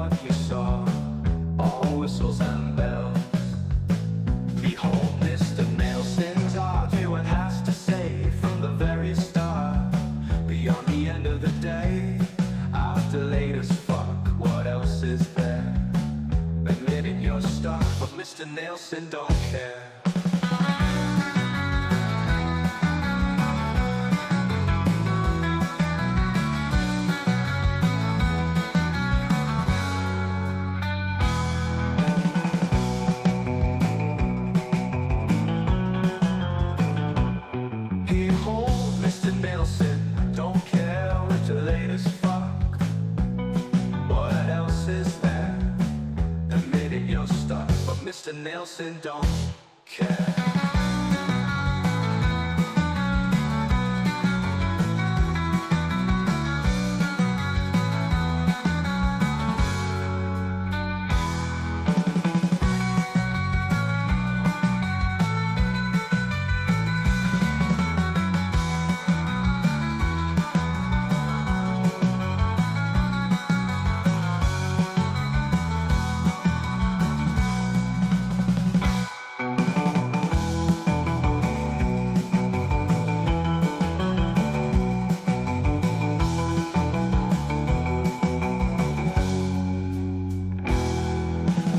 what you saw, all whistles and bells. Behold, Mr. Nelson's art, hear what has to say from the very start. Beyond the end of the day, after latest fuck, what else is there? Admitting you're stuck, but Mr. Nelson don't care. Behold, Mr. Nelson don't care with the latest fuck. What else is there? Admitting you're stuck, but Mr. Nelson don't care.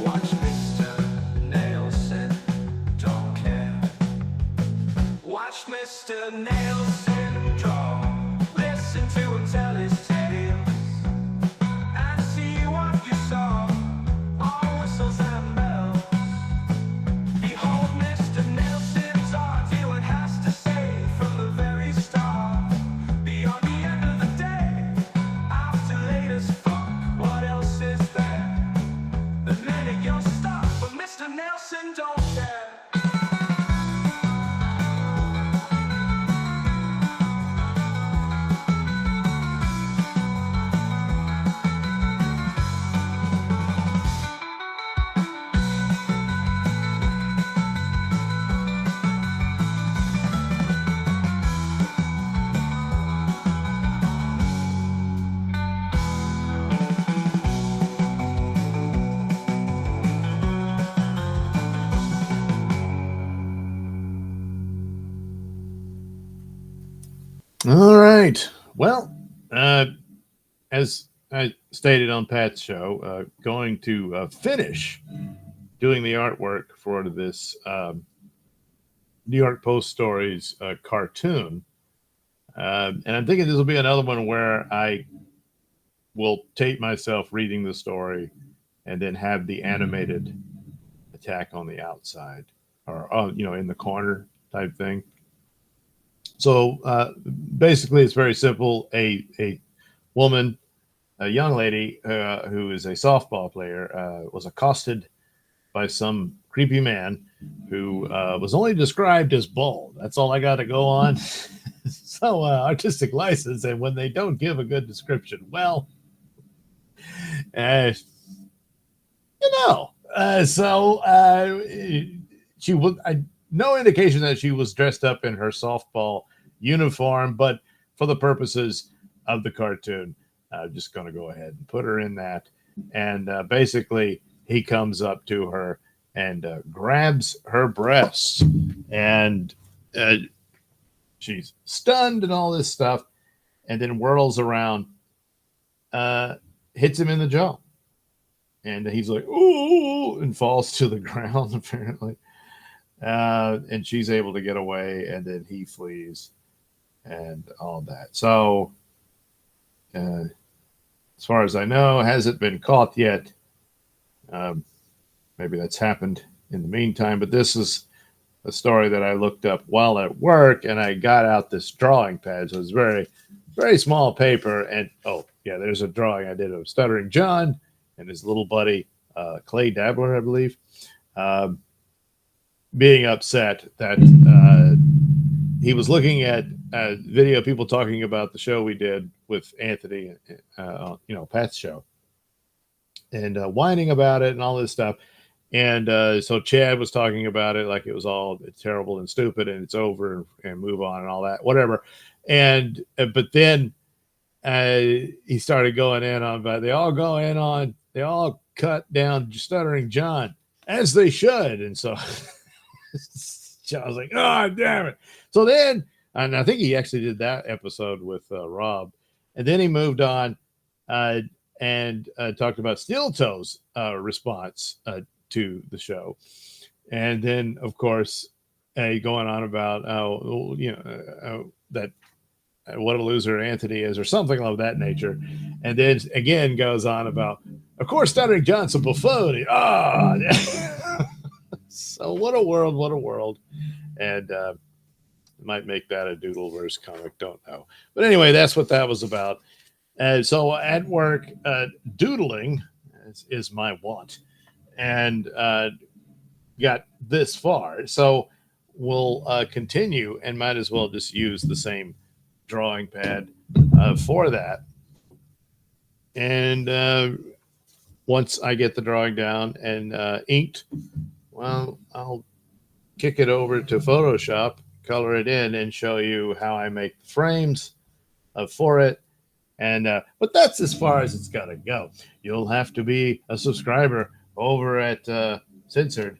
Watch Mr. Nelson don't care. Watch Mr. Nelson draw. Listen to him tell his tales and see what you saw. All whistles and bells. Behold, Mr. Nelson's art, hear what has to say from the very start. Beyond the end of the day, after latest fuck, what else is there? The minute you're stuck, but Mr. Nelson don't care. All right. Well, as I stated on Pat's show, going to finish doing the artwork for this New York Post Stories cartoon. And I'm thinking this will be another one where I will tape myself reading the story and then have the animated attack on the outside or, in the corner type thing. So basically, it's very simple. A woman, a young lady who is a softball player, was accosted by some creepy man who was only described as bald. That's all I got to go on. So artistic license, and when they don't give a good description, well, uh, she was no indication that she was dressed up in her softball uniform, but for the purposes of the cartoon, I'm just going to go ahead and put her in that. And basically, he comes up to her and grabs her breasts, and she's stunned and all this stuff, and then whirls around, hits him in the jaw. And he's like, ooh, and falls to the ground, apparently. And she's able to get away, and then he flees and all that. So, as far as I know, hasn't been caught yet. Maybe that's happened in the meantime, but this is a story that I looked up while at work, and I got out this drawing pad. So it's very, very small paper. And, oh, yeah, there's a drawing I did of Stuttering John and his little buddy, Clay Dabbler, I believe, being upset that he was looking at video people talking about the show we did with Anthony, Pat's show, and whining about it and all this stuff. And so Chad was talking about it like it was all terrible and stupid and it's over and move on and all that, whatever. And but then he started going in on, but they all go in on they all cut down Stuttering John, as they should. And so John was like, oh, damn it. So then, and I think he actually did that episode with Rob. And then he moved on uh, and talked about Steel Toe's response to the show. And then, of course, going on about, that what a loser Anthony is, or something of that nature. And then again goes on about, of course, Stuttering John's a buffoon. So what a world, what a world. And might make that a Doodleverse comic, don't know. But anyway, that's what that was about. So at work, doodling is my want. And got this far. So we'll continue and might as well just use the same drawing pad for that. And once I get the drawing down and inked, well, I'll kick it over to Photoshop, color it in, and show you how I make the frames for it. And but that's as far as it's got to go. You'll have to be a subscriber over at Censored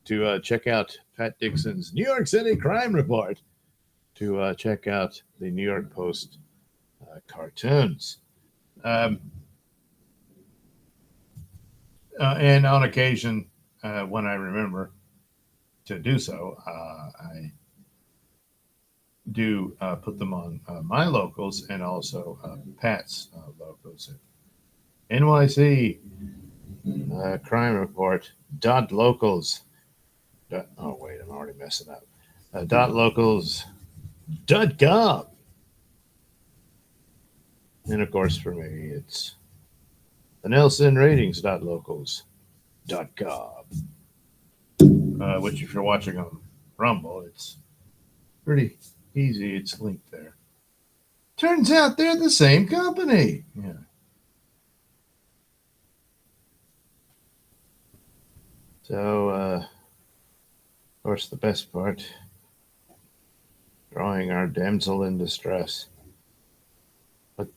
to check out Pat Dixon's New York City Crime Report, to check out the New York Post cartoons. And on occasion, when I remember to do so, I do put them on my locals and also Pat's locals. NYC Crime Report dot locals. Oh wait, I'm already messing up. Dot locals dot gov. And of course, for me, it's the Nelson Ratings dot locals dot gov. Which, if you're watching on Rumble, it's pretty easy. It's linked there. Turns out they're the same company. Yeah. So, of course, the best part, drawing our damsel in distress. But,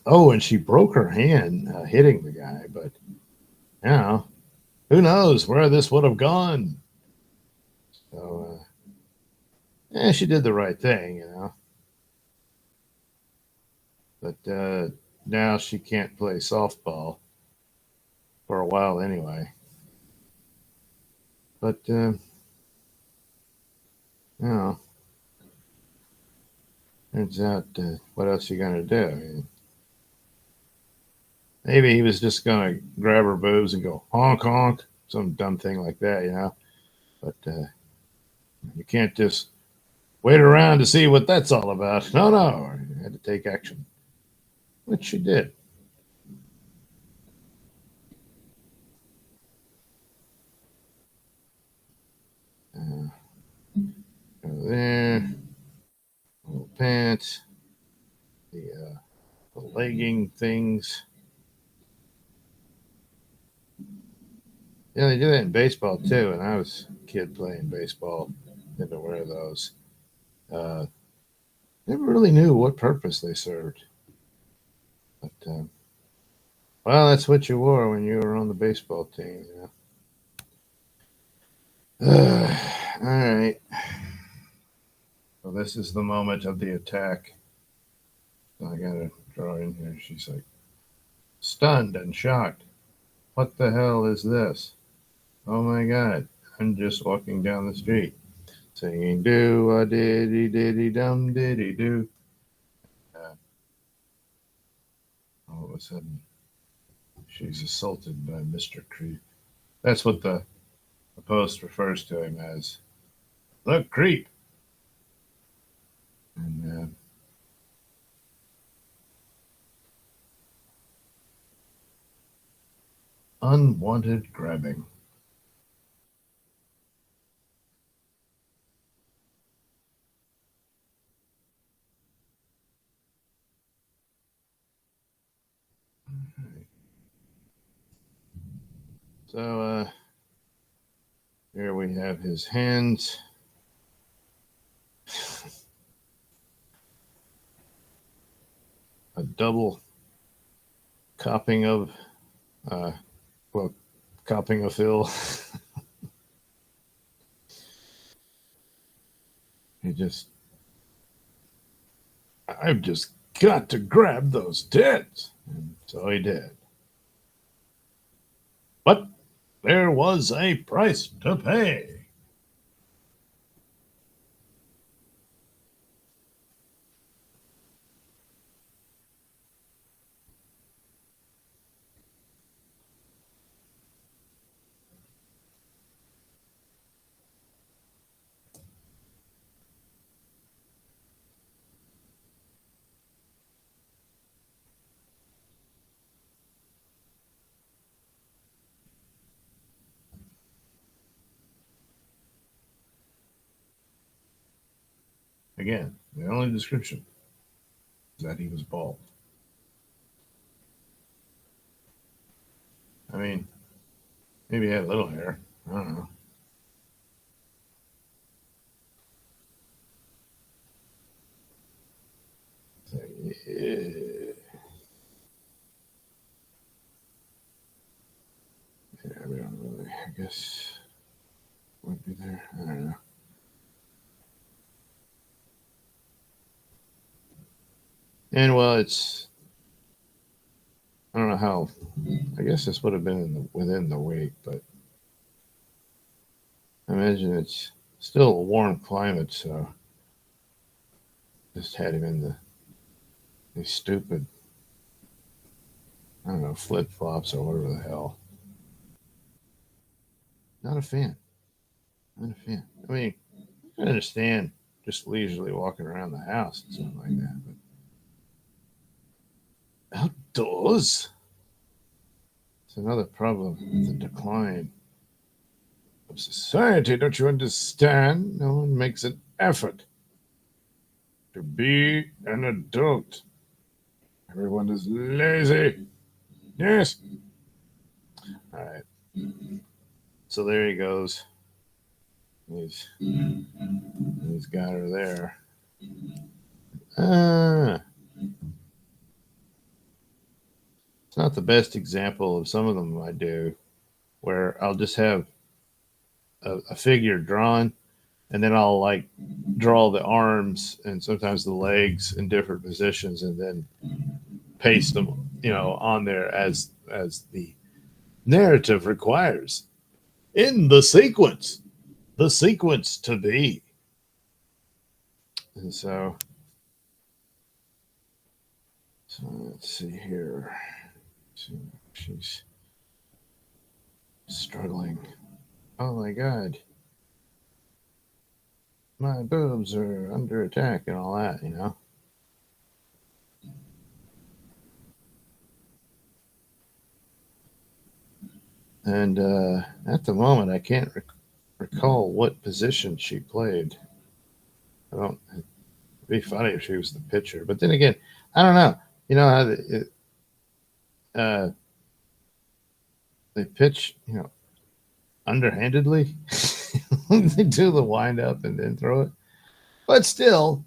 and she broke her hand hitting the guy. But, who knows where this would have gone. So, she did the right thing, But now she can't play softball for a while anyway. But, turns out, what else are you going to do? I mean, maybe he was just going to grab her boobs and go honk, honk, some dumb thing like that, But you can't just wait around to see what that's all about. No, you had to take action, which she did. There, little pants, the legging things. Yeah, they do that in baseball too. And I was a kid playing baseball, had to wear those. Never really knew what purpose they served. But, well, that's what you wore when you were on the baseball team, All right. Well, this is the moment of the attack. I got to draw in here. She's like stunned and shocked. What the hell is this? Oh my God. I'm just walking down the street singing do a diddy diddy dum diddy do. All of a sudden, she's assaulted by Mr. Creep. That's what the Post refers to him as. The Creep. And unwanted grabbing. So here we have his hands. A double copying of, uh, well, copying of Phil. He just, I've just got to grab those tits. And so he did. But there was a price to pay. Again, the only description is that he was bald. I mean, maybe he had a little hair. I don't know. So, yeah. Yeah, we don't really, I guess, would be there. I don't know. And well, it's, I don't know how, I guess this would have been within the week, but I imagine it's still a warm climate, so just had him in these stupid, I don't know, flip flops or whatever the hell. Not a fan. Not a fan. I mean, I understand just leisurely walking around the house and something like that, but outdoors? It's another problem with the decline of society. Don't you understand? No one makes an effort to be an adult. Everyone is lazy. Yes. All right. So there he goes. He's got her there. It's not the best example of some of them I do, where I'll just have a figure drawn, and then I'll like draw the arms and sometimes the legs in different positions, and then paste them, on there as the narrative requires in the sequence to be. And so let's see here. She's struggling. Oh my God. My boobs are under attack and all that, And at the moment, I can't recall what position she played. It'd be funny if she was the pitcher. But then again, I don't know. You know how they pitch, underhandedly. They do the wind up and then throw it. But still,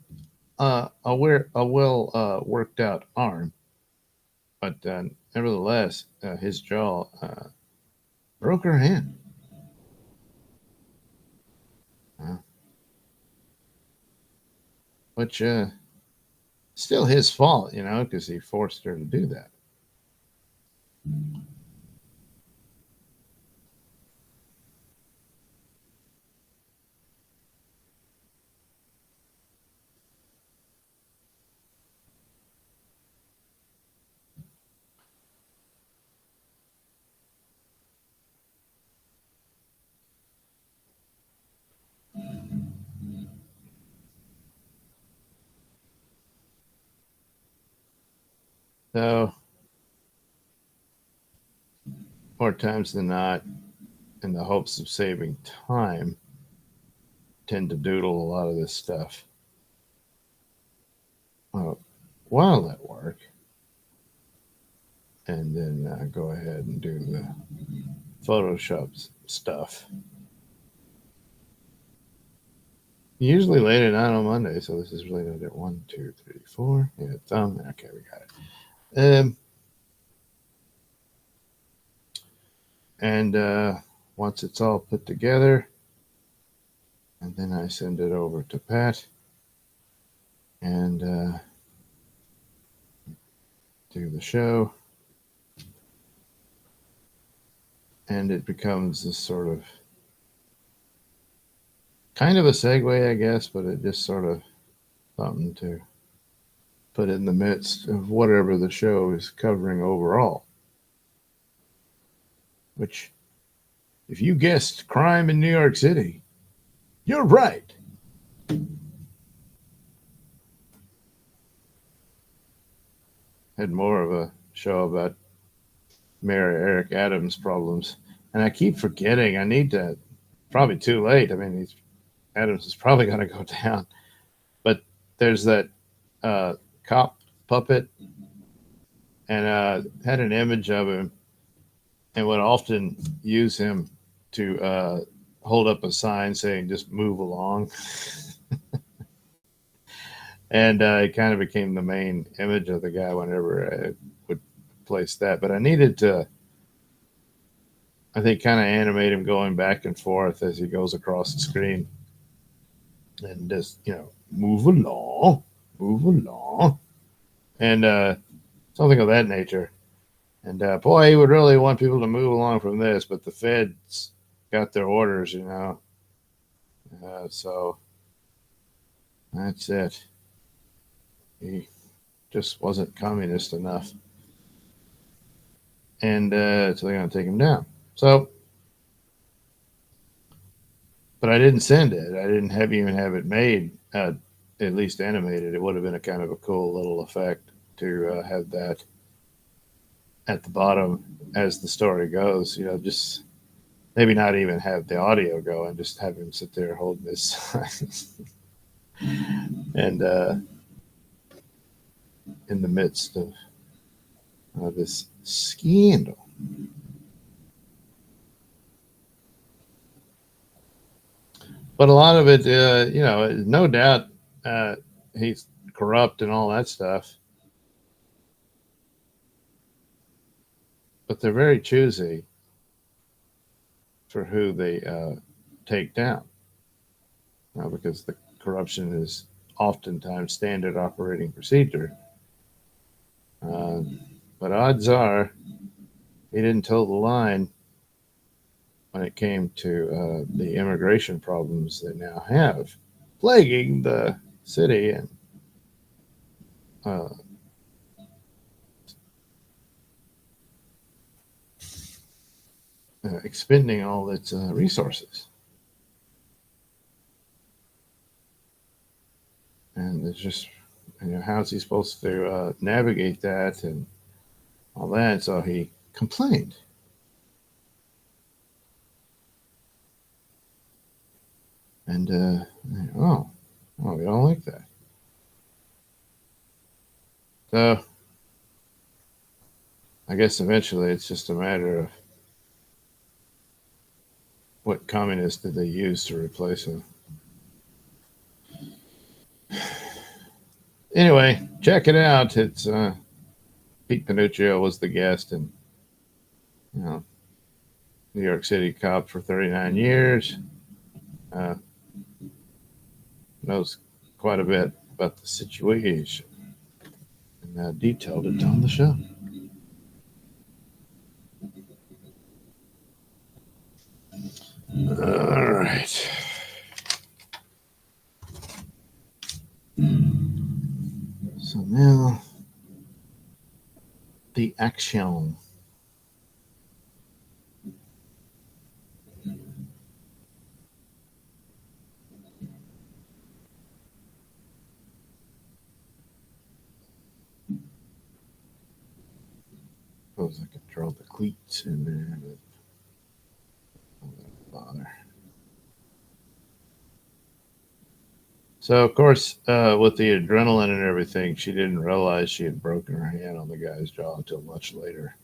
a well worked out arm. But nevertheless, his jaw broke her hand. Which still his fault, because he forced her to do that. So, more times than not, in the hopes of saving time, tend to doodle a lot of this stuff while at work, and then go ahead and do the Photoshop stuff. Usually late at night on Monday, so this is really not at 1, 2, 3, 4. Yeah, thumb. Okay, we got it. And once it's all put together, and then I send it over to Pat and do the show. And it becomes this sort of kind of a segue, I guess, but it just sort of something to put in the midst of whatever the show is covering overall. Which, if you guessed crime in New York City, you're right. Had more of a show about Mayor Eric Adams' problems. And I keep forgetting I need to, probably too late. I mean, Adams is probably going to go down. But there's that cop puppet, and had an image of him and would often use him to hold up a sign saying, just move along. And it kind of became the main image of the guy whenever I would place that. But I needed to, I think, kind of animate him going back and forth as he goes across the screen and just, move along, move along, and something of that nature. And boy, he would really want people to move along from this, but the feds got their orders. So that's it. He just wasn't communist enough. And so they're going to take him down. So, but I didn't send it. I didn't even have it made, at least animated. It would have been a kind of a cool little effect to have that at the bottom as the story goes. Just maybe not even have the audio go and just have him sit there holding his sign. And in the midst of this scandal. But a lot of it, no doubt he's corrupt and all that stuff. But they're very choosy for who they take down. Because the corruption is oftentimes standard operating procedure. But odds are he didn't toe the line when it came to the immigration problems they now have plaguing the city and expending all its resources. And it's just, how's he supposed to navigate that and all that? So he complained. And, we don't like that. So I guess eventually it's just a matter of what communist did they use to replace him. Anyway, check it out. It's Pete Panuccio was the guest, and New York City cop for 39 years. Knows quite a bit about the situation, and detailed it on the show. All right. So now the action. Suppose I could draw the cleats in there, but I won't bother. So, of course, with the adrenaline and everything, she didn't realize she had broken her hand on the guy's jaw until much later.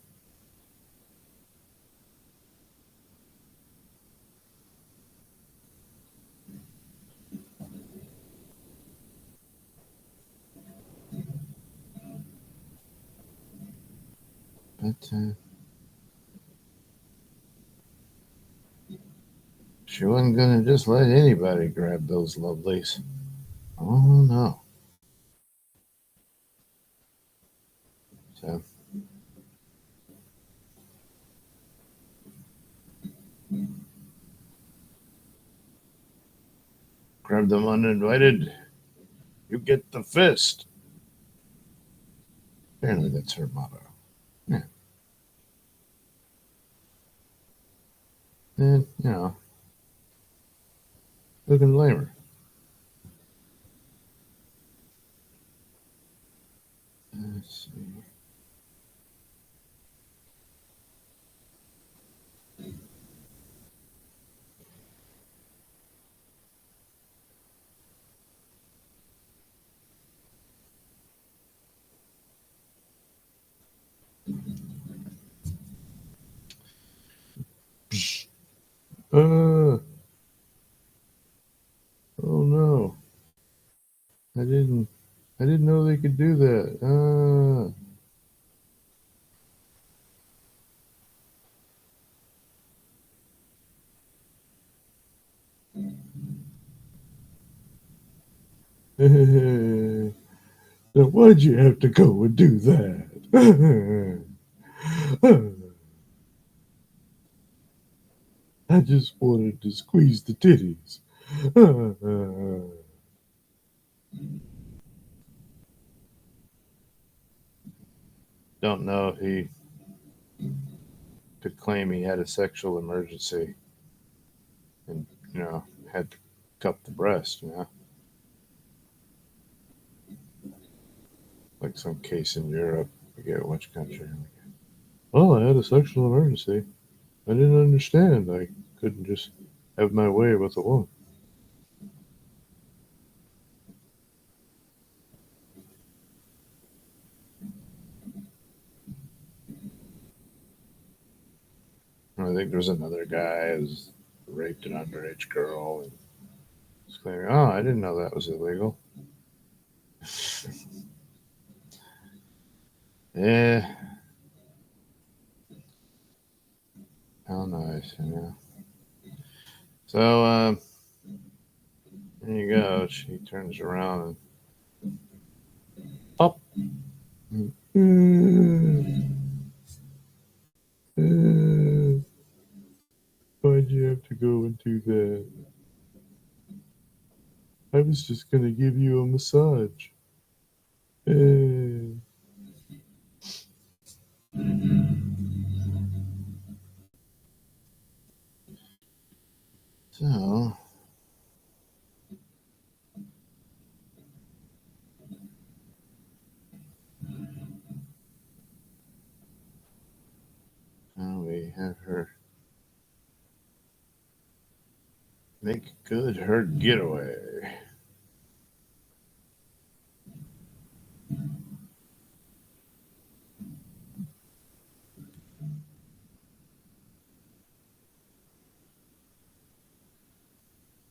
But She wasn't going to just let anybody grab those lovelies. Oh, no. So, grab them uninvited, you get the fist. Apparently, that's her motto. Yeah. And, who can blame her? Let's see. Uh, oh no. I didn't know they could do that. Then why'd you have to go and do that? I just wanted to squeeze the titties. Don't know if he could claim he had a sexual emergency and, had to cup the breast. Like some case in Europe. I forget which country. Well, I had a sexual emergency. I didn't understand. I couldn't just have my way with a woman. I think there's another guy who's raped an underage girl and was claiming, "Oh, I didn't know that was illegal." Yeah, how nice. So there you go. She turns around and pop. Why'd you have to go and do that? I was just gonna give you a massage. Uh, so now we have her make good her getaway.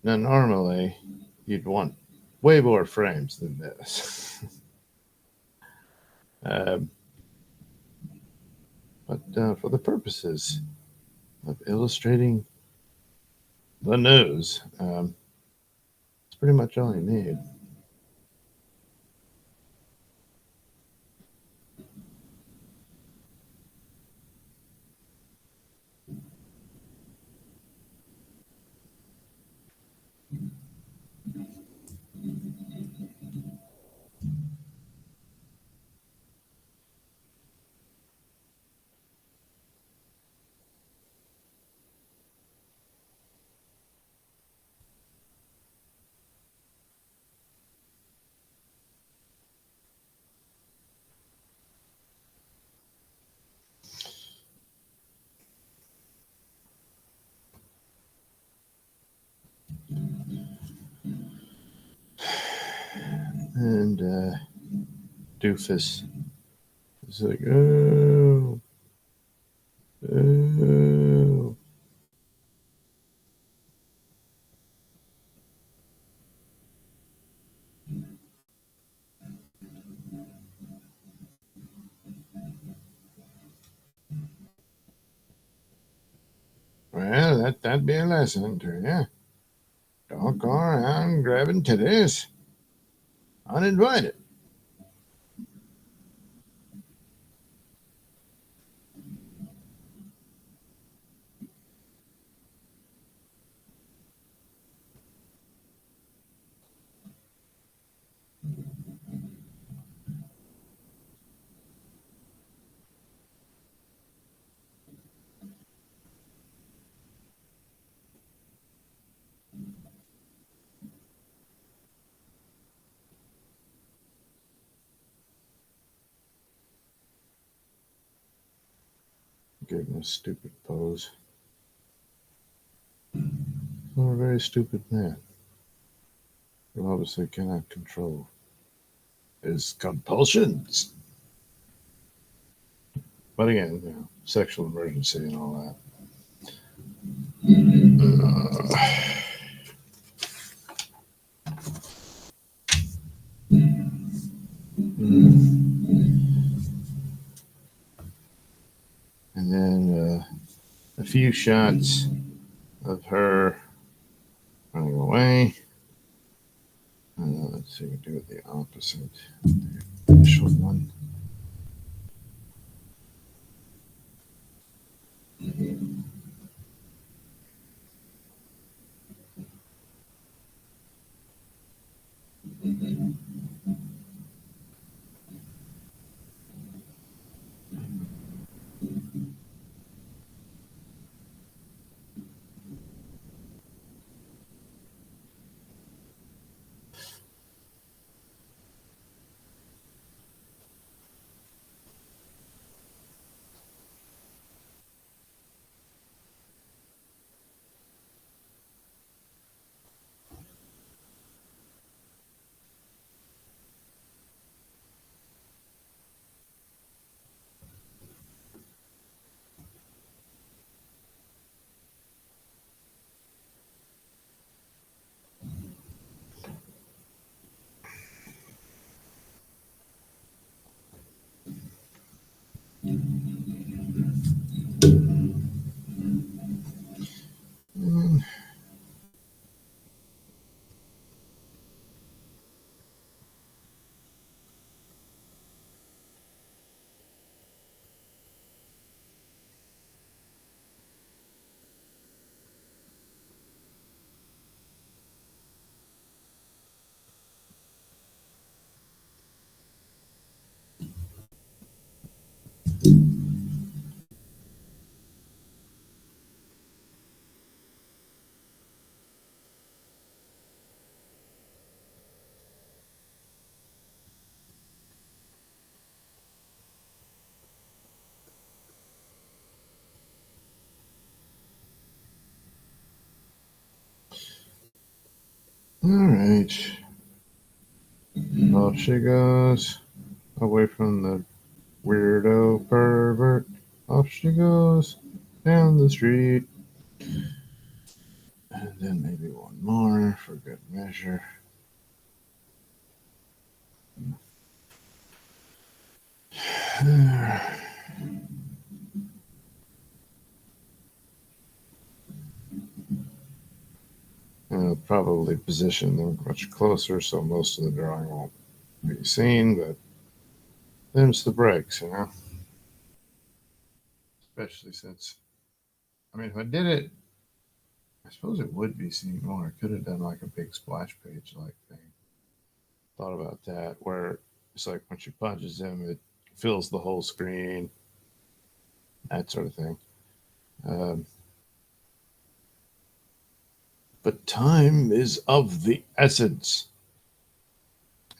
Now, normally, you'd want way more frames than this. Um, but for the purposes of illustrating the news, it's pretty much all you need. And Doofus is like, oh, oh. Well, that'd be a lesson to you. Don't go around grabbing titties uninvited. Getting a stupid pose. I'm a very stupid man who obviously cannot control his compulsions. But again, sexual emergency and all that. And then a few shots of her running away. Let's see, we do the opposite. The initial one. All right. Off she goes. Away from the weirdo pervert. Off she goes. Down the street. And then maybe one more for good measure. Probably position them much closer so most of the drawing won't be seen, but them's the breaks, Especially since, if I did it, I suppose it would be seen more. I could have done like a big splash page like thing. Thought about that, where it's like when she punches him, it fills the whole screen, that sort of thing. But time is of the essence.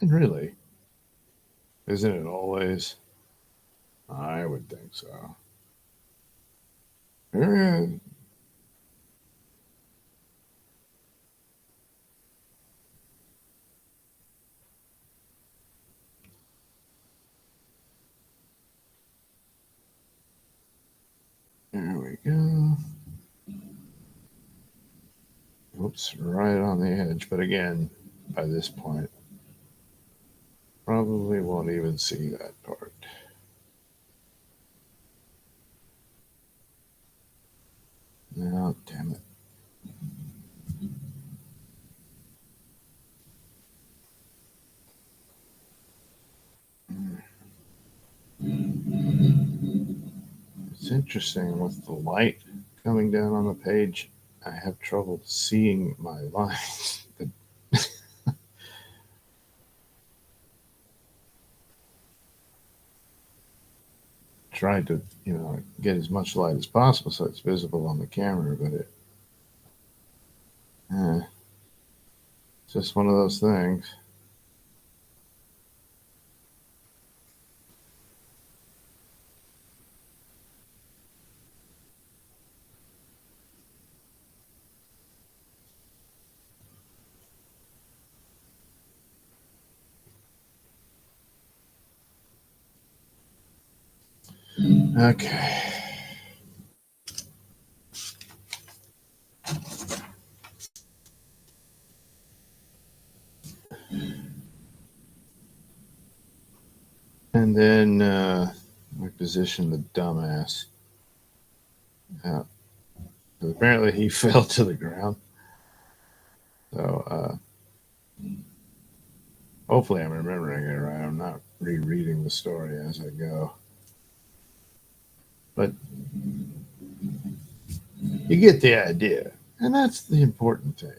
And really, isn't it always? I would think so. Yeah. There we go. Oops, right on the edge. But again, by this point, probably won't even see that part. Now, It's interesting with the light coming down on the page. I have trouble seeing my lines. Tried to, get as much light as possible so it's visible on the camera, but it's just one of those things. Okay. And then we position the dumbass. Apparently he fell to the ground. So hopefully I'm remembering it right. I'm not rereading the story as I go. But you get the idea. And that's the important thing.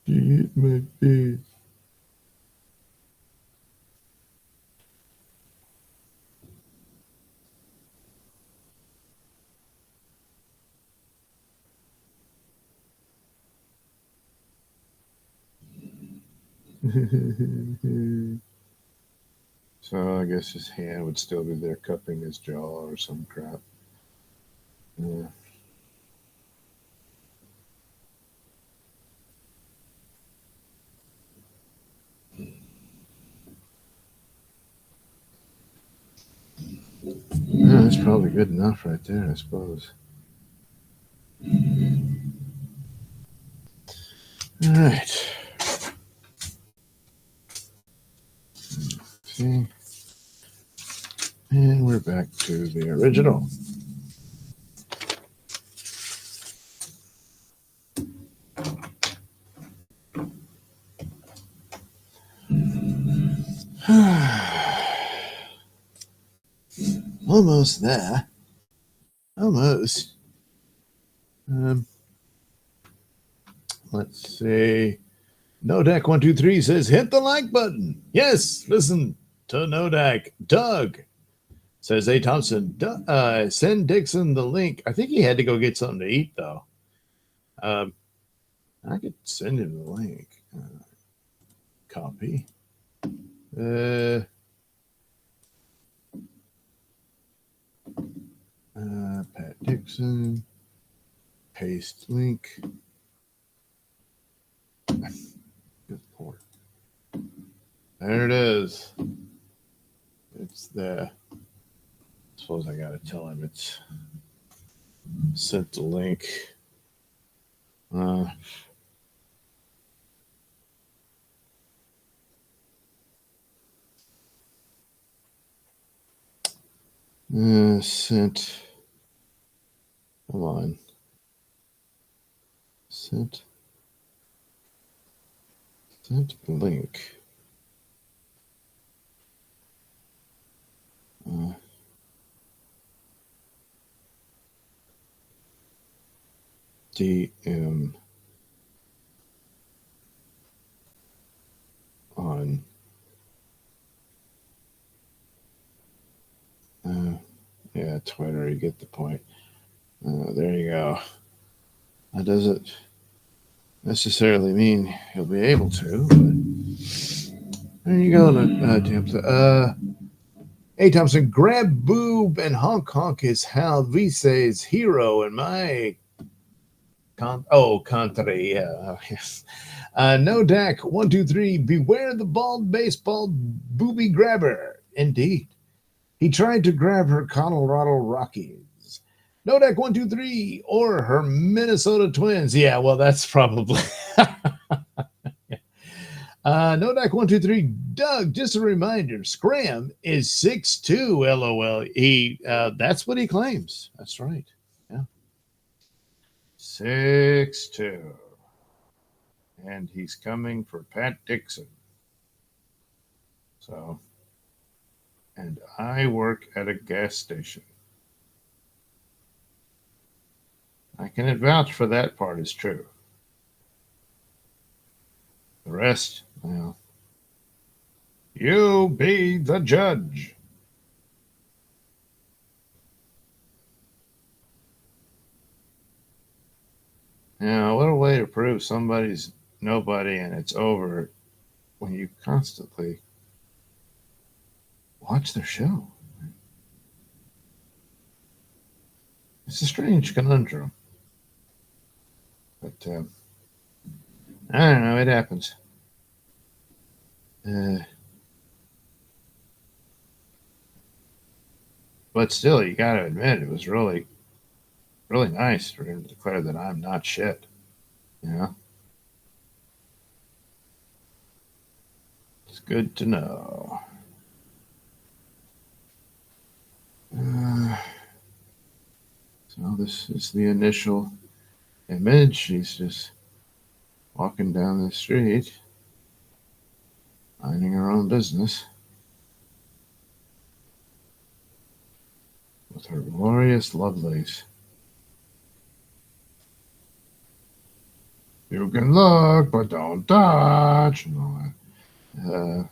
Hit my face. So I guess his hand would still be there cupping his jaw or some crap. Yeah. Yeah, that's probably good enough right there, I suppose. All right. See? And we're back to the original. Almost there. Almost. Let's see. Nodak123 says, hit the like button. Yes, listen to Nodak. Doug says, hey, Thompson, send Dixon the link. I think he had to go get something to eat, though. I could send him the link. Copy. Pat Dixon. Paste link. Good port. There it is. It's there. I suppose I gotta tell him it's sent the link. Sent. Come on. Sent link. DM on Twitter. You get the point. There you go. That doesn't necessarily mean he'll be able to, but there you go. Hey, Thompson, grab boob and honk honk is how we say's hero in my country. Yes. No Dak 123. Beware the bald baseball booby grabber. Indeed, he tried to grab her Colorado Rockies. No Dak 123 or her Minnesota Twins. Yeah, well, that's probably. Nodak 123, Doug, just a reminder, Scram is 6'2", LOL. That's what he claims. That's right. Yeah. 6'2". and he's coming for Pat Dixon. So, and I work at a gas station. I can vouch for that part is true. The rest, well, you be the judge. Now, what a way to prove somebody's nobody and it's over when you constantly watch their show. It's a strange conundrum. But I don't know, it happens. Uh, but still, you got to admit, it was really, really nice for him to declare that I'm not shit. You know? It's good to know. So this is the initial image. She's just walking down the street, minding her own business, with her glorious lovelies. You can look, but don't touch. And all that.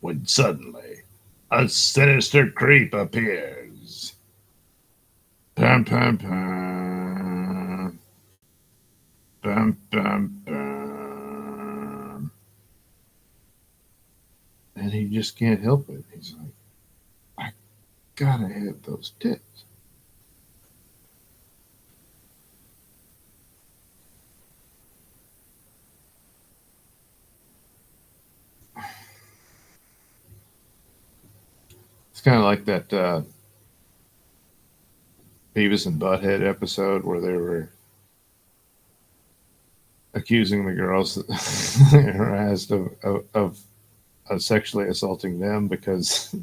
When suddenly a sinister creep appears. Pum, pum, pum. Pum, pum, pum. And he just can't help it. He's like, I gotta have those tits. It's kind of like that Beavis and Butthead episode where they were accusing the girls that they harassed of sexually assaulting them because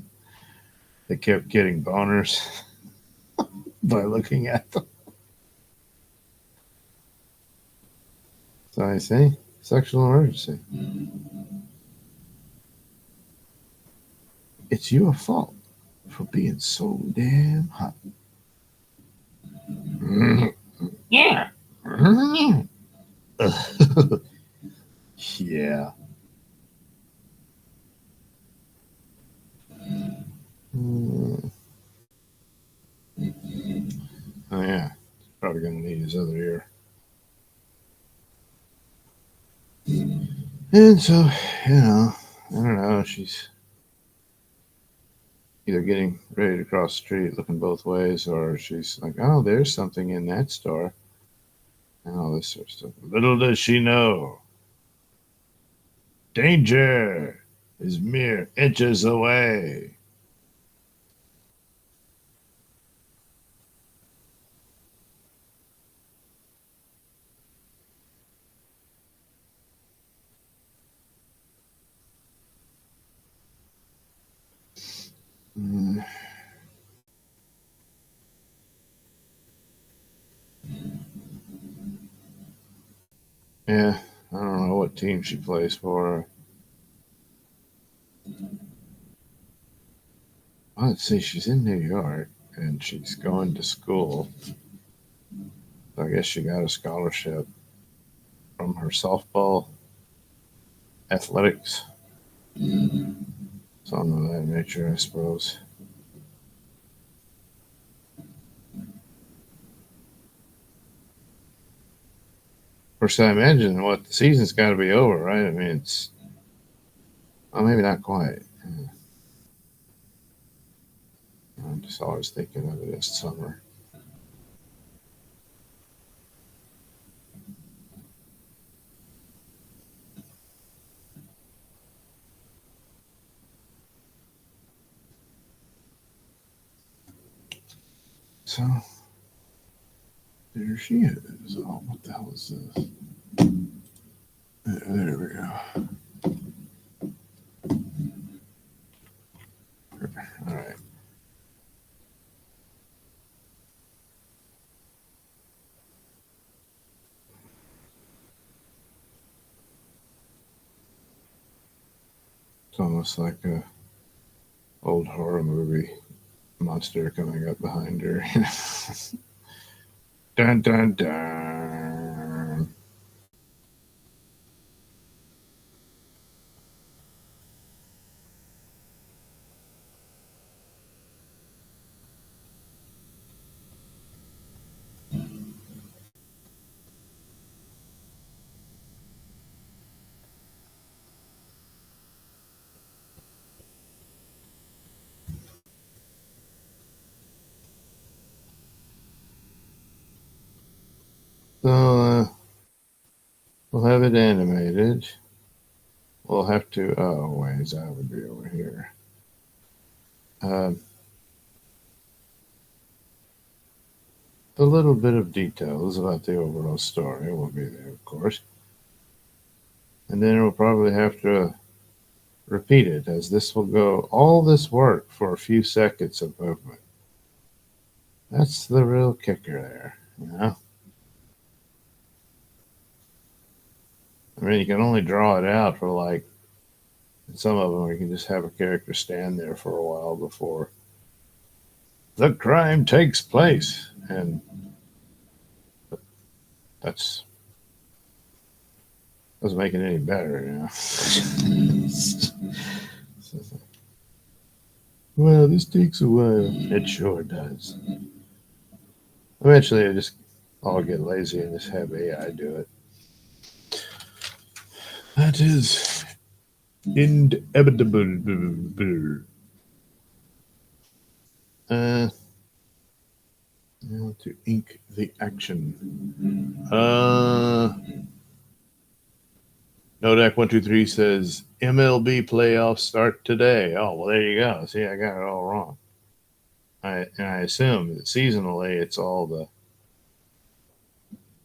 they kept getting boners by looking at them. So I say, sexual emergency. It's your fault for being so damn hot. Yeah. Yeah. Oh yeah. Probably gonna need his other ear. And so, I don't know, she's either getting ready to cross the street looking both ways, or she's like, oh, there's something in that store. And all this sort of stuff. Little does she know, danger is mere inches away. Mm. Yeah, I don't know what team she plays for. Well, let's see, she's in New York and she's going to school. So I guess she got a scholarship from her softball athletics. Something of that nature, I suppose. Of course, I imagine what the season's got to be over, right? I mean, it's, well, maybe not quite. I'm just always thinking of it as summer. So there she is. Oh, what the hell is this? There we go. All right. It's almost like a old horror movie monster coming up behind her. Dun dun dun. So we'll have it animated. We'll have to. Oh, wait, that would be over here. A little bit of details about the overall story will be there, of course. And then we'll probably have to repeat it, as this will go all this work for a few seconds of movement. That's the real kicker there, you know? I mean, you can only draw it out for like some of them, you can just have a character stand there for a while before the crime takes place. And that's doesn't make it any better, you know? Well, this takes a while. It sure does. Eventually, I'll get lazy and just have AI do it. That is inevitable. Now to ink the action. Nodak123 says MLB playoffs start today. Oh, well, there you go. See, I got it all wrong. I assume that seasonally it's all the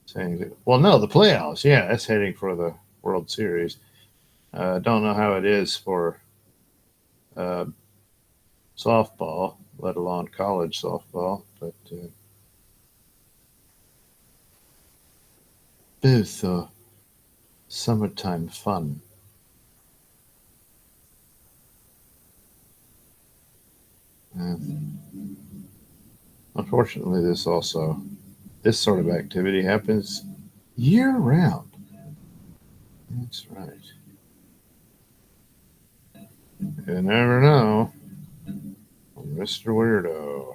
same. Well, no, the playoffs. Yeah, that's heading for the World Series. Don't know how it is for softball, let alone college softball, but both summertime fun. Unfortunately, this sort of activity happens year round. That's right. You never know. Mr. Weirdo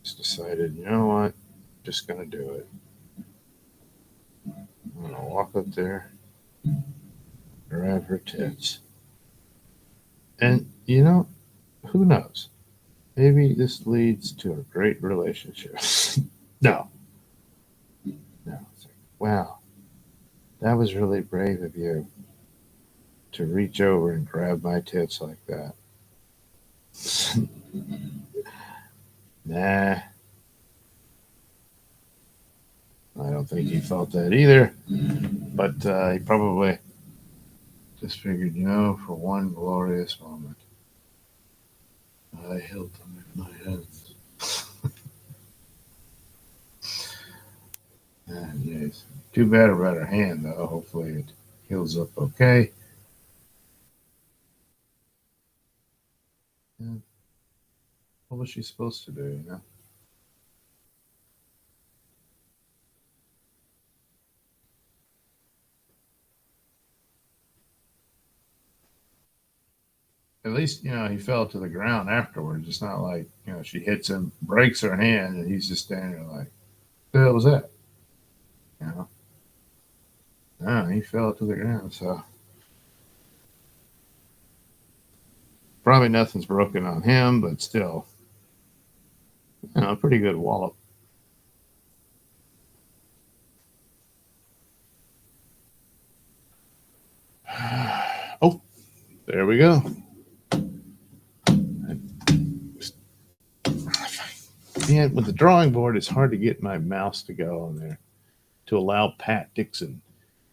just decided, you know what? I'm just gonna do it. I'm gonna walk up there, grab her tits. And you know, who knows? Maybe this leads to a great relationship. No. No. It's like, wow, that was really brave of you to reach over and grab my tits like that. Nah. I don't think he felt that either. But he probably just figured, you know, for one glorious moment, I held them in my hands. And yes, too bad about her hand, though. Hopefully it heals up okay. Yeah. What was she supposed to do, you know? At least, you know, he fell to the ground afterwards. It's not like, you know, she hits him, breaks her hand, and he's just standing there like, the hell was that? You know? No, he fell to the ground, so probably nothing's broken on him, but still, you know, a pretty good wallop. Oh, there we go. And with the drawing board, it's hard to get my mouse to go on there to allow Pat Dixon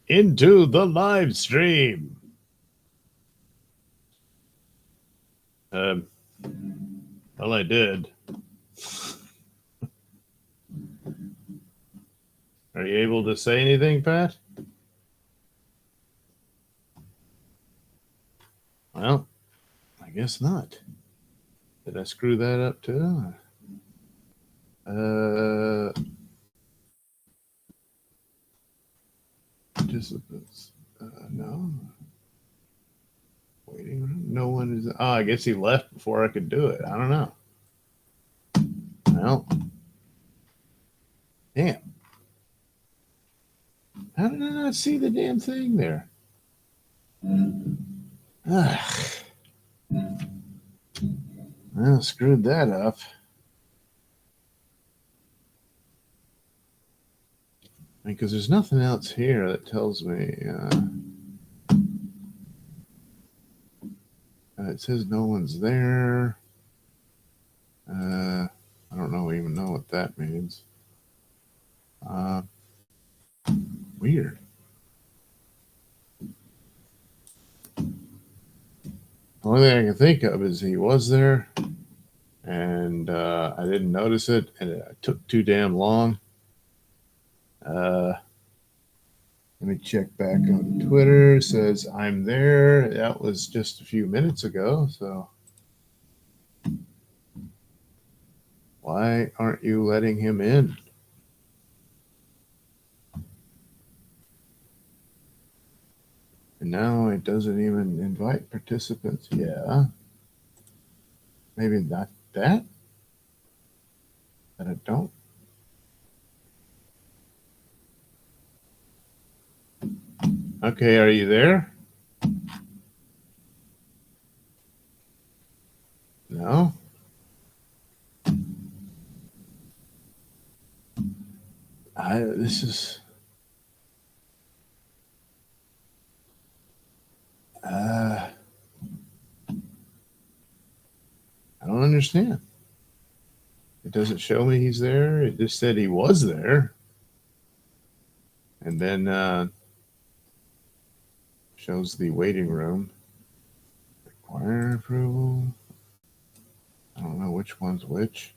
into the live stream. Well, I did. Are you able to say anything, Pat? Well, guess not. Did I screw that up too? Participants. No. Waiting room. No one is. Oh, I guess he left before I could do it. I don't know. Well, damn. How did I not see the damn thing there? Well, screwed that up. Because there's nothing else here that tells me. It says no one's there. I don't even know what that means. Weird. The only thing I can think of is he was there, and I didn't notice it, and it took too damn long. Let me check back on Twitter. It says I'm there. That was just a few minutes ago, so why aren't you letting him in? And now it doesn't even invite participants. Yeah. Maybe not that. But I don't. Okay, are you there? No. This is. I don't understand. It doesn't show me he's there. It just said he was there. And then shows the waiting room. Require approval. I don't know which one's which.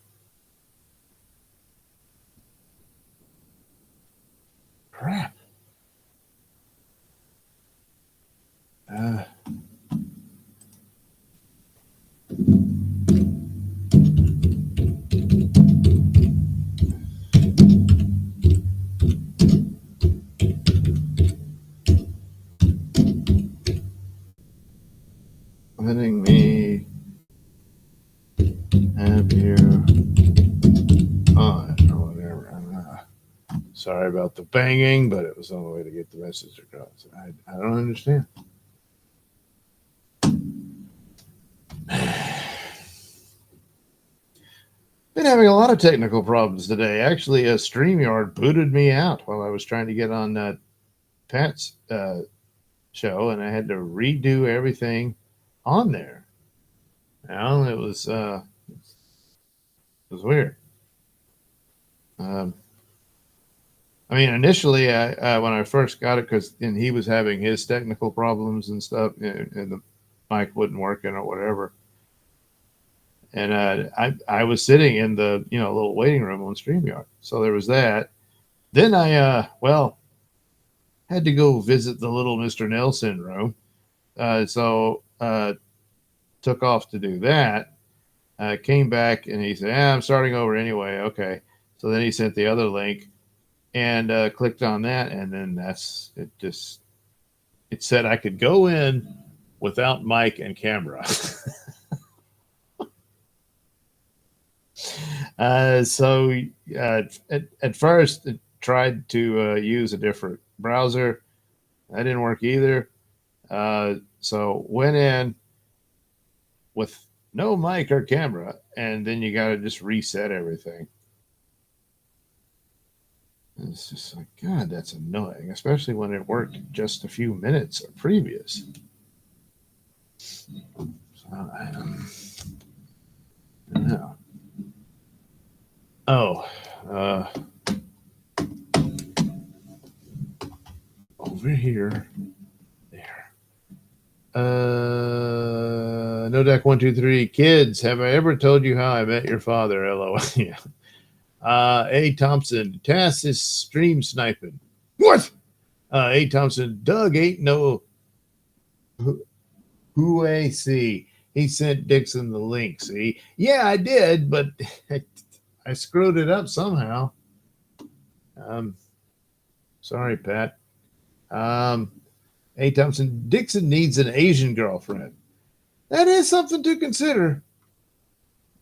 Crap. Letting me have you on or whatever. Sorry about the banging, but it was the only way to get the message across. I don't understand. Been having a lot of technical problems today. Actually, StreamYard booted me out while I was trying to get on Pat's show, and I had to redo everything on there. Now it was weird. I mean, initially, when I first got it, because he was having his technical problems and stuff, and the mic wasn't working or whatever. And I was sitting in the little waiting room on StreamYard, so there was that. Then I had to go visit the little Mr. Nelson room, so took off to do that. Came back and he said, "I'm starting over anyway." Okay, so then he sent the other link. And clicked on that, and then it said I could go in without mic and camera. So at first it tried to use a different browser. That didn't work either. So went in with no mic or camera, and then you got to just reset everything. It's just like, God, that's annoying, especially when it worked just a few minutes previous. So, I don't know. Oh, over here, there. No Deck 123 kids. Have I ever told you how I met your father? LOL. Yeah. A. Thompson, Tass is stream sniping. What? A. Thompson, Doug ain't no who I see. he sent Dixon the link. See, yeah, I did, but I screwed it up somehow. Um, sorry, Pat. A. Thompson, Dixon needs an Asian girlfriend. That is something to consider.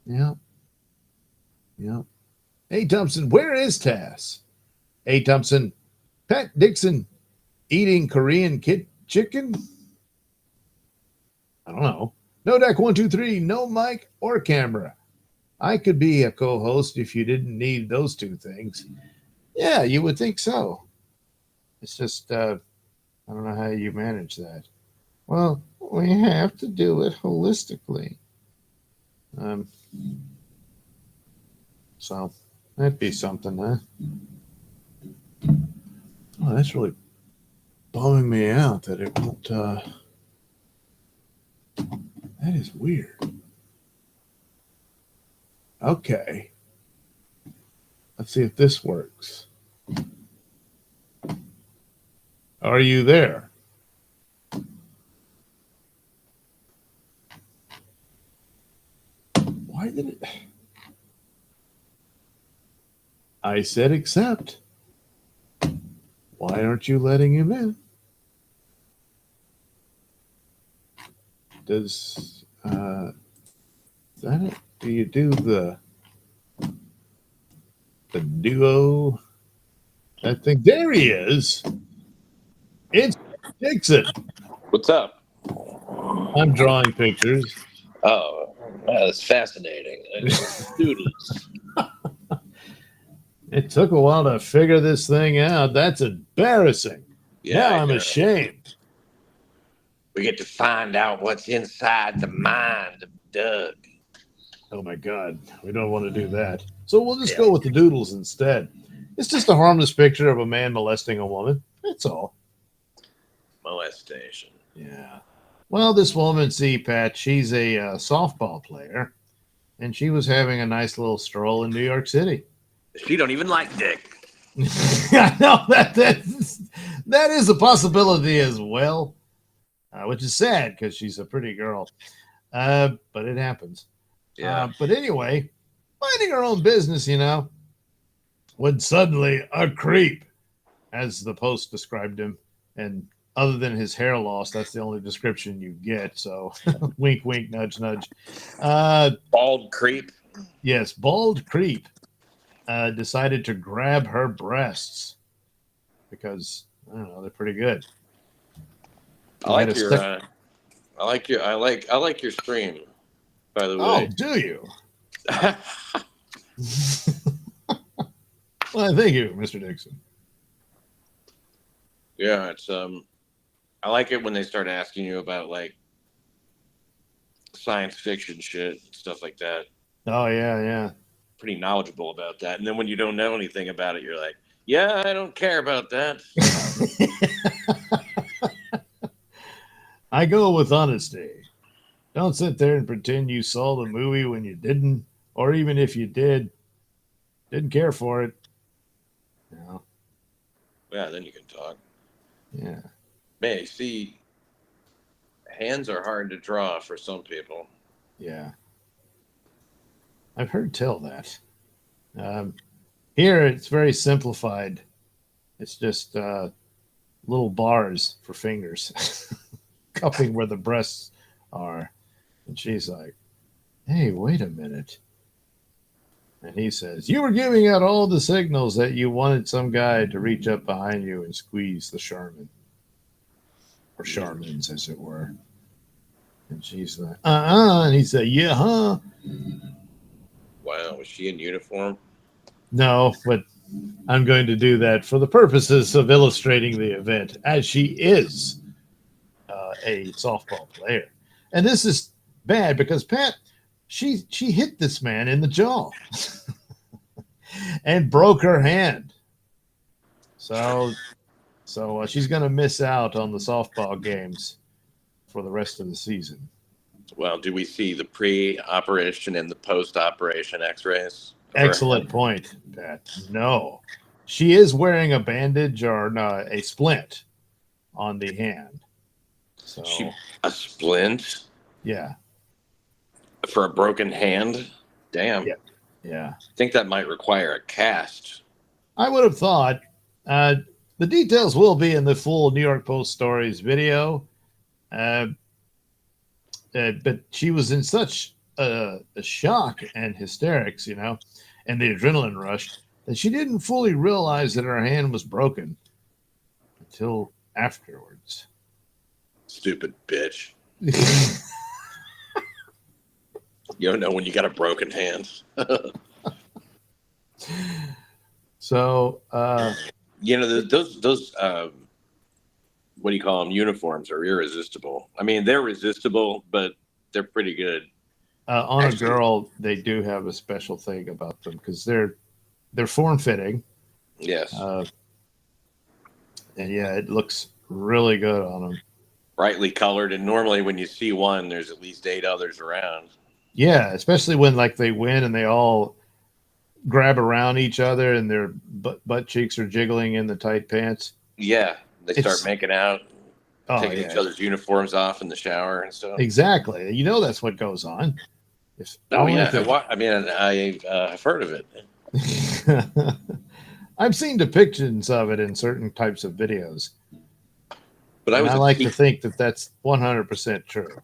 Yeah. Yeah. A. Thompson, where is Tass? A. Thompson, Pat Dixon eating Korean chicken? I don't know. No deck 123, no mic or camera. I could be a co-host if you didn't need those two things. Yeah, you would think so. It's just I don't know how you manage that. Well, we have to do it holistically. So that'd be something, huh? Oh, that's really bumming me out that it won't. That is weird. Okay. Let's see if this works. Are you there? Why did it? I said accept. Why aren't you letting him in? Does that it? Do you do the duo? That thing. There he is. It's Dixon. What's up? I'm drawing pictures. Oh, that's fascinating. Doodles. It took a while to figure this thing out. That's embarrassing. Yeah, Now I'm ashamed. We get to find out what's inside the mind of Doug. Oh my God, we don't want to do that. So we'll just go with the doodles instead. It's just a harmless picture of a man molesting a woman. That's all. Molestation. Yeah. Well, this woman, see, Pat, she's a softball player, and she was having a nice little stroll in New York City. She don't even like dick. I know that is a possibility as well, which is sad because she's a pretty girl. But it happens. Yeah. But anyway, minding her own business, when suddenly a creep, as the Post described him, and other than his hair loss, that's the only description you get. So wink, wink, nudge, nudge. Bald creep. Yes, bald creep decided to grab her breasts because, I don't know, they're pretty good. I like your stream, by the way. Oh, do you? Well, thank you, Mr. Dixon. Yeah, it's I like it when they start asking you about like science fiction shit, stuff like that. Oh, yeah. Pretty knowledgeable about that. And then when you don't know anything about it, you're like, yeah, I don't care about that. I go with honesty. Don't sit there and pretend you saw the movie when you didn't, or even if you didn't care for it. No. Yeah, then you can talk. Yeah. Man, see, hands are hard to draw for some people. Yeah. I've heard tell that. Here, it's very simplified. It's just little bars for fingers, cupping where the breasts are. And she's like, hey, wait a minute. And he says, you were giving out all the signals that you wanted some guy to reach up behind you and squeeze the Charmin. Or Charmins, as it were. And she's like, And he said, yeah, huh? Wow, was she in uniform? No, but I'm going to do that for the purposes of illustrating the event, as she is a softball player. And this is bad because Pat, she hit this man in the jaw and broke her hand. So she's going to miss out on the softball games for the rest of the season. Well, do we see the pre-operation and the post-operation x-rays? Excellent point, Pat. No. She is wearing a bandage or a splint on the hand. So A splint? yeah. For a broken hand? Damn. Yeah. Yeah. I think that might require a cast. I would have thought. The details will be in the full New York Post stories video. But she was in such a shock and hysterics, and the adrenaline rush that she didn't fully realize that her hand was broken until afterwards. Stupid bitch. You don't know when you got a broken hand. So, those what do you call them? Uniforms are irresistible. I mean, they're resistible, but they're pretty good. on a girl, they do have a special thing about them because they're form fitting. Yes. And yeah, it looks really good on them. Brightly colored, and normally when you see one, there's at least 8 others around. Yeah, especially when like they win and they all grab around each other and their butt cheeks are jiggling in the tight pants. Yeah, they start making out, taking each other's uniforms off in the shower and stuff. Exactly. That's what goes on. I've heard of it. I've seen depictions of it in certain types of videos. But I like to think that that's 100% true.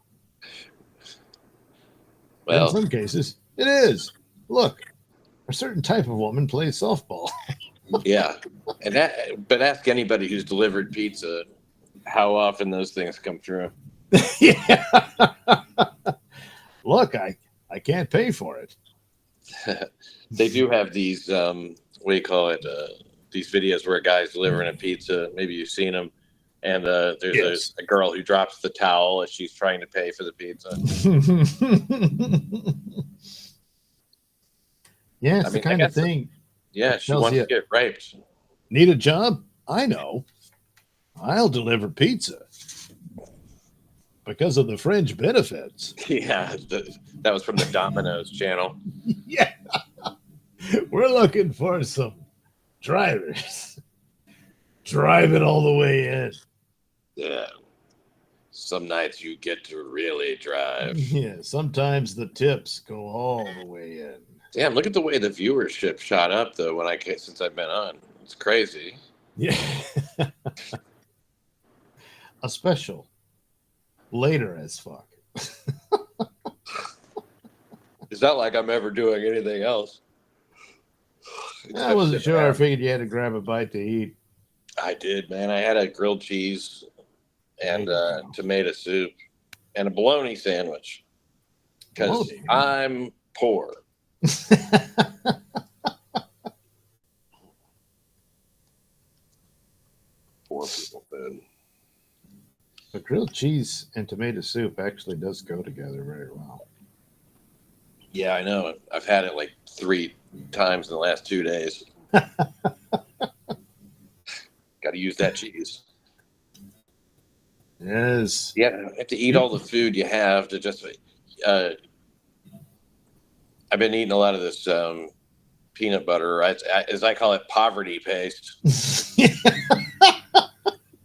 Well, in some cases, it is. Look, a certain type of woman plays softball. Yeah, but ask anybody who's delivered pizza how often those things come through. Yeah. Look, I can't pay for it. They do have these what do you call it? These videos where a guy's delivering a pizza. Maybe you've seen them. And there's a girl who drops the towel as she's trying to pay for the pizza. Yeah, it's the kind of thing. Yeah, she wants to get raped. Need a job? I know. I'll deliver pizza because of the fringe benefits. Yeah, that was from the Domino's channel. Yeah. We're looking for some drivers. Drive it all the way in. Yeah. Some nights you get to really drive. Yeah, sometimes the tips go all the way in. Damn, look at the way the viewership shot up though since I've been on. It's crazy. Yeah. A special. Later as fuck. It's not like I'm ever doing anything else. I wasn't sure. I figured you had to grab a bite to eat. I did, man. I had a grilled cheese and tomato soup and a bologna sandwich because I'm poor. Poor people food. But grilled cheese and tomato soup actually does go together very well. Yeah, I know. I've had it like 3 times in the last 2 days. Got to use that cheese. Yes. Yeah, you have to eat all the food you have to just. I've been eating a lot of this peanut butter, as I call it, poverty paste.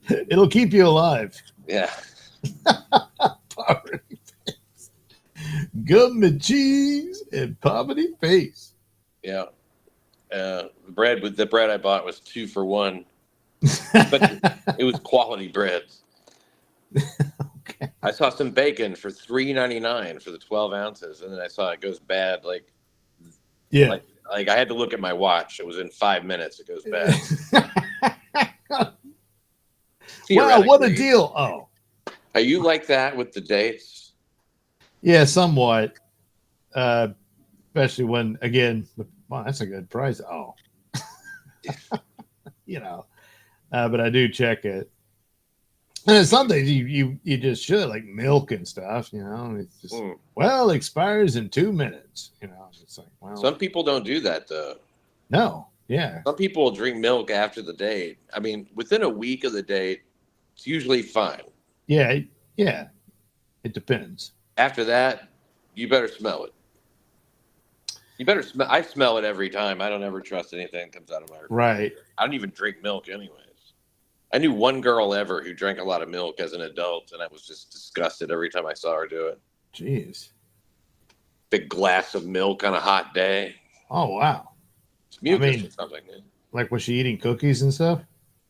It'll keep you alive. Yeah. Poverty paste. Government cheese and poverty paste. Yeah. The bread I bought was 2 for $1. But it was quality bread. Okay. I saw some bacon for $3.99 for the 12 ounces, and then I saw it goes bad. Like I had to look at my watch. It was in 5 minutes. It goes bad. Wow, what a deal! Oh, are you like that with the dates? Yeah, somewhat. Especially when, again, wow, that's a good price. Oh, but I do check it. And some things you just should, like milk and stuff, It's just it expires in 2 minutes. It's like, well, some people don't do that though. No, yeah. Some people will drink milk after the date. I mean, within a week of the date, it's usually fine. Yeah. It depends. After that, you better smell it. You better smell. I smell it every time. I don't ever trust anything that comes out of my refrigerator. Right. I don't even drink milk anyways. I knew one girl ever who drank a lot of milk as an adult, and I was just disgusted every time I saw her do it. Jeez. big glass of milk on a hot day. Oh wow! It's mucus mean- or something. Like was she eating cookies and stuff?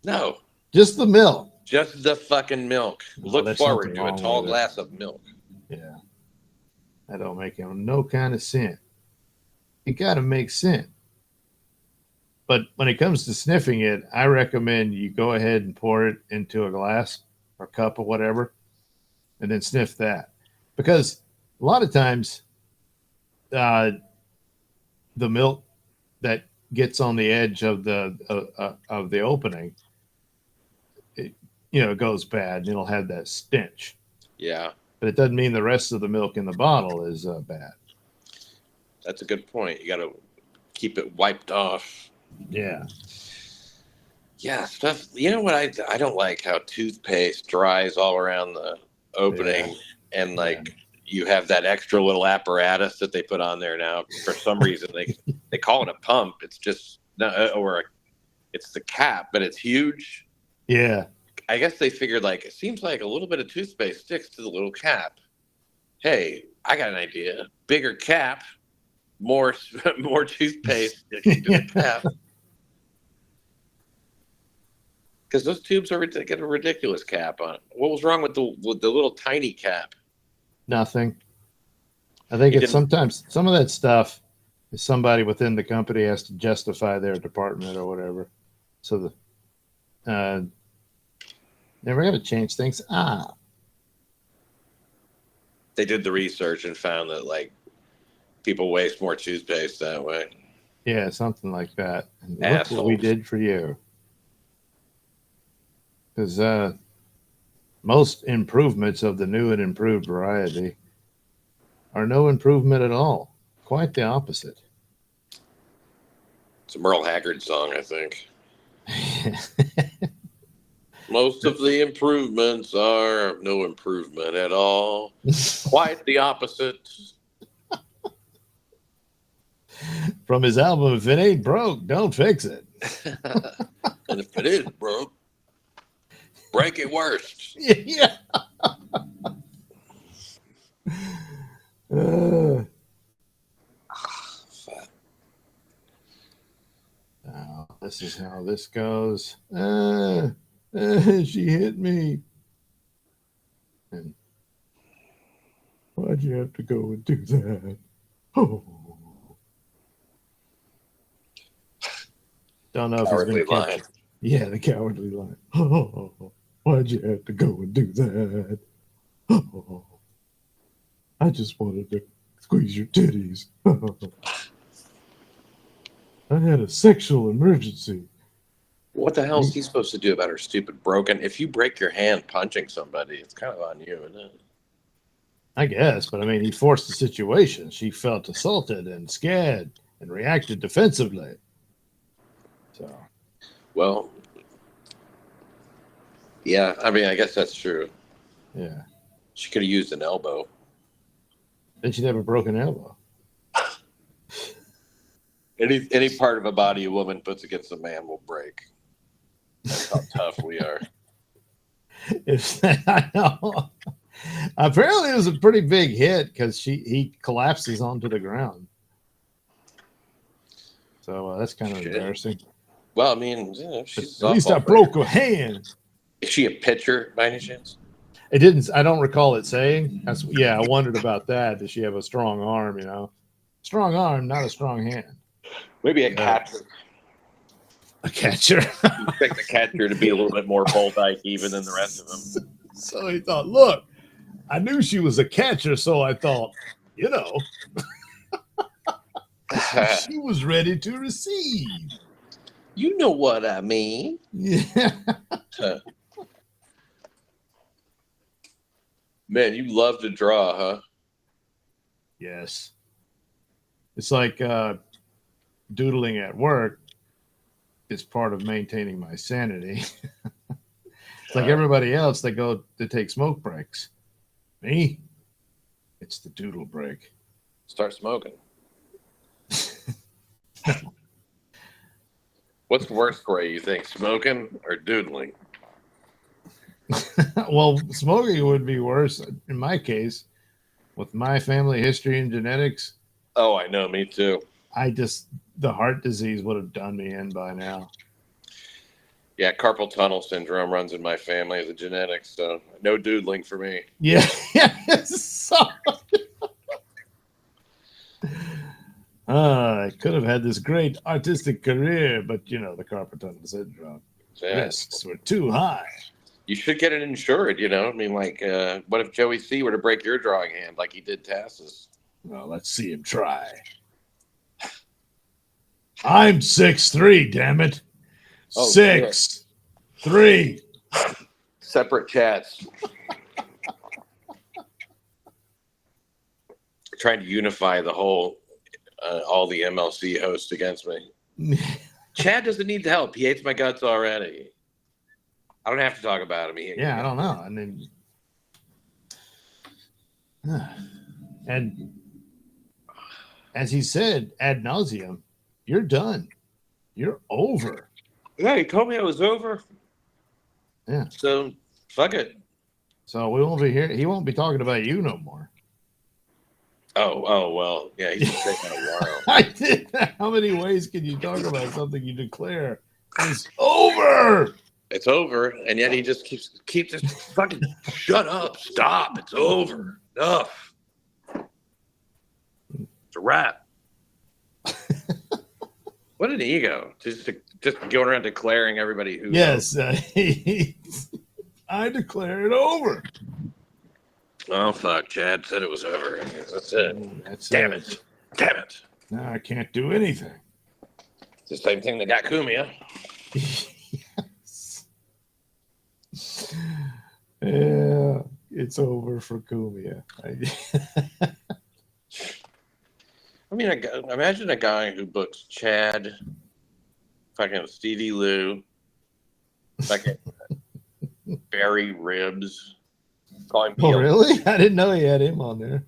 No, Just the milk. just the fucking milk. Oh, Look there's forward something to a wrong tall with it. glass of milk. Yeah, that don't make no kind of sense. It got to make sense. But when it comes to sniffing it, I recommend you go ahead and pour it into a glass or cup or whatever, and then sniff that. Because a lot of times, the milk that gets on the edge of the opening, it, goes bad, and it'll have that stench. Yeah, But it doesn't mean the rest of the milk in the bottle is bad. that's a good point. You got to keep it wiped off. Yeah. Yeah, stuff. You know what I don't like how toothpaste dries all around the opening, and like you have that extra little apparatus that they put on there now. For some reason, they call it a pump. It's just it's the cap, but it's huge. Yeah. I guess they figured like it seems like a little bit of toothpaste sticks to the little cap. Hey, I got an idea. Bigger cap, more toothpaste sticking to the cap. Because those tubes get a ridiculous cap on it. What was wrong with the little tiny cap? Nothing. I think it's sometimes some of that stuff is somebody within the company has to justify their department or whatever. So never got to change things. They did the research and found that like people waste more toothpaste that way. Yeah, something like that. And look what we did for you. Because most improvements of the new and improved variety are no improvement at all. Quite the opposite. It's a Merle Haggard song, I think. Most of the improvements are no improvement at all. Quite the opposite. From his album, If It Ain't Broke, Don't Fix It. And if it is broke, break it worst. Yeah. Now, this is how this goes. She hit me. And why'd you have to go and do that? Oh. Don't know if he's going to catch it. Yeah, the cowardly line. Oh, why'd you have to go and do that? Oh, I just wanted to squeeze your titties. I had a sexual emergency. What the hell is he supposed to do about her stupid broken? If you break your hand punching somebody, it's kind of on you, isn't it? I guess, but I mean, he forced the situation. She felt assaulted and scared and reacted defensively. So, well, yeah, I mean, I guess that's true. Yeah. She could have used an elbow. Then she'd have a broken elbow. Any part of a body a woman puts against a man will break. That's how tough we are. I know. Apparently, it was a pretty big hit because he collapses onto the ground. So that's kind of embarrassing. Well, I mean, she's at least I broke her hand. Is she a pitcher by any chance? It didn't. I don't recall it saying. I wondered about that. Does she have a strong arm? Strong arm, not a strong hand. Maybe a catcher. A catcher. You expect the catcher to be a little bit more bolt-like even than the rest of them. So he thought, look, I knew she was a catcher, so I thought, she was ready to receive. You know what I mean. Yeah. Man, you love to draw, huh? Yes. It's like doodling at work is part of maintaining my sanity. It's like everybody else, they go to take smoke breaks. Me, it's the doodle break. Start smoking. What's worse for you think, smoking or doodling? Well, smoking would be worse in my case with my family history and genetics, Oh, I know, me too. The heart disease would have done me in by now. Yeah, carpal tunnel syndrome runs in my family as a genetics, so no doodling for me. Yeah. So, I could have had this great artistic career, but the carpal tunnel syndrome Yeah. risks were too high. You should get it insured, I mean, like, what if Joey C were to break your drawing hand like he did Tass's? Well, let's see him try. I'm 6'3", damn it. Oh, 6'3". Separate chats. Trying to unify the whole, all the MLC hosts against me. Chad doesn't need the help. He hates my guts already. I don't have to talk about him. I don't know. I mean, and as he said ad nauseum, you're done. You're over. Yeah, he told me I was over. Yeah. So, fuck it. So we won't be here. He won't be talking about you no more. Oh, well, yeah, he's been taking a while. I did. How many ways can you talk about something you declare is over? It's over, and yet he just keeps just fucking shut up, stop, it's over, enough. It's a wrap. What an ego! Just going around declaring everybody who. Yes, I declare it over. Oh fuck! Chad said it was over. That's it. Damn it! Damn it! Now I can't do anything. It's the same thing that got Kumia. Yes. Yeah, it's over for Kumia. I mean, imagine a guy who books Chad, fucking Stevie Lou, fucking Barry Ribs. Call him really? I didn't know he had him on there.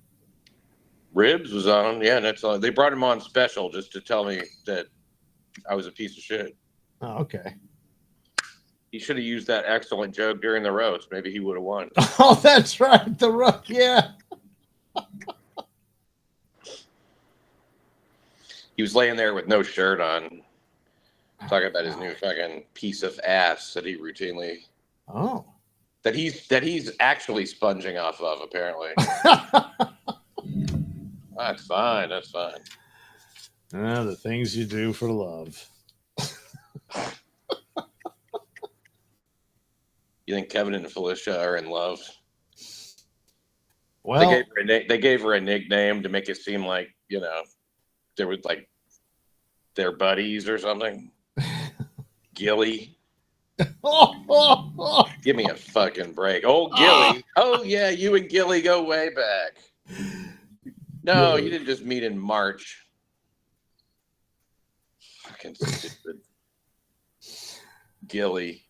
Ribs was on, yeah. That's all. They brought him on special just to tell me that I was a piece of shit. Oh, okay. He should have used that excellent joke during the roast. Maybe he would have won. Oh, that's right. The rock, yeah. He was laying there with no shirt on, talking about his new fucking piece of ass that he routinely. Oh. That he's actually sponging off of, apparently. That's fine. That's fine. The things you do for love. You think Kevin and Felicia are in love? Well, they gave her a nickname to make it seem like, they were like their buddies or something. Gilly. Give me a fucking break. Oh, Gilly. Oh, yeah, you and Gilly go way back. No, you didn't just meet in March. Fucking stupid. Gilly.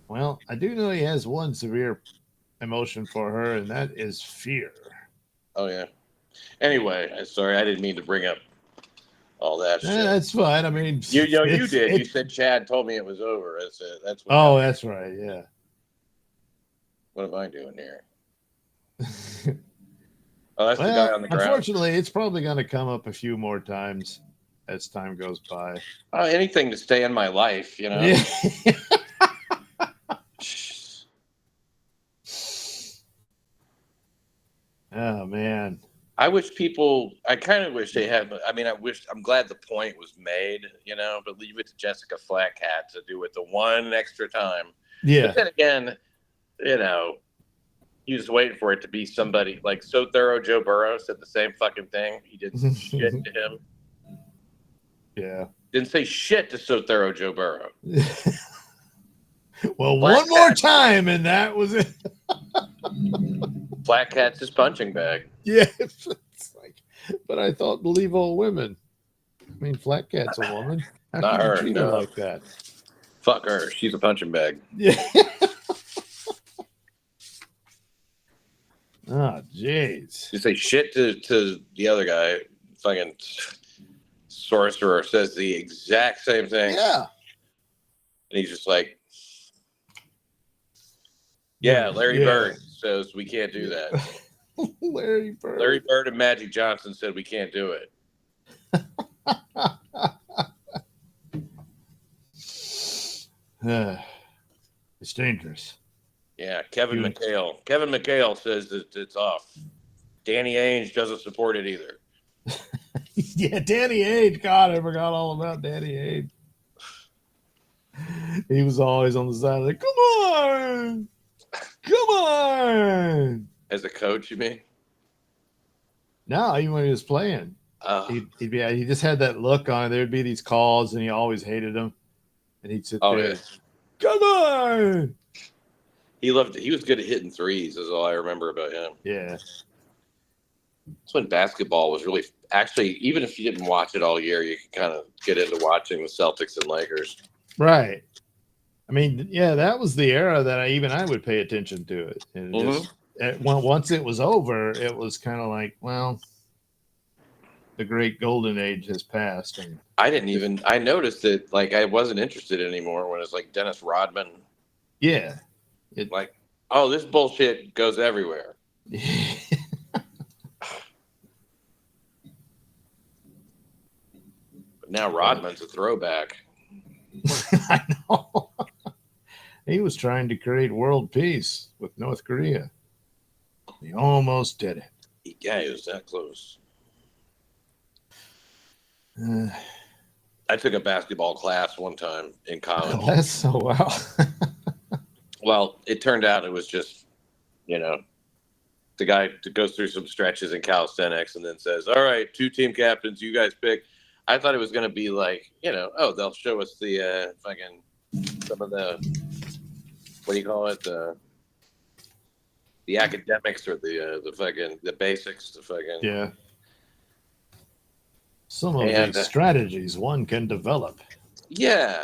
Well, I do know he has one severe emotion for her, and that is fear. Oh, yeah. Anyway, sorry, I didn't mean to bring up all that shit. That's fine. I mean, you did. You said Chad told me it was over. That's it. That's what. Oh, that's right. Yeah. What am I doing here? Oh, that's the guy on the ground. Unfortunately, it's probably going to come up a few more times as time goes by. Anything to stay in my life, Yeah. Oh man. I kind of wish they had. I mean, I'm glad the point was made, but leave it to Jessica Flatcat to do it the one extra time. Yeah. But then again, he was waiting for it to be somebody like So Thorough Joe Burrow said the same fucking thing. He did some shit to him. Yeah. Didn't say shit to So Thorough Joe Burrow. Well, one more time, and that was it. Flat Cat's his punching bag. Yeah. It's like, but I thought believe all women. I mean, Flat Cat's a woman. How Not could you her, treat no. her like that? Fuck her. She's a punching bag. Yeah. Oh, jeez. You say shit to the other guy. Fucking sorcerer says the exact same thing. Yeah. And he's just like, yeah, Larry Bird. says we can't do that. Larry Bird. Larry Bird and Magic Johnson said we can't do it. It's dangerous. Yeah, Kevin McHale. Kevin McHale says that it's off. Danny Ainge doesn't support it either. Yeah, Danny Ainge. God, I forgot all about Danny Ainge. He was always on the side like, come on. Come on. As a coach, you mean? No, even when he was playing. He'd be, he just had that look on. There'd be these calls, and he always hated them. And he'd sit there. Yeah. Come on. He loved it. He was good at hitting threes, is all I remember about him. Yeah. That's when basketball was really actually, even if you didn't watch it all year, you could kind of get into watching the Celtics and Lakers. Right. I mean, yeah, that was the era that I would pay attention to it. And just, once it was over, it was kind of like, well, the great golden age has passed. And I noticed that like I wasn't interested anymore when it's like Dennis Rodman. Yeah. Like, oh, this bullshit goes everywhere. But now Rodman's a throwback. I know. He was trying to create world peace with North Korea. He almost did it. Yeah, he was that close. I took a basketball class one time in college. That's so wow. Well, it turned out it was just, the guy goes through some stretches in calisthenics and then says, all right, 2 team captains, you guys pick. I thought it was going to be like, they'll show us the some of the, what do you call it? The academics or the basics, Yeah. Some of these strategies one can develop. Yeah,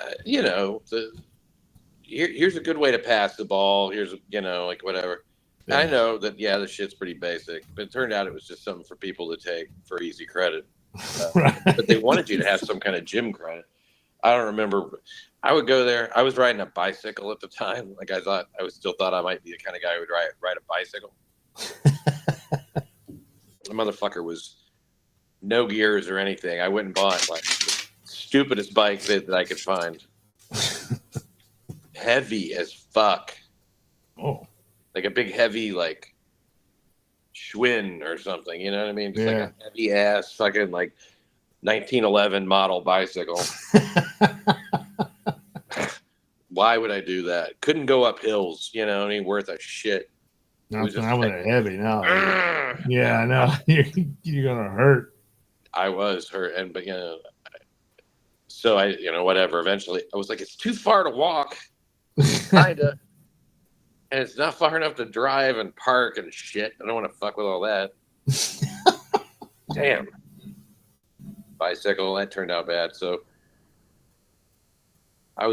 here's a good way to pass the ball. Here's whatever. Yeah. I know that the shit's pretty basic, but it turned out it was just something for people to take for easy credit. Right. But they wanted you to have some kind of gym credit. I don't remember. I would go there. I was riding a bicycle at the time. Like I still thought I might be the kind of guy who would ride a bicycle. The motherfucker was no gears or anything. I went and bought like the stupidest bike that I could find. Heavy as fuck. Oh. Like a big heavy like Schwinn or something, you know what I mean? Just like a heavy ass fucking like 1911 model bicycle. Why would I do that? Couldn't go up hills, worth a shit. Not heavy now. Yeah, I know. You're gonna hurt. I was hurt, but so I, whatever. Eventually, I was like, it's too far to walk, kinda, and it's not far enough to drive and park and shit. I don't want to fuck with all that. Damn. Bicycle, that turned out bad. So I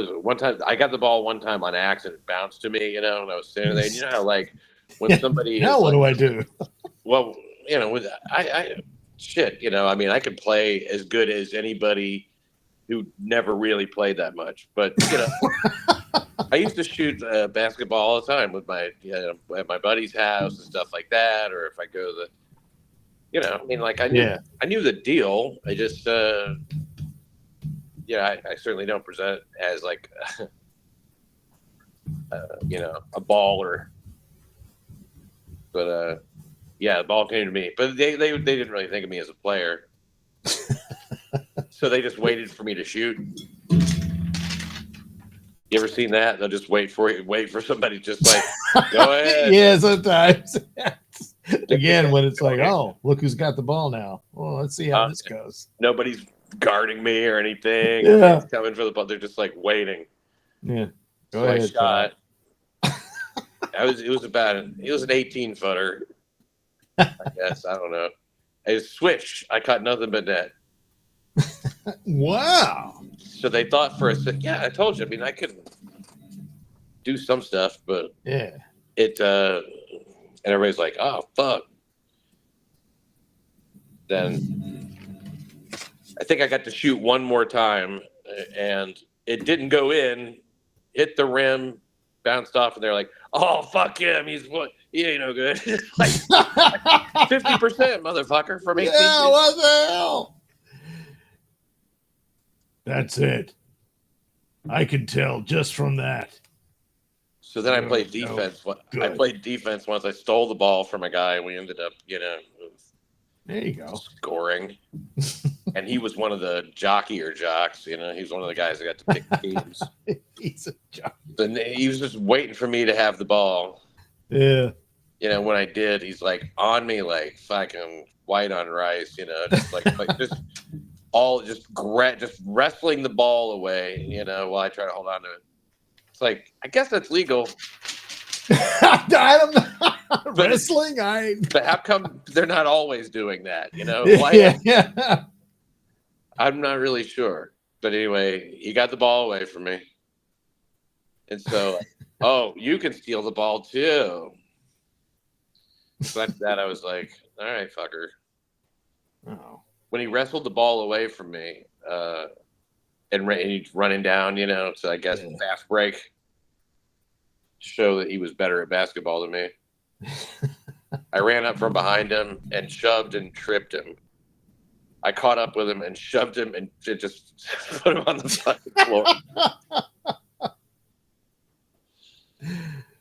got the ball one time on accident, bounced to me, and I was standing there. And you know how like when somebody now what do I do? Well, I could play as good as anybody who never really played that much, but I used to shoot basketball all the time with at my buddy's house and stuff like that, or if I go to the, I knew the deal. I just, I certainly don't present it as like, a baller, but the ball came to me, but they didn't really think of me as a player. So they just waited for me to shoot. You ever seen that? They'll just wait for somebody just like, go ahead. Yeah, sometimes. Again, when it's like, oh, look who's got the ball now. Well, let's see how this goes. Nobody's guarding me or anything. Yeah. Coming for the ball. They're just like waiting. Yeah. Go ahead. I shot. It was an 18-footer. I guess. I don't know. I switched. I caught nothing but net. Wow. So they thought for a second, I told you. I mean, I could do some stuff, but and everybody's like, oh, fuck. Then I think I got to shoot one more time, and it didn't go in, hit the rim, bounced off, and they're like, "Oh, fuck him! He ain't no good." Like 50%, motherfucker, from 18. Yeah, what the hell? That's it. I can tell just from that. So then I played defense. Good. I played defense once. I stole the ball from a guy, and we ended up, There you go. scoring. And he was one of the jockeyer jocks. He's one of the guys that got to pick teams. He's a jock. Then he was just waiting for me to have the ball. Yeah. When I did, he's like on me like fucking white on rice. Just wrestling the ball away. While I try to hold on to it. It's like, I guess that's legal. I don't know. Wrestling, But how come they're not always doing that? Why? Yeah. I'm not really sure. But anyway, he got the ball away from me. And so, oh, you can steal the ball too. So after that, I was like, all right, fucker. Oh. When he wrestled the ball away from me, and he's running down, so I guess fast break, show that he was better at basketball than me. I ran up from behind him and shoved and tripped him. I caught up with him and shoved him and just put him on the fucking floor.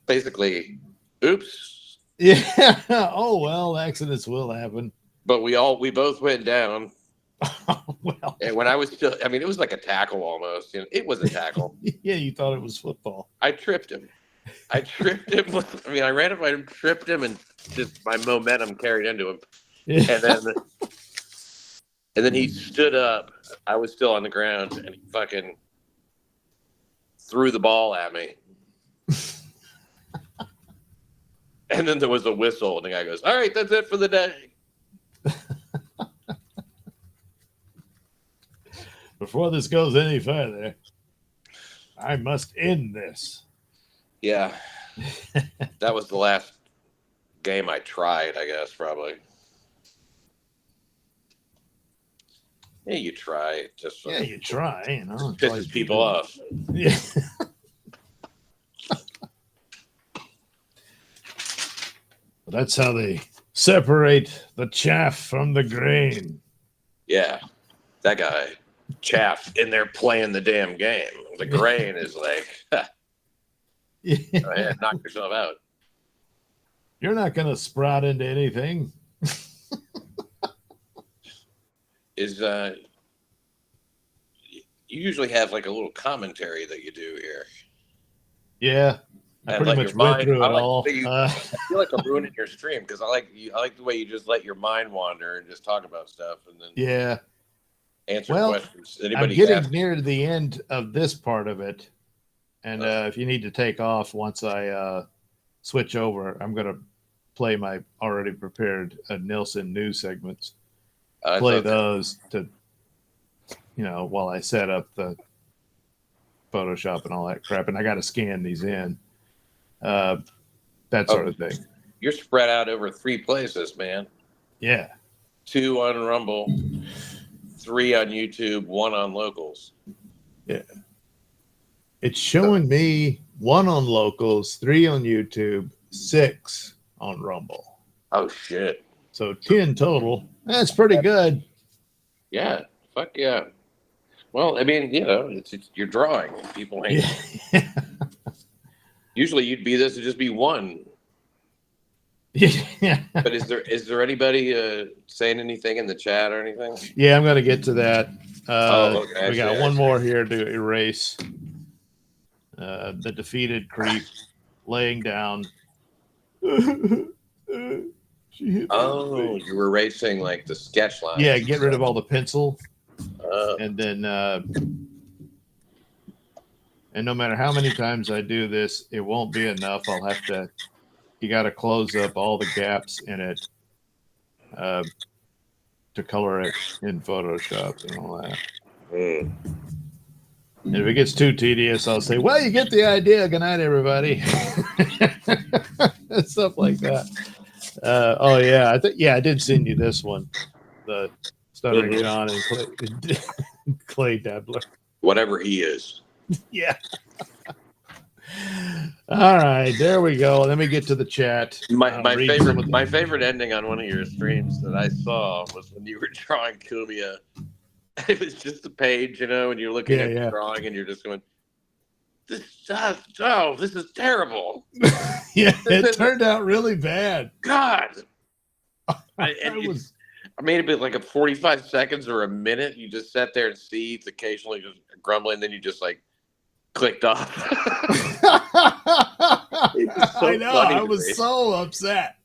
Basically, oops. Yeah. Oh, well, accidents will happen. But we both went down. Well. And when I was still, it was like a tackle almost. It was a tackle. Yeah, you thought it was football. I tripped him. I ran up on him, tripped him, and just my momentum carried into him. Yeah. And then he stood up. I was still on the ground, and he fucking threw the ball at me. And then there was a whistle, and the guy goes, "All right, that's it for the day." Before this goes any further, I must end this. Yeah. That was the last game I tried, I guess, probably. Yeah, you try. Yeah, you try, Pisses people off. Yeah. That's how they separate the chaff from the grain. Yeah. That guy, chaff, in there playing the damn game. The grain is like, Yeah. go ahead, knock yourself out. You're not going to sprout into anything. You usually have like a little commentary that you do here. Yeah. I And pretty let much your went mind- through I it like all. the way I feel like I'm ruining your stream because I like the way you just let your mind wander and just talk about stuff and then Yeah. answer Well, questions. I'm Anybody getting near to the end of this part of it. And Okay. if you need to take off once I switch over, I'm going to play my already prepared Nielsen news segments. Play those to, while I set up the Photoshop and all that crap. And I got to scan these in. That sort of thing. You're spread out over 3 places, man. Yeah. 2 on Rumble, 3 on YouTube, 1 on Locals. Yeah. It's showing me 1 on Locals, 3 on YouTube, 6 on Rumble. Oh shit! So 10 total. That's pretty good. Yeah, fuck yeah. Well, it's you're drawing. People ain't. Yeah. Usually, you'd be this would just be 1. Yeah. But is there anybody saying anything in the chat or anything? Yeah, I'm going to get to that. Okay. We got one more here to erase. The defeated creep laying down. She hit me. Oh, you were erasing like the sketch line. Yeah, get rid of all the pencil. Uh, And then, and no matter how many times I do this, it won't be enough. You got to close up all the gaps in it to color it in Photoshop and all that. mm. And if it gets too tedious, I'll say, well, you get the idea. Good night, everybody. Stuff like that. Oh, yeah. I did send you this one. The Stuttering Mhm. John and Clay Dabbler. Whatever he is. Yeah. All right, there we go. Let me get to the chat. My I'll read some of my the- favorite ending on one of your streams that I saw was when you were drawing Kumia. It was just a page, and you're looking at the drawing, and you're just going, "This is terrible." Yeah, it turned out really bad. God, I was made it be like a 45 seconds or a minute. You just sat there and seeds occasionally just grumbling, then you just like clicked off. I know. I was so upset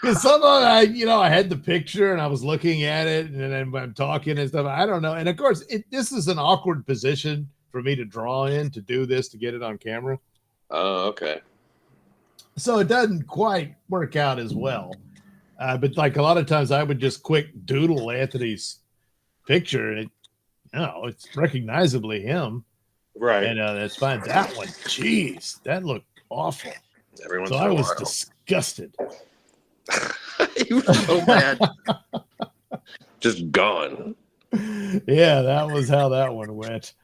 because somehow I had the picture and I was looking at it, and then I'm talking and stuff. I don't know. And of course, this is an awkward position for me to draw in to do this to get it on camera. Oh, okay. So it doesn't quite work out as well. But like a lot of times, I would just quick doodle Anthony's picture, and it's recognizably him. Right. And that's fine. That one, jeez, that looked awful. Everyone's so I was disgusted. You were so bad. Just gone. Yeah, that was how that one went.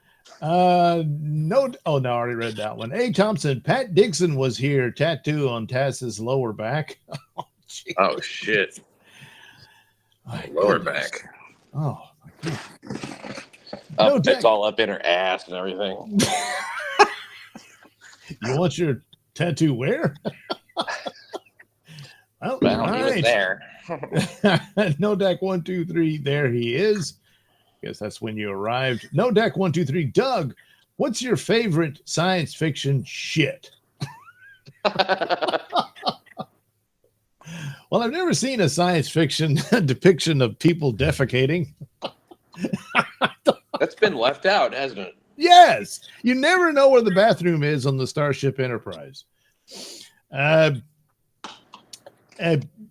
No, I already read that one. Hey, Thompson, Pat Dixon was here. Tattoo on Taz's lower back. Oh, shit. Lower back. Oh, my God. It's all up in her ass and everything. You want your tattoo where? Well, he was there. No Deck 123. There he is. Guess that's when you arrived. No Deck 123. Doug, what's your favorite science fiction shit? Well, I've never seen a science fiction depiction of people defecating. That's been left out, hasn't it? Yes. You never know where the bathroom is on the Starship Enterprise.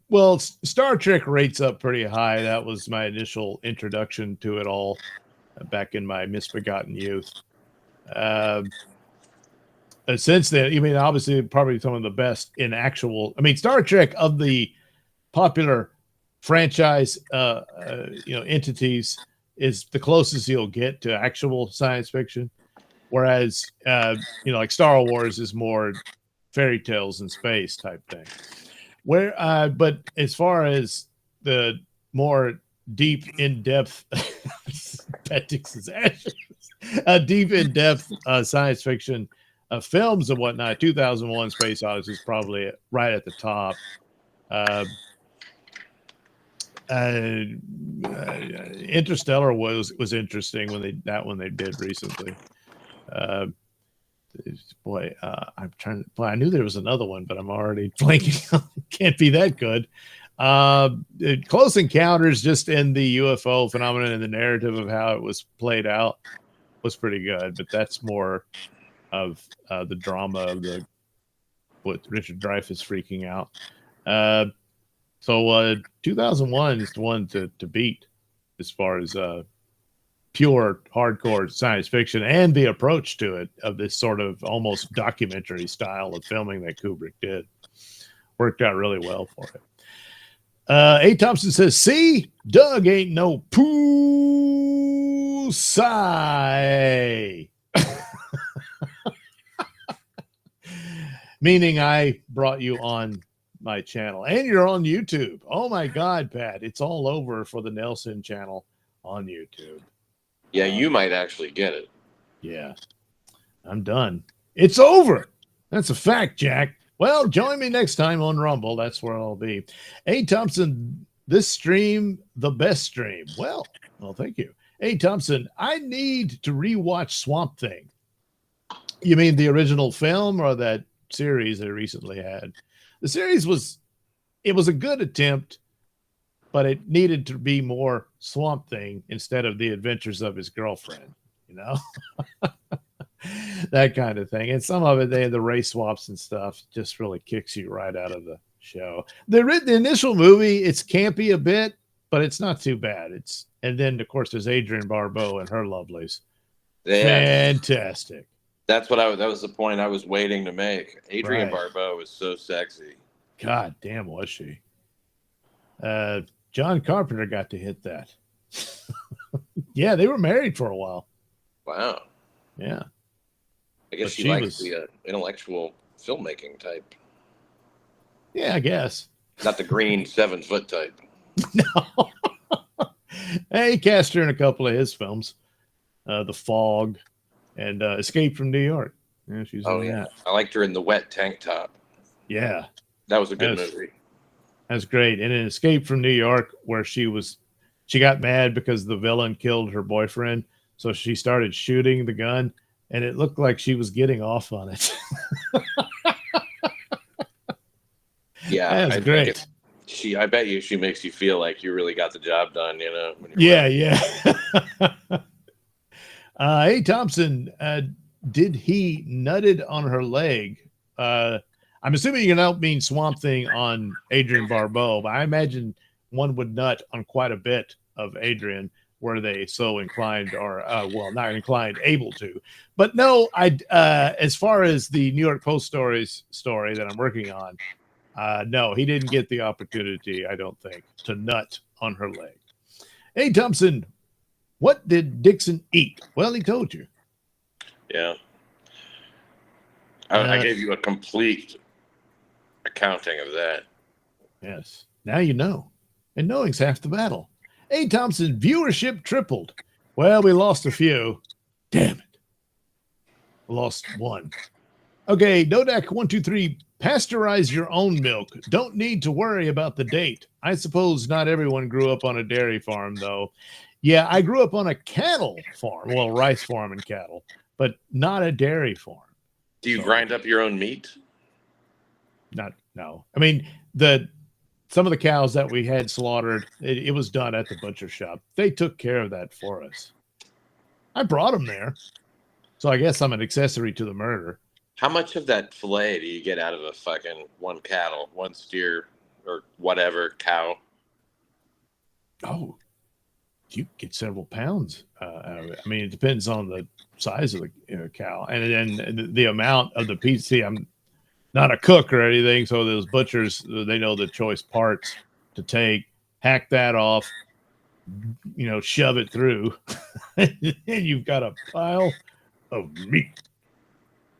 Well, Star Trek rates up pretty high. That was my initial introduction to it all back in my misbegotten youth. Since then, obviously, probably some of the best in actual. Star Trek of the popular franchise, entities is the closest you'll get to actual science fiction. Whereas, like Star Wars is more fairy tales in space type thing. But as far as the more deep, in-depth, deep, in-depth science fiction films and whatnot, 2001: Space Odyssey is probably right at the top. Interstellar was interesting when they did recently. I'm trying to. I knew there was another one, but I'm already blanking. Can't be that good. Close Encounters, just in the UFO phenomenon and the narrative of how it was played out, was pretty good. But that's more of the drama of what Richard Dreyfuss freaking out. So 2001 is the one to beat as far as pure hardcore science fiction and the approach to it of this sort of almost documentary style of filming that Kubrick did. Worked out really well for it. A. Thompson says, see, Doug ain't no poo sai. Meaning I brought you on my channel and you're on YouTube. Oh my God, Pat, it's all over for the Nelson channel on YouTube. Yeah, you might actually get it. Yeah, I'm done. It's over. That's a fact, Jack. Well, join me next time on Rumble. That's where I'll be. A. Thompson, this stream, the best stream. Well, thank you. A. Thompson, I need to rewatch Swamp Thing. You mean the original film or that series they recently had? The series was a good attempt, but it needed to be more Swamp Thing instead of the adventures of his girlfriend, that kind of thing. And some of it, the race swaps and stuff just really kicks you right out of the show. The initial movie, it's campy a bit, but it's not too bad. And then of course there's Adrienne Barbeau and her lovelies. Yeah. Fantastic. That was the point I was waiting to make. Adrienne Barbeau was so sexy. God damn, was she? John Carpenter got to hit that. Yeah, they were married for a while. Wow. Yeah. I guess But she she likes was, the intellectual filmmaking type, yeah, I guess. not the green 7-foot type. No. Hey, he cast her in a couple of his films, The Fog and Escape from New York. Yeah, she's Oh in yeah, that. I liked her in the wet tank top. Yeah, That was a good that's movie. that's great. And in Escape from New York, where she got mad because the villain killed her boyfriend, so she started shooting the gun, and it looked like she was getting off on it. Yeah, That's I think great. I bet you she makes you feel like you really got the job done. You know, when you're Yeah, wet. yeah. Hey, Thompson, did he nutted on her leg? I'm assuming you don't mean Swamp Thing on Adrian Barbeau, but I imagine one would nut on quite a bit of Adrian were they so inclined or, well, not inclined, able to. But no, as far as the New York Post story that I'm working on, no, he didn't get the opportunity, I don't think, to nut on her leg. Hey, Thompson, what did Dixon eat? Well, he told you. Yeah, I gave you a complete accounting of that. Yes. Now you know. And knowing's half the battle. Hey, Thompson, viewership tripled. Well, we lost a few. Damn it. We lost one. Okay, Nodak123, pasteurize your own milk. Don't need to worry about the date. I suppose not everyone grew up on a dairy farm, though. Yeah, I grew up on a cattle farm. Well, rice farm and cattle, but not a dairy farm. Do you grind up your own meat? No. I mean, some of the cows that we had slaughtered, it was done at the butcher shop. They took care of that for us. I brought them there. So I guess I'm an accessory to the murder. How much of that fillet do you get out of a fucking one steer, or whatever cow? Oh, you get several pounds out of it. I mean, it depends on the size of the cow and then the amount of the piece. See, I'm not a cook or anything, so those butchers, they know the choice parts to take, hack that off, shove it through, and you've got a pile of meat.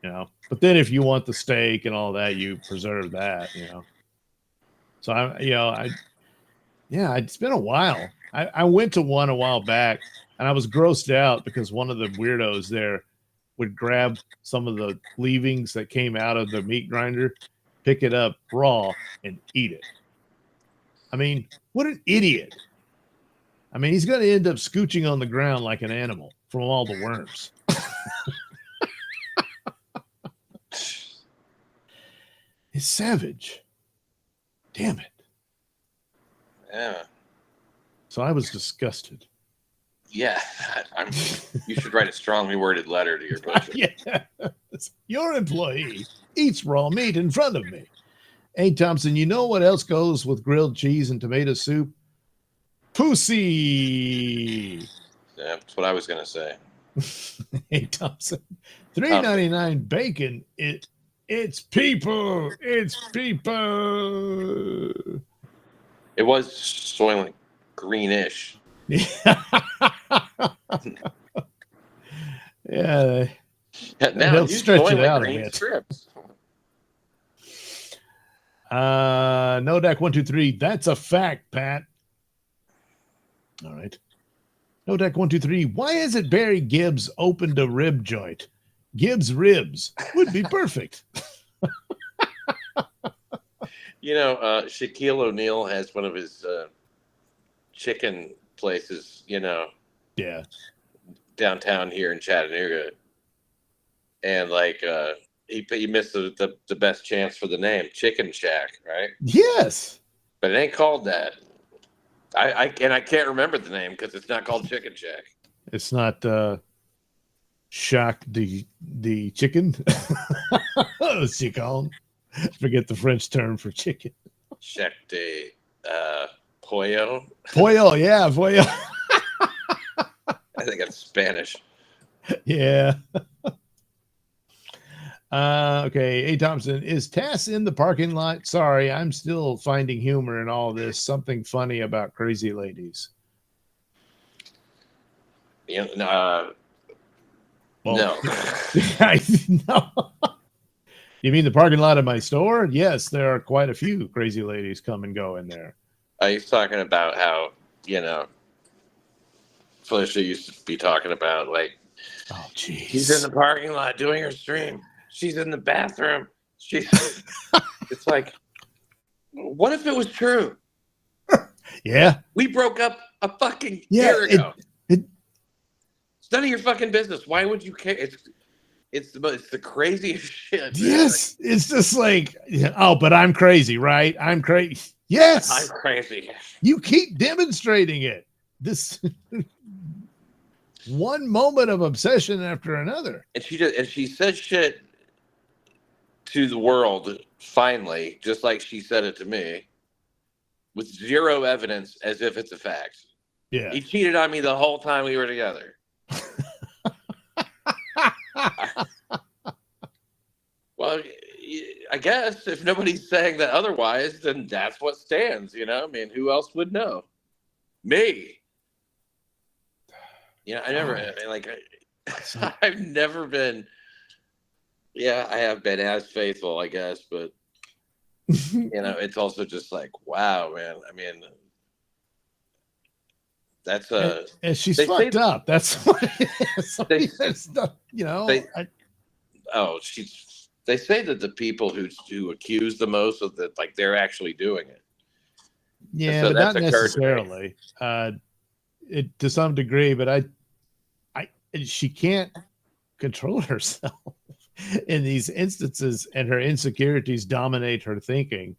But then if you want the steak and all that, you preserve that. So it's been a while. I went to one a while back, and I was grossed out because one of the weirdos there would grab some of the leavings that came out of the meat grinder, pick it up raw, and eat it. I mean, what an idiot. I mean, he's going to end up scooching on the ground like an animal from all the worms. It's savage. Damn it. Yeah. So I was disgusted. Yeah. You should write a strongly worded letter to your butcher. Yeah. Your employee eats raw meat in front of me. Hey, Thompson, you know what else goes with grilled cheese and tomato soup? Pussy. Yeah, that's what I was going to say. Hey, Thompson, $3.99 bacon. It's people. It's people. It was soiling greenish. Yeah. Yeah. Now He'll you stretch it out a green bit. strips. No deck 123. That's a fact, Pat. All right. No deck 123. Why isn't Barry Gibbs opened a rib joint? Gibbs ribs would be perfect. Shaquille O'Neal has one of his chicken places, Yeah. downtown here in Chattanooga. And he missed the best chance for the name, Chicken Shack, right? Yes. But it ain't called that. I can't remember the name because it's not called Chicken Shack. It's not Shack the chicken. What's he called? Forget the French term for chicken. Shack de Pollo. Pollo, yeah, pollo. I think that's Spanish. Yeah. Okay. Hey, Thompson, is Tass in the parking lot? Sorry, I'm still finding humor in all this. Something funny about crazy ladies. Well, No. no. You mean the parking lot of my store? Yes, there are quite a few crazy ladies come and go in there. I was talking about how, Felicia used to be talking about, like, Oh, she's in the jeez. parking lot doing her stream. She's in the bathroom. It's like, what if it was true? Yeah. We broke up a fucking Yeah. year ago. It's none of your fucking business. Why would you care? It's the craziest shit. Man. Yes. It's just like, oh, but I'm crazy, right? I'm crazy. Yes. I'm crazy. You keep demonstrating it. This one moment of obsession after another. And she said shit to the world finally, just like she said it to me, with zero evidence, as if it's a fact. Yeah. He cheated on me the whole time we were together. Well, I guess if nobody's saying that otherwise, then that's what stands, I mean, who else would know? Me. I've never been, I have been as faithful, I guess, but, it's also just like, wow, man. I mean, that's and she's fucked up. That's what it is. They say that the people who accuse the most of that, like, they're actually doing it. Yeah, so but that's not necessarily. To some degree, but she can't control herself in these instances, and her insecurities dominate her thinking,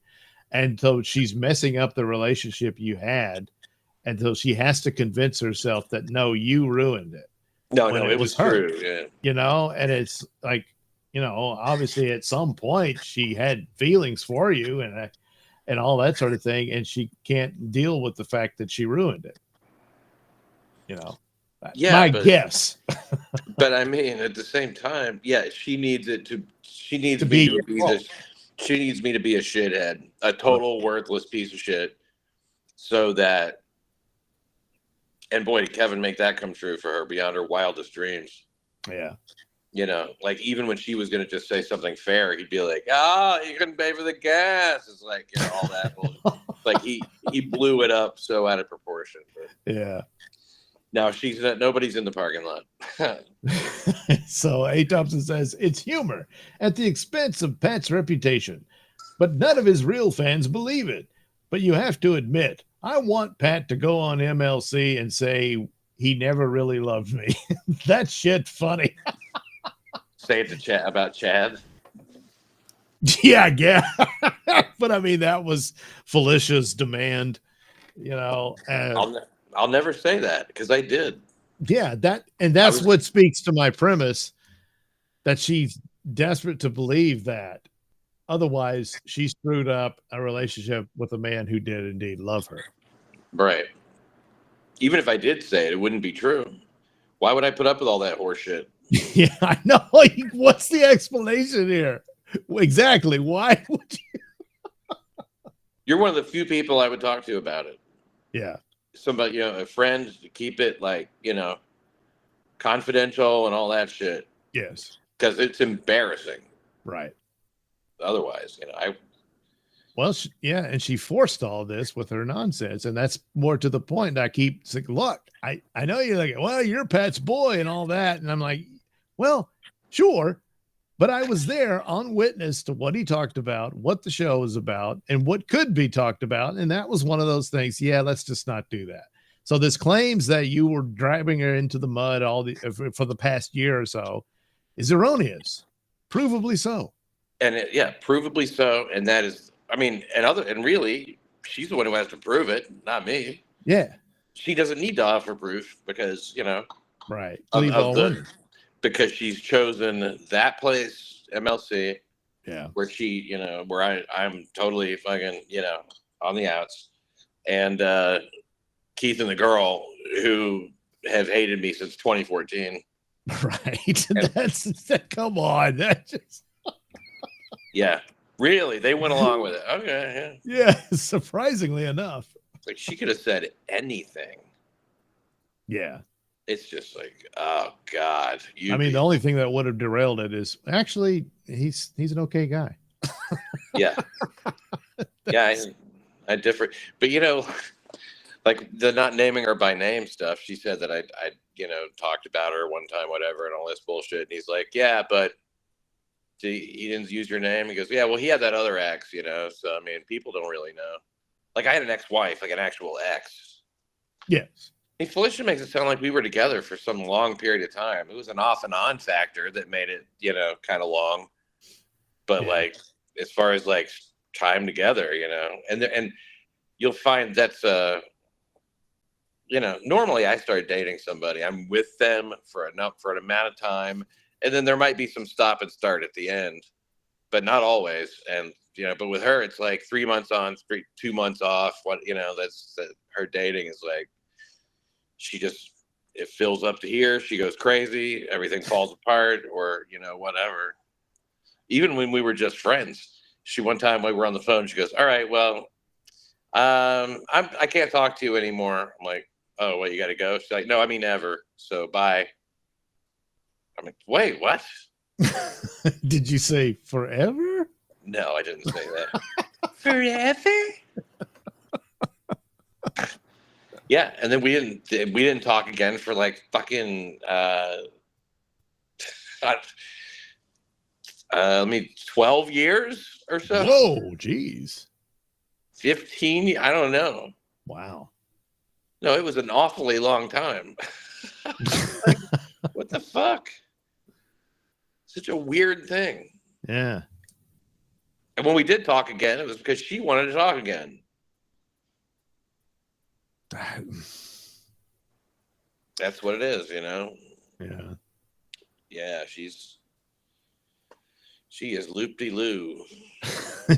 and so she's messing up the relationship you had, and so she has to convince herself that no, you ruined it. No, it was true. Yeah. And it's like, obviously at some point she had feelings for you and all that sort of thing, and she can't deal with the fact that she ruined it. My guess. But I mean, at the same time, she needs me to be a shithead, a total worthless piece of shit, so that, and boy, did Kevin make that come true for her beyond her wildest dreams. Yeah. Like, even when she was going to just say something fair, he'd be like, "Oh, you couldn't pay for the gas." It's like, all that. Like, he blew it up so out of proportion. But yeah. Now nobody's in the parking lot. So A. Thompson says it's humor at the expense of Pat's reputation, but none of his real fans believe it. But you have to admit, I want Pat to go on MLC and say he never really loved me. That shit funny. Say it to Chad about Chad. Yeah. But I mean, that was Felicia's demand, I'll never say that, because I did. Yeah, that's what speaks to my premise, that she's desperate to believe that. Otherwise, she screwed up a relationship with a man who did indeed love her. Right. Even if I did say it, it wouldn't be true. Why would I put up with all that horse shit? Yeah, I know. What's the explanation here? Exactly. Why would you? You're one of the few people I would talk to about it. Yeah. Somebody, a friend, to keep it confidential and all that shit. Yes. Because it's embarrassing. Right. Otherwise, Well, and she forced all this with her nonsense, and that's more to the point. I keep saying, look, I know you're like, well, you're Pat's boy and all that, and I'm like, well, sure, but I was there on witness to what he talked about, what the show was about, and what could be talked about, and that was one of those things. Yeah, let's just not do that. So this claims that you were driving her into the mud for the past year or so is erroneous, provably so. And provably so, and that is, I mean, and really, she's the one who has to prove it, not me. Yeah. She doesn't need to offer proof because, right. Because she's chosen that place, MLC. Yeah. Where she, where I'm totally fucking, on the outs. And Keith and the girl who have hated me since 2014. Right. Come on. That's just. Yeah. Really? They went along with it. Okay. Yeah. Surprisingly enough. Like, she could have said anything. Yeah. It's just like, oh God. I mean, the only thing that would have derailed it is actually he's an okay guy. Yeah. Yeah, I differ. But like the not naming her by name stuff, she said that I talked about her one time, whatever, and all this bullshit. And he's like, yeah, but he didn't use your name. He goes, yeah, well, he had that other ex, So I mean, people don't really know. Like I had an ex-wife, like an actual ex. Yes. Hey, Felicia makes it sound like we were together for some long period of time. It was an off and on factor that made it, kind of long. But like, as far as like time together, and you'll find that's normally I start dating somebody, I'm with them for an amount of time, and then there might be some stop and start at the end, but not always. And but with her, it's like 3 months on, 2 months off. That's her dating is like, it fills up to here, she goes crazy, everything falls apart, or whatever. Even when we were just friends, one time we were on the phone, she goes, all right, well, I can't talk to you anymore. I'm like, oh, what, you got to go? She's like, no, I mean ever. So bye. I'm like, wait, what? Did you say forever? No, I didn't say that. Forever? Yeah, and then we didn't talk again for like fucking 12 years or so. Whoa, geez. 15, I don't know. Wow. No, it was an awfully long time. Like, what the fuck? Such a weird thing. Yeah. And when we did talk again, it was because she wanted to talk again. That's what it is, Yeah. Yeah, she is loop-de-loo.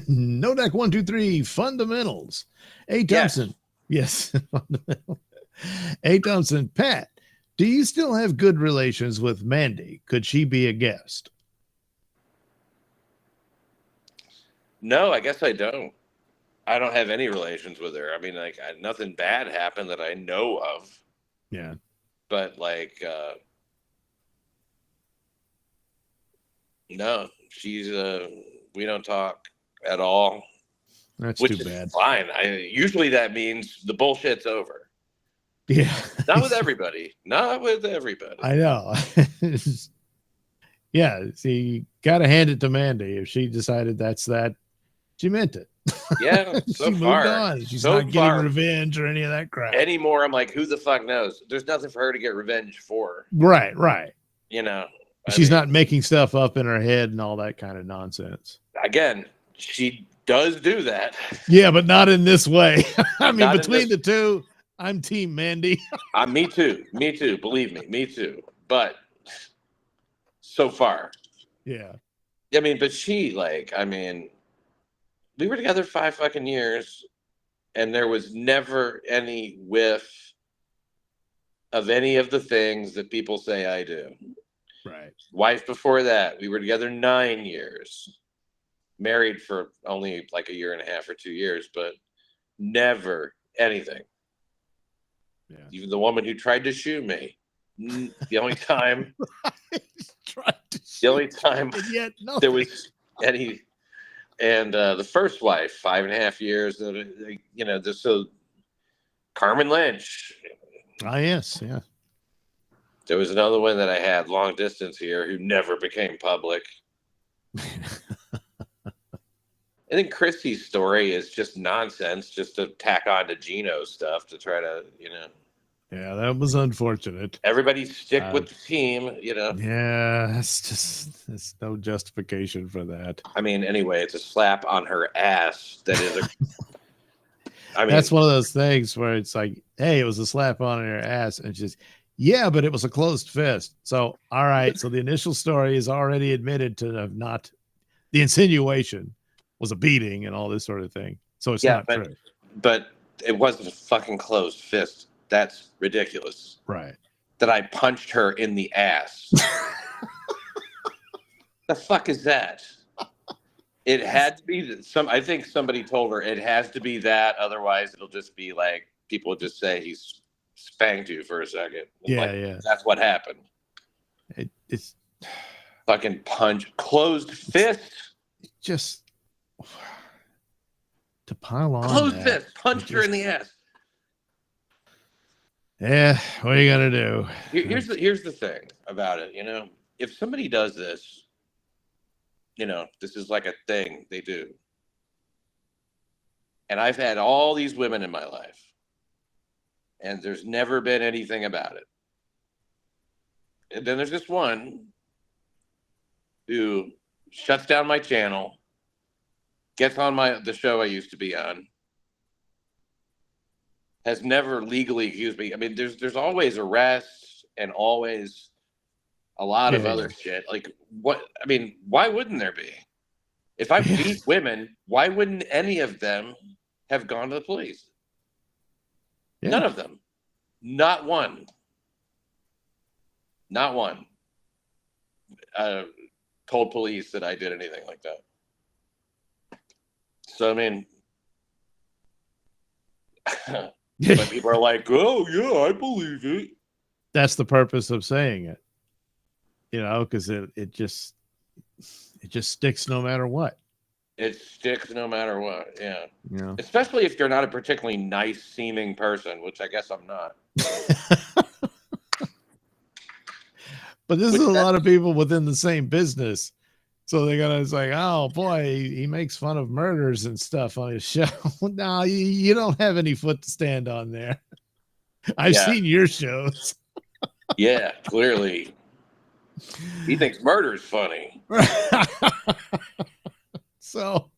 No deck 1, 2, 3 fundamentals. A Thompson. Yes. A Thompson. Pat, do you still have good relations with Mandy? Could she be a guest? No, I guess I don't. I don't have any relations with her. I mean, like, nothing bad happened that I know of. Yeah. But like, no, she's we don't talk at all. That's which too is bad. Fine. Usually that means the bullshit's over. Yeah. Not with everybody. Not with everybody. I know. Yeah. See, you got to hand it to Mandy. If she decided that's that, she meant it. Yeah. She moved on. She's not getting revenge or any of that crap anymore. I'm like, who the fuck knows? There's nothing for her to get revenge for. Right. She's not making stuff up in her head and all that kind of nonsense. Again, she does do that. Yeah, but not in this way. I mean, between the two, I'm Team Mandy. Me too. Me too. Believe me. Me too. But so far. Yeah. I mean, but we were together 5 fucking years, and there was never any whiff of any of the things that people say I do. Right. Wife before that, we were together 9 years. Married for only like a year and a half or 2 years, but never anything. Yeah. Even the woman who tried to shoot me, the only time, there was any, and the first wife, 5.5 years, so Carmen Lynch. Ah, yes, yeah. There was another one that I had long distance here who never became public. I think Christy's story is just nonsense, just to tack on to Gino's stuff to try to, Yeah, that was unfortunate. Everybody stick with the team, Yeah, it's no justification for that. I mean, anyway, it's a slap on her ass. That is that's one of those things where it's like, hey, it was a slap on her ass, and she's, yeah, but it was a closed fist. So, all right, so the initial story is already admitted to have not, the insinuation was a beating and all this sort of thing. So it's not true. But it wasn't a fucking closed fist. That's ridiculous. Right. That I punched her in the ass. The fuck is that? It had to be I think somebody told her it has to be that. Otherwise, it'll just be like, people will just say he's spanked you for a second. Yeah. That's what happened. It's Fucking punch, closed fist, just to pile on closed that. fist, punched her in the ass. Yeah, what are you gonna do? Here's the thing about it. If somebody does this, this is like a thing they do. And I've had all these women in my life, and there's never been anything about it. And then there's this one who shuts down my channel, gets on the show I used to be on, has never legally accused me. I mean, there's always arrests and always a lot of other shit. Like, what? I mean, why wouldn't there be? If I beat women, why wouldn't any of them have gone to the police? Yeah. None of them. Not one. Not one. Told police that I did anything like that. So, I mean, but people are like, oh, yeah, I believe it. That's the purpose of saying it, because it just sticks no matter what. It sticks no matter what, yeah. Yeah. Especially if you're not a particularly nice seeming person, which I guess I'm not. But this is a lot of people within the same business. So they're gonna it's like, oh boy, he makes fun of murders and stuff on his show. No, you don't have any foot to stand on there. I've seen your shows. Yeah, clearly. He thinks murder's funny. So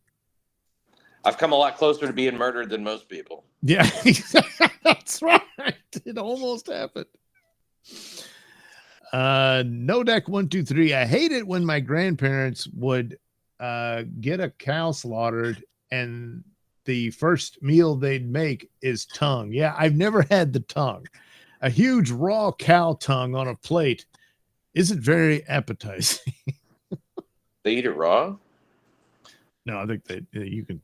I've come a lot closer to being murdered than most people. Yeah, that's right. It almost happened. No deck 123. I hate it when my grandparents would get a cow slaughtered and the first meal they'd make is tongue. Yeah, I've never had the tongue. A huge raw cow tongue on a plate isn't very appetizing. They eat it raw? No, I think that you can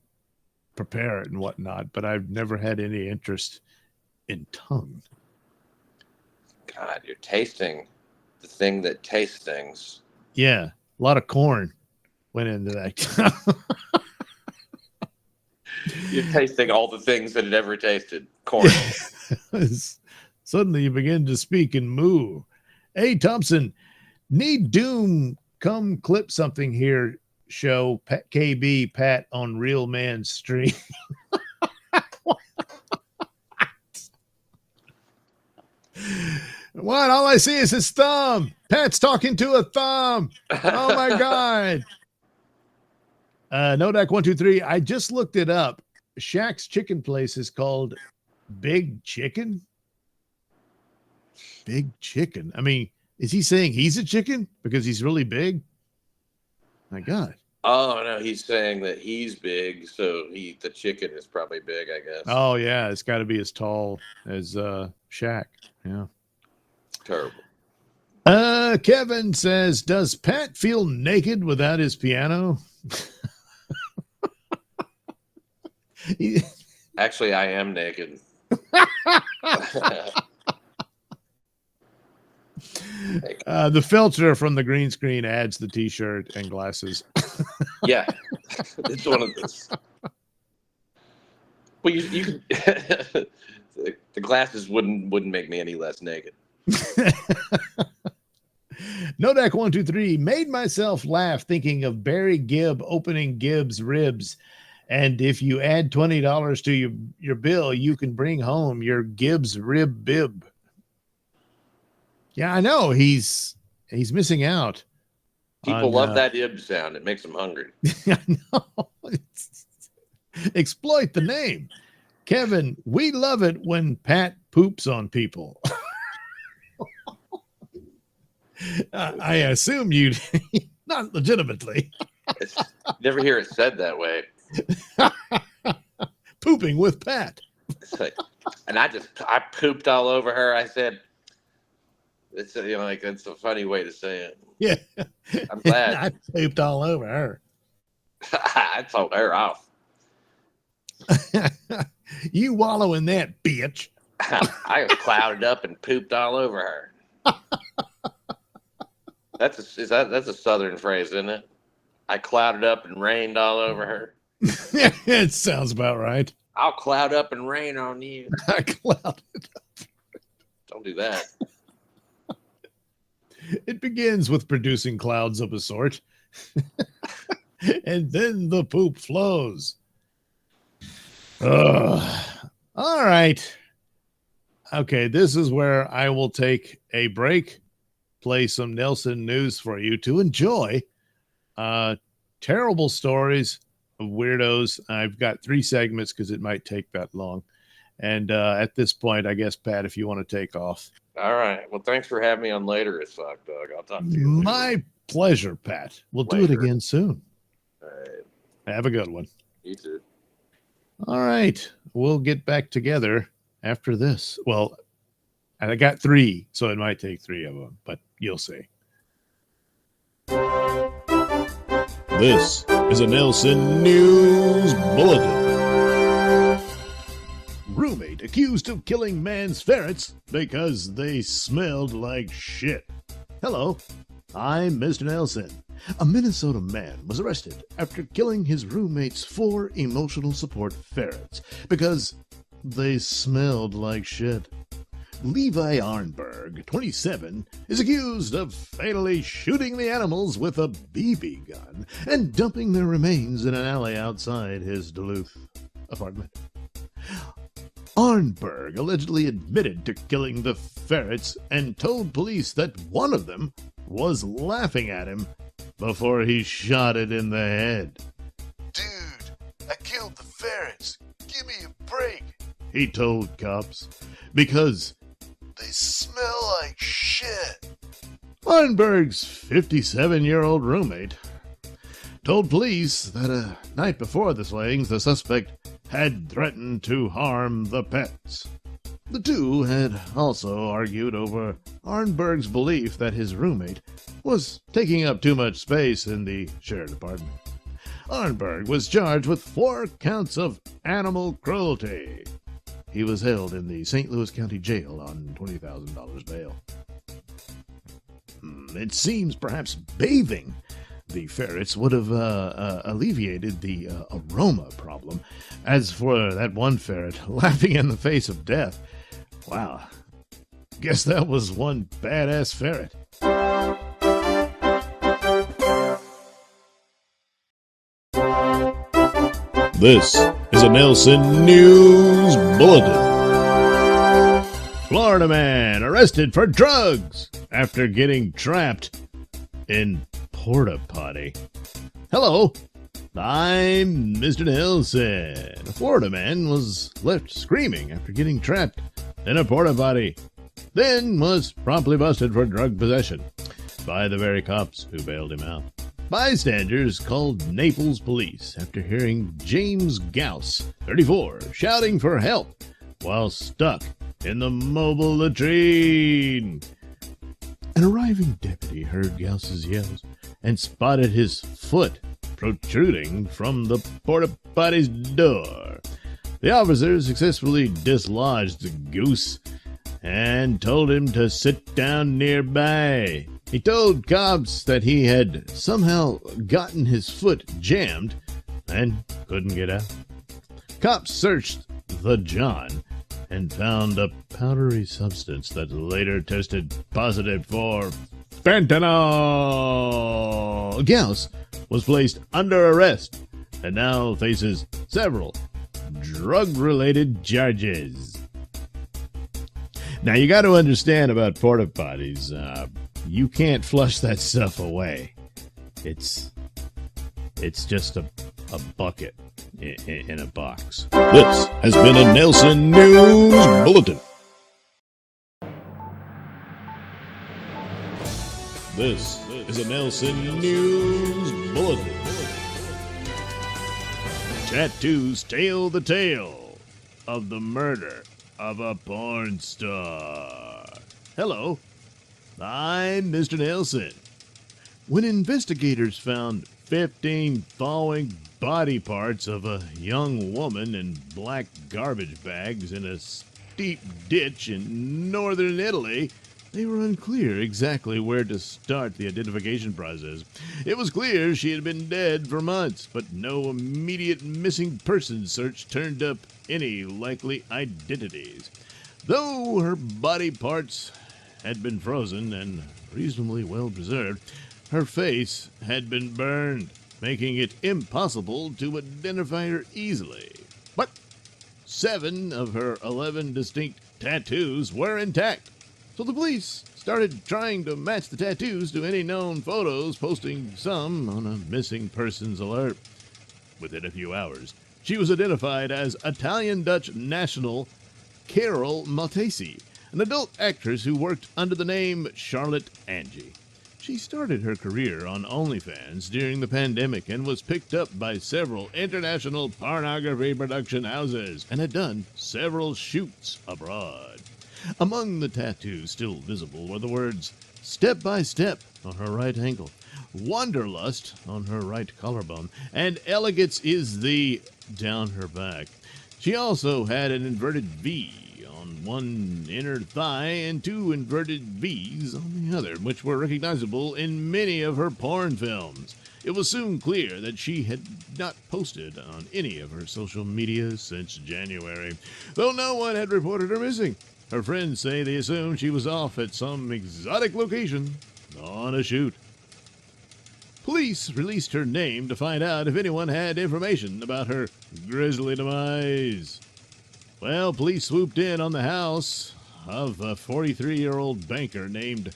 prepare it and whatnot, but I've never had any interest in tongue. God, you're tasting the thing that tastes things. Yeah, a lot of corn went into that. You're tasting all the things that it ever tasted. Corn. Suddenly you begin to speak in moo. Hey, Thompson, need Doom come clip something here. Show Pat, KB Pat on Real Man Stream. What? All I see is his thumb. Pat's talking to a thumb. Oh my God. Nodak 123. I just looked it up. Shaq's chicken place is called Big Chicken. Big Chicken. I mean, is he saying he's a chicken because he's really big? My God. Oh no, he's saying that he's big, so the chicken is probably big, I guess. Oh yeah, it's got to be as tall as Shaq. Yeah. Terrible. Kevin says, does Pat feel naked without his piano? Actually, I am naked. The filter from the green screen adds the t-shirt and glasses. Yeah, it's one of those. Well, you could. The glasses wouldn't make me any less naked. Nodak 123 made myself laugh thinking of Barry Gibb opening Gibbs ribs, and if you add $20 to your bill, you can bring home your Gibbs rib bib. Yeah, I know he's missing out. People love that ib sound. It makes them hungry. I know. Exploit the name. Kevin, we love it when Pat poops on people. I assume you not legitimately. Never hear it said that way. Pooping with Pat. And I pooped all over her. I said, it's that's a funny way to say it. Yeah. I'm glad. I pooped all over her. I told her off. You wallow in that, bitch. I clouded up and pooped all over her. That's a Southern phrase, isn't it? I clouded up and rained all over her. It sounds about right. I'll cloud up and rain on you. I clouded. Don't do that. It begins with producing clouds of a sort, and then the poop flows. All right. Okay, this is where I will take a break, play some Nelson news for you to enjoy. Terrible stories of weirdos. I've got 3 segments because it might take that long. And at this point, I guess, Pat, if you want to take off. All right. Well, thanks for having me on later, as fuck, Doug. I'll talk to you later. My pleasure, Pat. We'll do it again soon. All right. Have a good one. You too. All right. We'll get back together after this. Well, I got 3, so it might take 3 of them, but you'll see. This is a Nelson News Bulletin. Roommate accused of killing man's ferrets because they smelled like shit. Hello, I'm Mr. Nelson. A Minnesota man was arrested after killing his roommate's 4 emotional support ferrets because they smelled like shit. Levi Arnberg, 27, is accused of fatally shooting the animals with a BB gun and dumping their remains in an alley outside his Duluth apartment. Arnberg allegedly admitted to killing the ferrets and told police that one of them was laughing at him before he shot it in the head. "Dude, I killed the ferrets. Give me a break," he told cops, because they smell like shit. Arnberg's 57-year-old roommate told police that a night before the slayings, the suspect had threatened to harm the pets. The two had also argued over Arnberg's belief that his roommate was taking up too much space in the shared apartment. Arnberg was charged with 4 counts of animal cruelty. He was held in the St. Louis County Jail on $20,000 bail. It seems perhaps bathing the ferrets would have alleviated the aroma problem. As for that one ferret laughing in the face of death, wow, guess that was one badass ferret. This is a Nelson News Bulletin. Florida man arrested for drugs after getting trapped in porta potty. Hello, I'm Mr. Nelson. A Florida man was left screaming after getting trapped in a porta potty, then was promptly busted for drug possession by the very cops who bailed him out. Bystanders called Naples police after hearing James Gauss, 34, shouting for help while stuck in the mobile latrine. An arriving deputy heard Gauss's yells and spotted his foot protruding from the porta potty's door. The officer successfully dislodged the goose and told him to sit down nearby. He told cops that he had somehow gotten his foot jammed and couldn't get out. Cops searched the John and found a powdery substance that later tested positive for fentanyl. Gauss was placed under arrest and now faces several drug-related charges. Now, you got to understand about porta potties. You can't flush that stuff away. It's just a bucket in a box. This has been a Nelson News Bulletin. This is a Nelson News Bulletin. Tattoos tell the tale of the murder of a porn star. Hello, I'm Mr. Nelson. When investigators found 15 thawing body parts of a young woman in black garbage bags in a deep ditch in northern Italy, they were unclear exactly where to start the identification process. It was clear she had been dead for months, but no immediate missing person search turned up any likely identities. Though her body parts had been frozen and reasonably well preserved, her face had been burned, making it impossible to identify her easily. But 7 of her 11 distinct tattoos were intact, so the police started trying to match the tattoos to any known photos, posting some on a missing persons alert. Within a few hours, she was identified as Italian-Dutch national Carol Maltesi, an adult actress who worked under the name Charlotte Angie. She started her career on OnlyFans during the pandemic and was picked up by several international pornography production houses and had done several shoots abroad. Among the tattoos still visible were the words "Step by Step" on her right ankle, "Wanderlust" on her right collarbone, and "Elegance is the" down her back. She also had an inverted V on one inner thigh and 2 inverted V's on the other, which were recognizable in many of her porn films. It was soon clear that she had not posted on any of her social media since January, though no one had reported her missing. Her friends say they assumed she was off at some exotic location on a shoot. Police released her name to find out if anyone had information about her grisly demise. Well, police swooped in on the house of a 43-year-old banker named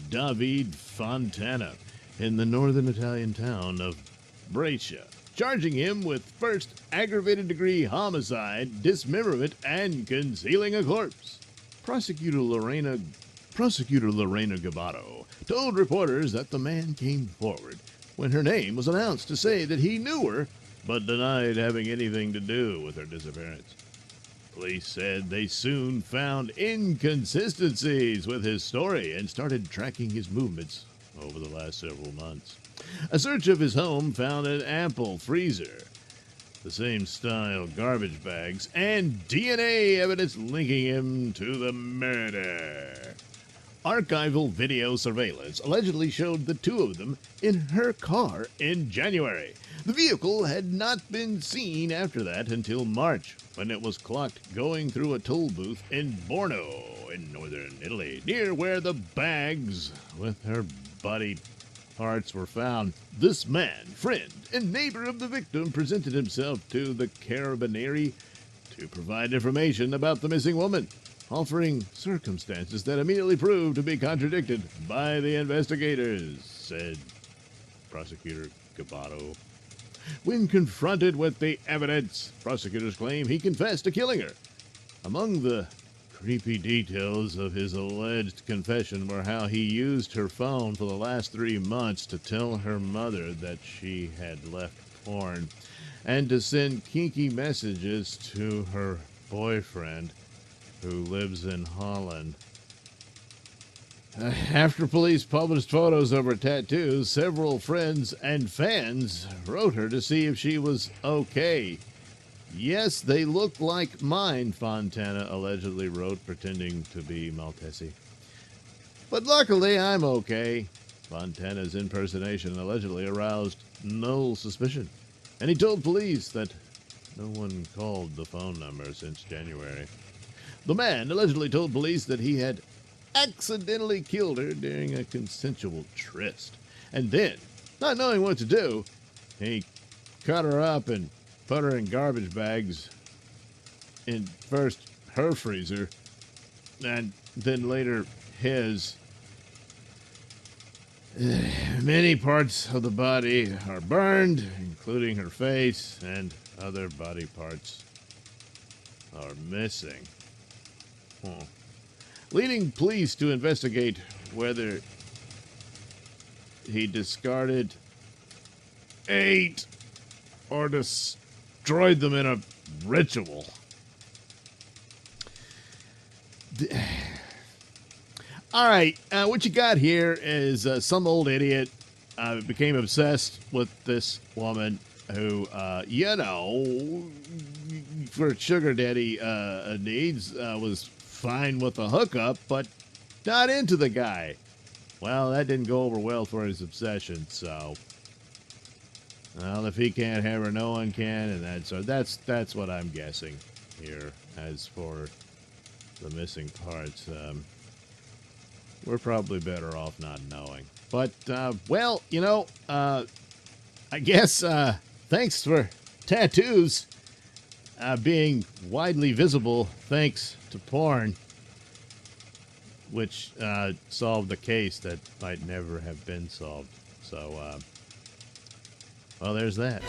David Fontana in the northern Italian town of Brescia, charging him with first aggravated degree homicide, dismemberment, and concealing a corpse. Prosecutor Lorena Gabato told reporters that the man came forward when her name was announced to say that he knew her, but denied having anything to do with her disappearance. Police said they soon found inconsistencies with his story and started tracking his movements over the last several months. A search of his home found an ample freezer, the same style garbage bags, and DNA evidence linking him to the murder. Archival video surveillance allegedly showed the 2 of them in her car in January. The vehicle had not been seen after that until March, when it was clocked going through a toll booth in Borno, in northern Italy, near where the bags with her body parts were found. This man, friend, and neighbor of the victim presented himself to the Carabinieri to provide information about the missing woman, offering circumstances that immediately proved to be contradicted by the investigators, said Prosecutor Gabato. When confronted with the evidence, prosecutors claim he confessed to killing her. Among the creepy details of his alleged confession were how he used her phone for the last 3 months to tell her mother that she had left porn and to send kinky messages to her boyfriend, who lives in Holland. After police published photos of her tattoos, several friends and fans wrote her to see if she was okay. "Yes, they look like mine," Fontana allegedly wrote, pretending to be Maltesi. "But luckily, I'm okay." Fontana's impersonation allegedly aroused no suspicion, and he told police that no one called the phone number since January. The man allegedly told police that he had accidentally killed her during a consensual tryst, and then, not knowing what to do, he cut her up and put her in garbage bags in first her freezer and then later his. Many parts of the body are burned, including her face, and other body parts are missing. Leading police to investigate whether he discarded, ate, or destroyed them in a ritual. All right, what you got here is some old idiot became obsessed with this woman who, for sugar daddy needs was fine with the hookup, but not into the guy. Well, that didn't go over well for his obsession. So, well, if he can't have her, no one can, and that's what I'm guessing here. As for the missing parts, we're probably better off not knowing. But well, I guess thanks for tattoos being widely visible thanks to porn, which solved a case that might never have been solved. So, well, there's that.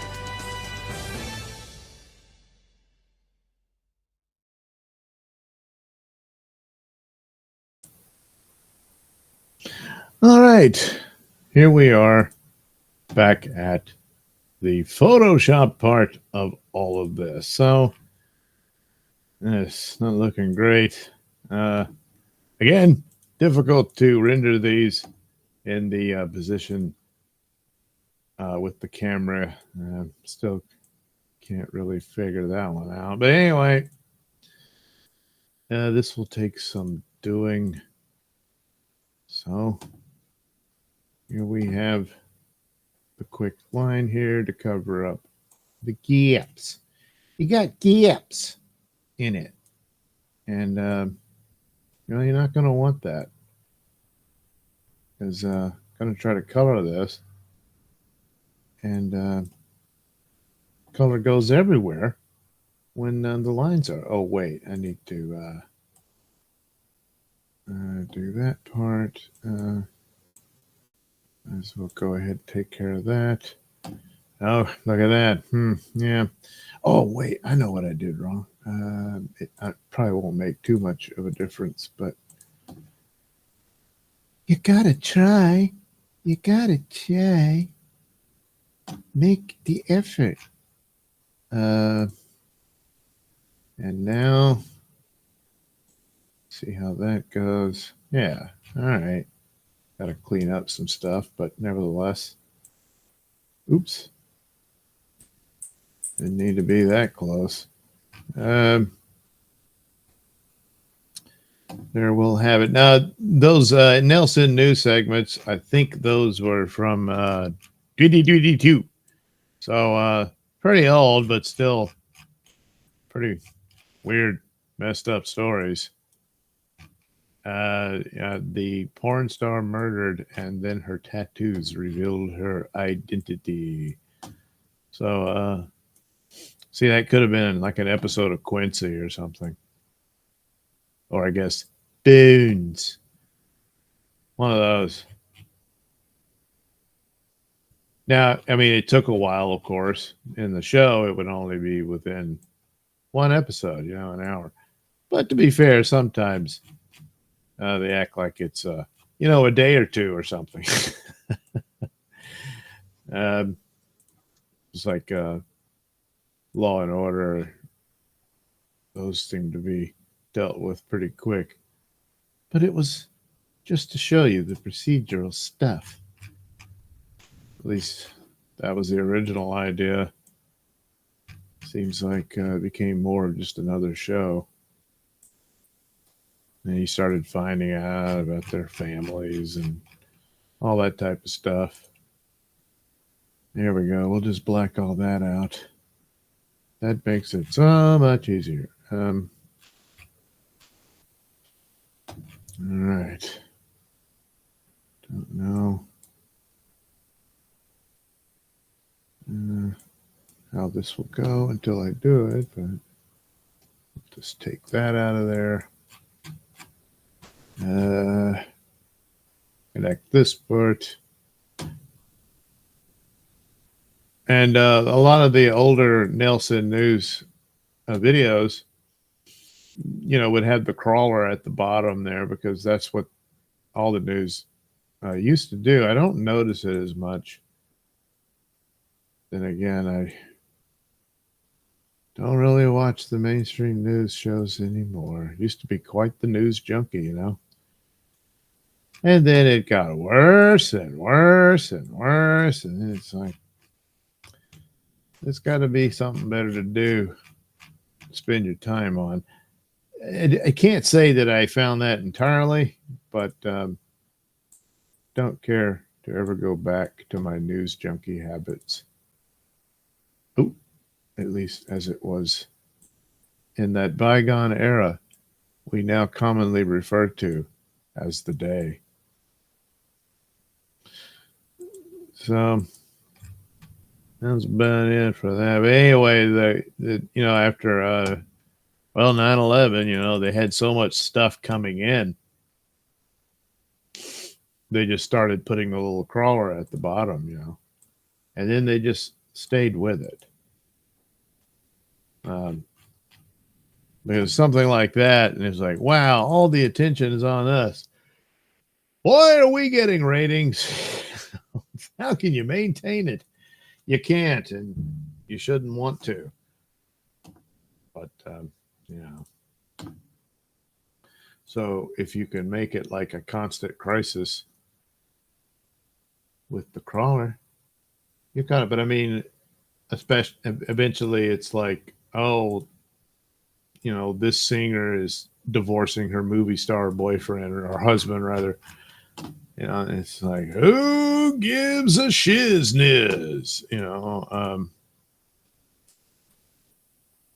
All right. Here we are back at the Photoshop part of all of this. So, it's not looking great. Again, difficult to render these in the position with the camera. Still can't really figure that one out. But anyway, this will take some doing. So here we have the quick line here to cover up the gaps. You got gaps in it. And, you're not going to want that. Because I'm going to try to color this. And color goes everywhere when the lines are. Oh, wait. I need to do that part. Might as well go ahead and take care of that. Oh, look at that. Yeah. Oh, wait. I know what I did wrong. I probably won't make too much of a difference, but you gotta try. You gotta try. Make the effort. And now, see how that goes. Yeah. All right. Got to clean up some stuff, but nevertheless, oops, didn't need to be that close. There we'll have it. Now, those Nelson news segments, I think those were from 2022. So pretty old, but still pretty weird, messed up stories. The porn star murdered, and then her tattoos revealed her identity. So, see, that could have been like an episode of Quincy or something. Or I guess Boons. One of those. Now, I mean, it took a while, of course. In the show, it would only be within one episode, an hour. But to be fair, sometimes they act like it's, a day or two or something. It's like Law and Order. Those seem to be dealt with pretty quick. But it was just to show you the procedural stuff. At least that was the original idea. Seems like it became more of just another show. And he started finding out about their families and all that type of stuff. There we go. We'll just black all that out. That makes it so much easier. All right. Don't know how this will go until I do it, but just take that out of there. Connect this part. And a lot of the older Nelson News videos, would have the crawler at the bottom there because that's what all the news used to do. I don't notice it as much. Then again, I don't really watch the mainstream news shows anymore. Used to be quite the news junkie, And then it got worse and worse and worse. And then it's like, there's got to be something better to do. spend your time on. I can't say that I found that entirely, but don't care to ever go back to my news junkie habits. Oh, at least as it was in that bygone era we now commonly refer to as the day. So that's about it for that. But anyway, after 9/11, they had so much stuff coming in. They just started putting the little crawler at the bottom, and then they just stayed with it. Because something like that, and it's like, wow, all the attention is on us. Why are we getting ratings? How can you maintain it? You can't, and you shouldn't want to. But, so if you can make it like a constant crisis with the crawler, you kind of, but I mean, especially eventually it's like, oh, this singer is divorcing her movie star boyfriend or husband, rather. It's like, who gives a shizness?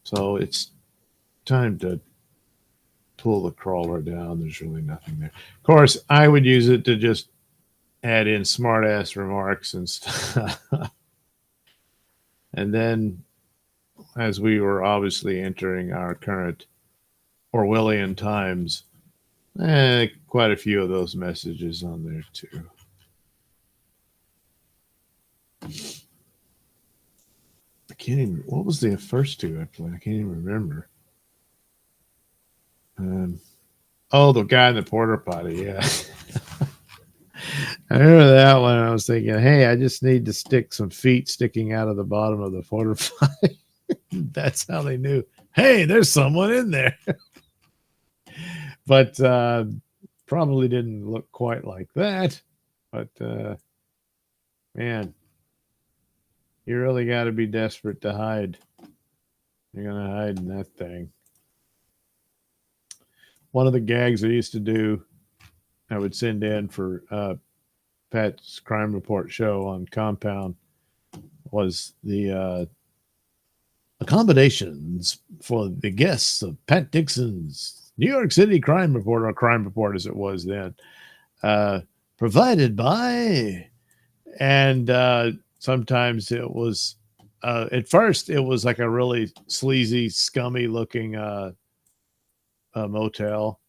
So it's time to pull the crawler down. There's really nothing there. Of course, I would use it to just add in smart ass remarks and stuff. And then, as we were obviously entering our current Orwellian times, quite a few of those messages on there too. I can't even. What was the first two I played? I can't even remember. The guy in the porta potty. Yeah, I remember that one. I was thinking, hey, I just need to stick some feet sticking out of the bottom of the porta potty. That's how they knew. Hey, there's someone in there. But probably didn't look quite like that. But man, you really got to be desperate to hide. You're going to hide in that thing. One of the gags I used to do, I would send in for Pat's Crime Report show on Compound, was the accommodations for the guests of Pat Dixon's New York City Crime Report, or Crime Report as it was then, provided by, and sometimes it was, at first it was like a really sleazy, scummy looking motel,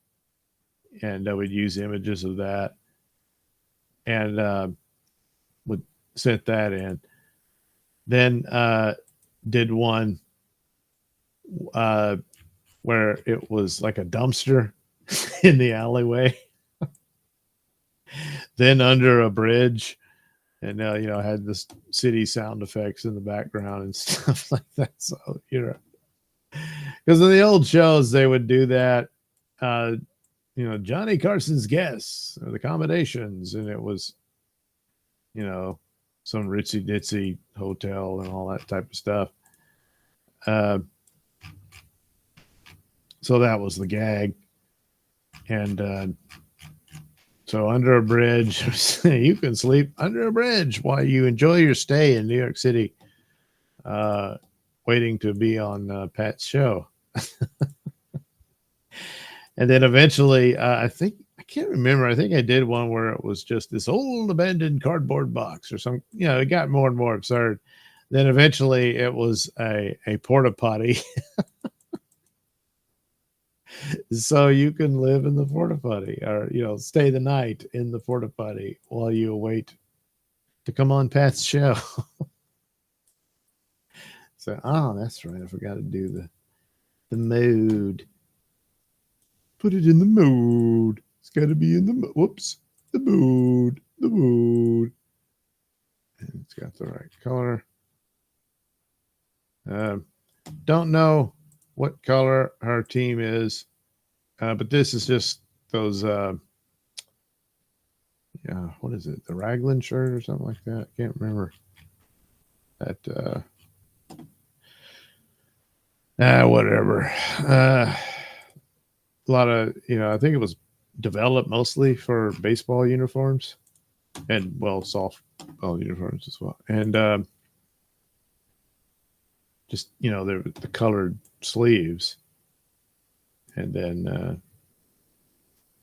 and I would use images of that, and would send that in. Then did one where it was like a dumpster in the alleyway, then under a bridge, and had this city sound effects in the background and stuff like that. So because in the old shows they would do that, Johnny Carson's guests, or the accommodations, and it was some ritzy ditzy hotel and all that type of stuff. So that was the gag. And so under a bridge, you can sleep under a bridge while you enjoy your stay in New York City, waiting to be on Pat's show. And then eventually, I can't remember. I think I did one where it was just this old abandoned cardboard box or some, it got more and more absurd. Then eventually it was a porta potty. So you can live in the porta potty, or stay the night in the porta potty while you await to come on Pat's show. So, that's right. I forgot to do the mode. Put it in the mode. It's got to be in the the mode. And it's got the right color. Don't know what color her team is, but this is just those. What is it? The Raglan shirt or something like that? I can't remember. That Whatever. A lot of, I think it was developed mostly for baseball uniforms and, well, softball uniforms as well. And just, the colored sleeves. And then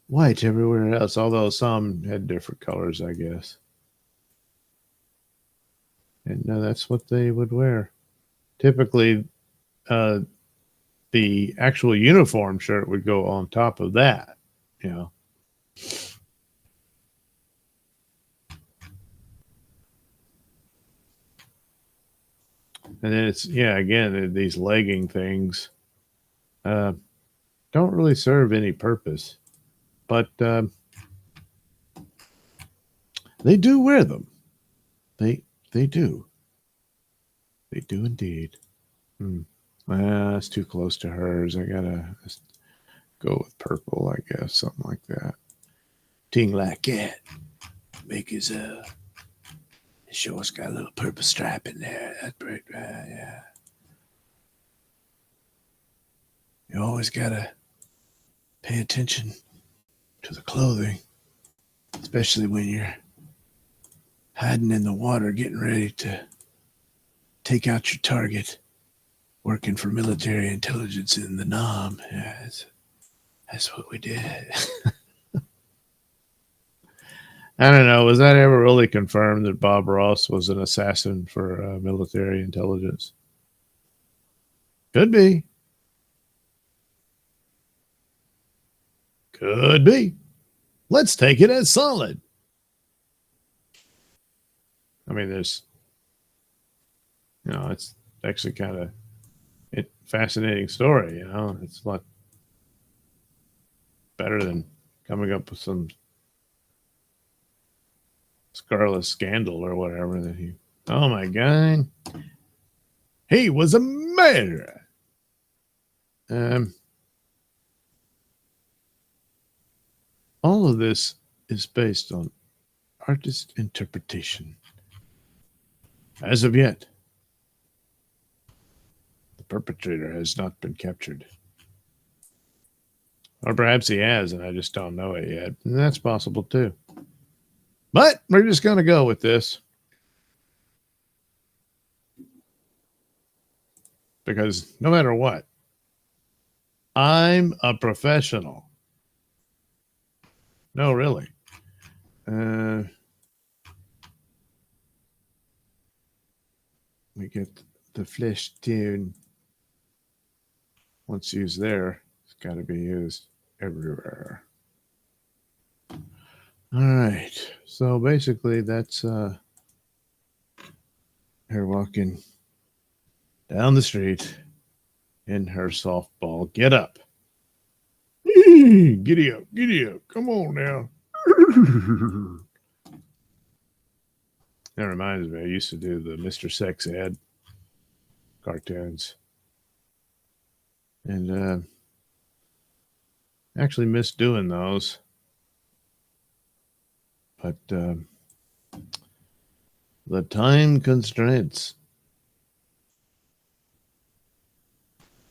white everywhere else, although some had different colors, I guess. And that's what they would wear. Typically, the actual uniform shirt would go on top of that, you know. And then it's, again, these legging things don't really serve any purpose, but they do wear them. They do. They do indeed. It's too close to hers. I gotta go with purple, I guess, something like that. Ting like that. Make his shorts got a little purple stripe in there. That's pretty right, yeah. You always gotta pay attention to the clothing, especially when you're hiding in the water, getting ready to take out your target, working for military intelligence in the Nam. Yeah, that's what we did. I don't know. Was that ever really confirmed that Bob Ross was an assassin for military intelligence? Could be. Could be. Let's take it as solid. I mean, there's, it's actually kind of a fascinating story. It's a lot better than coming up with some scurrilous scandal or whatever that he. Oh my God, he was a murderer. All of this is based on artist interpretation. As of yet, the perpetrator has not been captured. Or perhaps he has, and I just don't know it yet. And that's possible too. But we're just going to go with this. Because no matter what, I'm a professional. No, really. We get the flesh tune. Once used there, it's got to be used everywhere. All right. So basically, that's her walking down the street in her softball get up. Giddy up, giddy up. Come on now. That reminds me, I used to do the Mr. Sex Ed cartoons. And actually missed doing those. But the time constraints.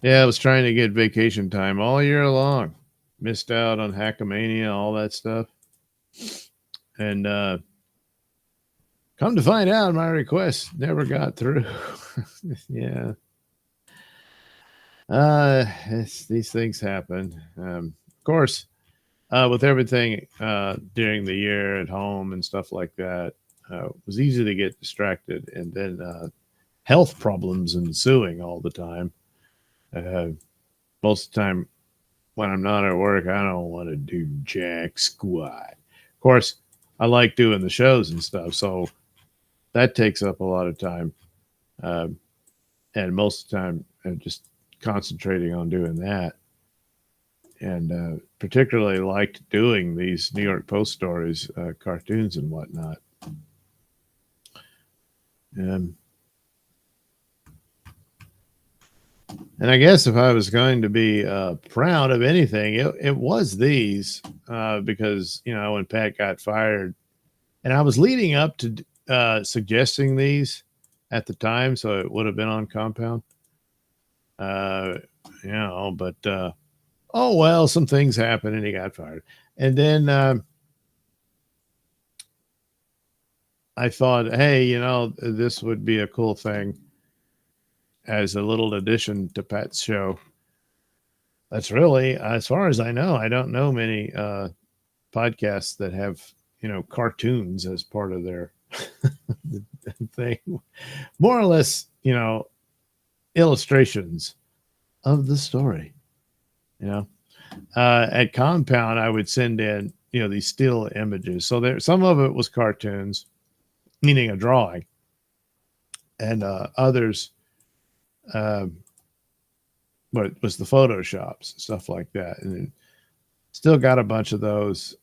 Yeah, I was trying to get vacation time all year long. Missed out on Hackamania, all that stuff. And come to find out, my request never got through. Yeah. These things happen. Of course, with everything during the year at home and stuff like that, it was easy to get distracted. And then health problems ensuing all the time. Most of the time when I'm not at work, I don't want to do jack squat. Of course, I like doing the shows and stuff, so that takes up a lot of time. And most of the time, I'm just concentrating on doing that. And particularly liked doing these New York Post stories, cartoons and whatnot. And I guess if I was going to be proud of anything, it was these because, when Pat got fired, and I was leading up to suggesting these at the time, so it would have been on Compound. You know, but oh well, some things happened and he got fired. And then I thought, hey, you know, this would be a cool thing as a little addition to Pat's show. That's really, as far as I know, I don't know many podcasts that have, you know, cartoons as part of their thing. More or less, you know, illustrations of the story. You know, at Compound, I would send in, you know, these still images. So there, some of it was cartoons, meaning a drawing, and others, but it was the photoshops, stuff like that. And still got a bunch of those.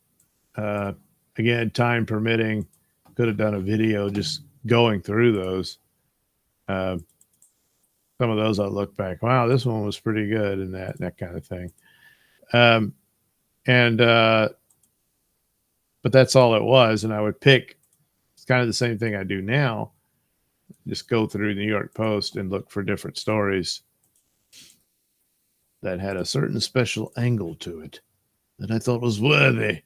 Again, time permitting, could have done a video just going through those. Some of those I look back, wow, this one was pretty good, and that kind of thing. But that's all it was. And I would pick, it's kind of the same thing I do now. Just go through New York Post and look for different stories that had a certain special angle to it that I thought was worthy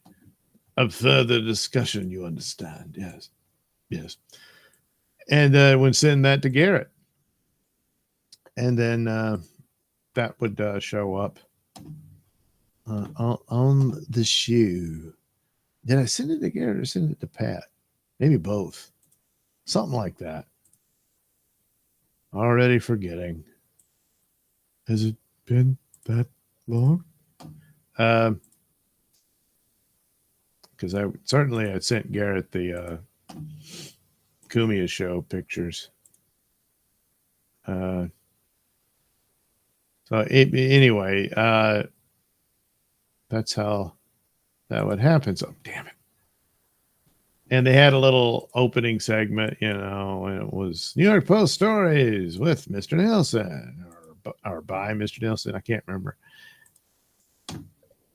of further discussion. You understand? Yes. Yes. And would send that to Garrett. And then that would show up on the shoe. Did I send it to Garrett or send it to Pat? Maybe both. Something like that. Already forgetting. Has it been that long? Because I sent Garrett the Kumia show pictures. Anyway, that's how that would happen. So, damn it. And they had a little opening segment, you know, and it was New York Post stories with Mr. Nelson or by Mr. Nelson. I can't remember.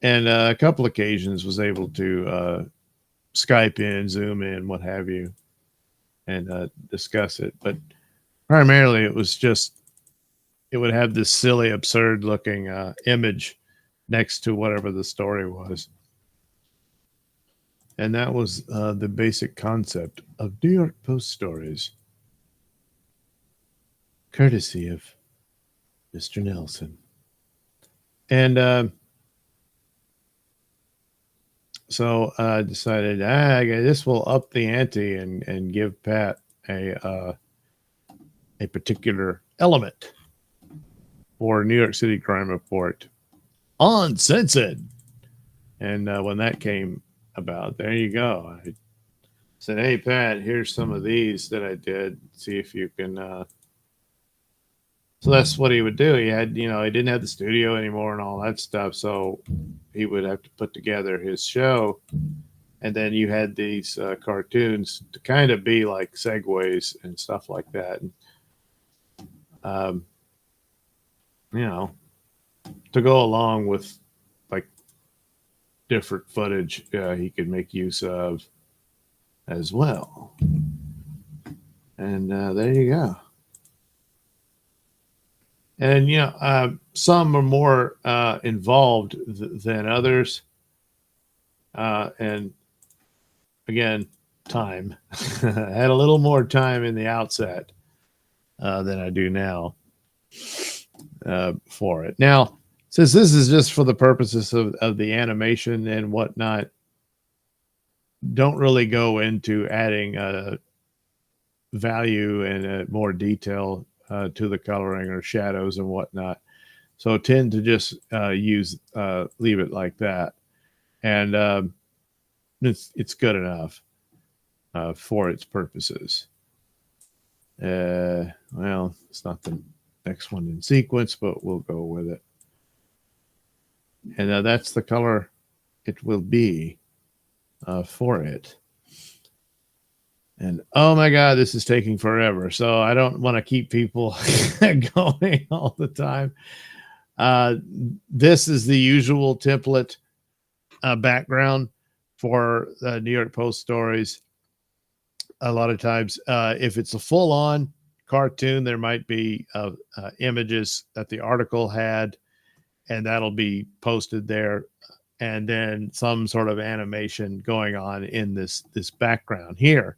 And a couple occasions was able to Skype in, Zoom in, what have you, and discuss it. But primarily it was just, it would have this silly, absurd looking image next to whatever the story was. And that was the basic concept of New York Post stories, courtesy of Mr. Nelson. And so I decided, this will up the ante and give Pat a particular element for New York City Crime Report Uncensored. And when that came about, there you go. I said, hey, Pat, here's some of these that I did. See if you can. So that's what he would do. He had, you know, he didn't have the studio anymore and all that stuff. So he would have to put together his show. And then you had these cartoons to kind of be like segues and stuff like that. And, you know, to go along with like different footage he could make use of as well. And there you go. And, you know, some are more involved than others. And again, time. I had a little more time in the outset than I do now for it. Now, since this is just for the purposes of the animation and whatnot, don't really go into adding value and more detail to the coloring or shadows and whatnot. So tend to just leave it like that. And it's good enough for its purposes. Well, it's not the next one in sequence, but we'll go with it. And that's the color it will be for it. And oh my God, this is taking forever. So I don't want to keep people going all the time. This is the usual template background for New York Post stories. A lot of times, if it's a full on cartoon, there might be images that the article had, and that'll be posted there, and then some sort of animation going on in this background here.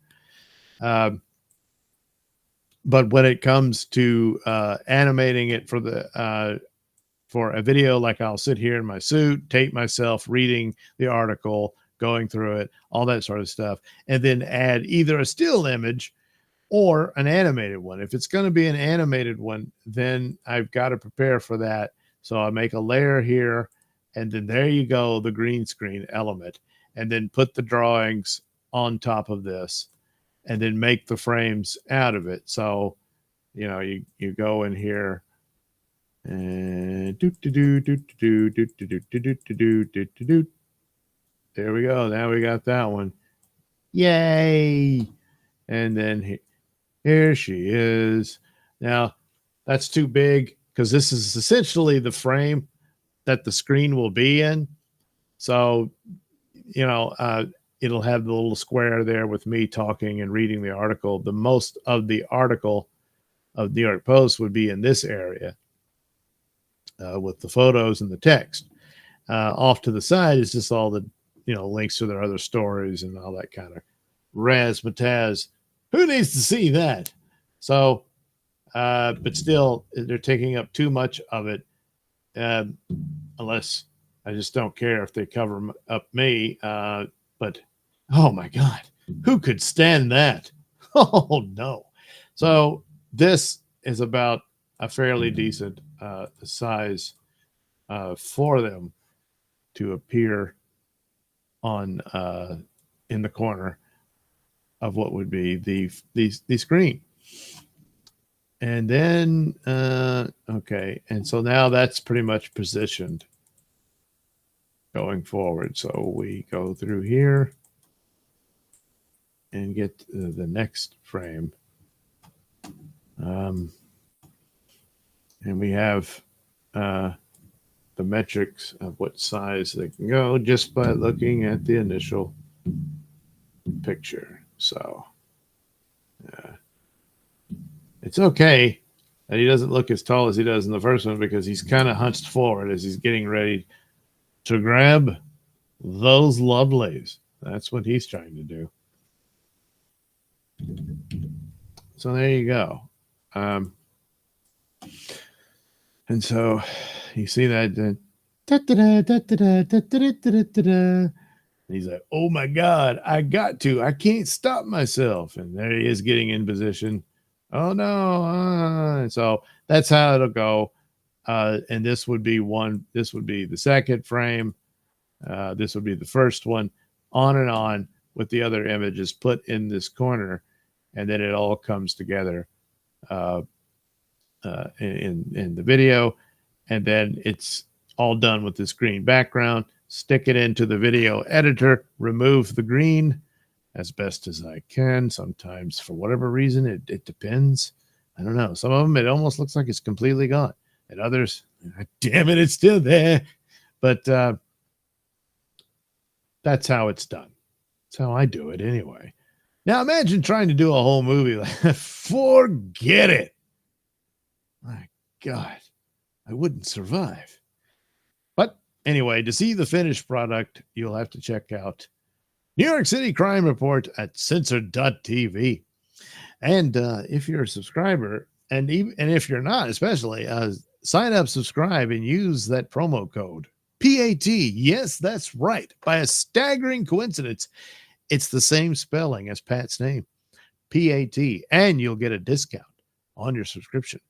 But when it comes to animating it for a video, like I'll sit here in my suit, tape myself reading the article, going through it, all that sort of stuff, and then add either a still image or an animated one. If it's going to be an animated one, then I've got to prepare for that. So I make a layer here, and then there you go, the green screen element, and then put the drawings on top of this, and then make the frames out of it. So, you know, you go in here and there we go. Now we got that one. Yay! And then here she is. Now that's too big because this is essentially the frame that the screen will be in. So, you know, it'll have the little square there with me talking and reading the article. The most of the article of New York Post would be in this area with the photos and the text. Off to the side is just all the, you know, links to their other stories and all that kind of razzmatazz. Who needs to see that? So, but still, they're taking up too much of it, unless I just don't care if they cover up me. But, oh my God, who could stand that? Oh, no. So this is about a fairly decent size for them to appear on in the corner of what would be the screen. And then, okay. And so now that's pretty much positioned going forward. So we go through here and get the next frame. And we have the metrics of what size they can go just by looking at the initial picture. So it's okay that he doesn't look as tall as he does in the first one because he's kind of hunched forward as he's getting ready to grab those lovelies. That's what he's trying to do. So there you go. And so you see that. He's like, oh my God, I can't stop myself. And there he is getting in position. Oh no. And so that's how it'll go. And this would be the second frame. This would be the first one, on and on with the other images put in this corner. And then it all comes together in the video. And then it's all done with this green background. Stick it into the video editor, remove the green as best as I can. Sometimes, for whatever reason, it depends. I don't know. Some of them, it almost looks like it's completely gone. And others, damn it, it's still there. But that's how it's done. That's how I do it anyway. Now, imagine trying to do a whole movie like that. Forget it. My God, I wouldn't survive. But anyway, to see the finished product, you'll have to check out New York City Crime Report at censored.tv. And if you're a subscriber, and if you're not, especially, sign up, subscribe, and use that promo code PAT. Yes, that's right. By a staggering coincidence, it's the same spelling as Pat's name, PAT, and you'll get a discount on your subscription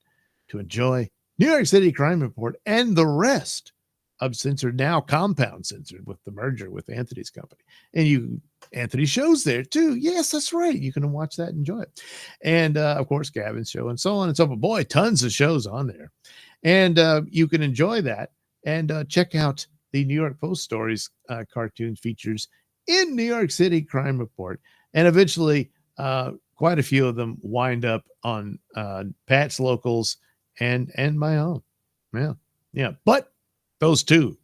to enjoy New York City Crime Report and the rest of Censored, now Compound Censored, with the merger with Anthony's company. And Anthony's show's there too. Yes, that's right. You can watch that and enjoy it. And of course, Gavin's show and so on and so forth. Boy, tons of shows on there. And you can enjoy that and check out the New York Post stories, cartoon features in New York City Crime Report. And eventually, quite a few of them wind up on Pat's Locals and my own. Yeah. But those two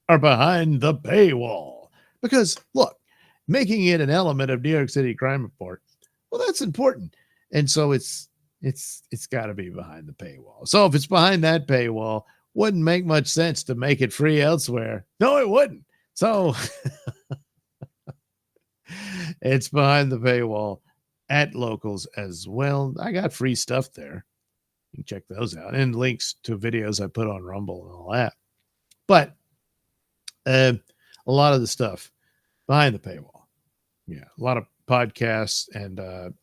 are behind the paywall because, look, making it an element of New York City Crime Report, well, that's important. And so it's it's got to be behind the paywall. So if it's behind that paywall, wouldn't make much sense to make it free elsewhere. No, it wouldn't. So it's behind the paywall at Locals as well. I got free stuff there. You can check those out, and links to videos I put on Rumble and all that. But a lot of the stuff behind the paywall. Yeah, a lot of podcasts and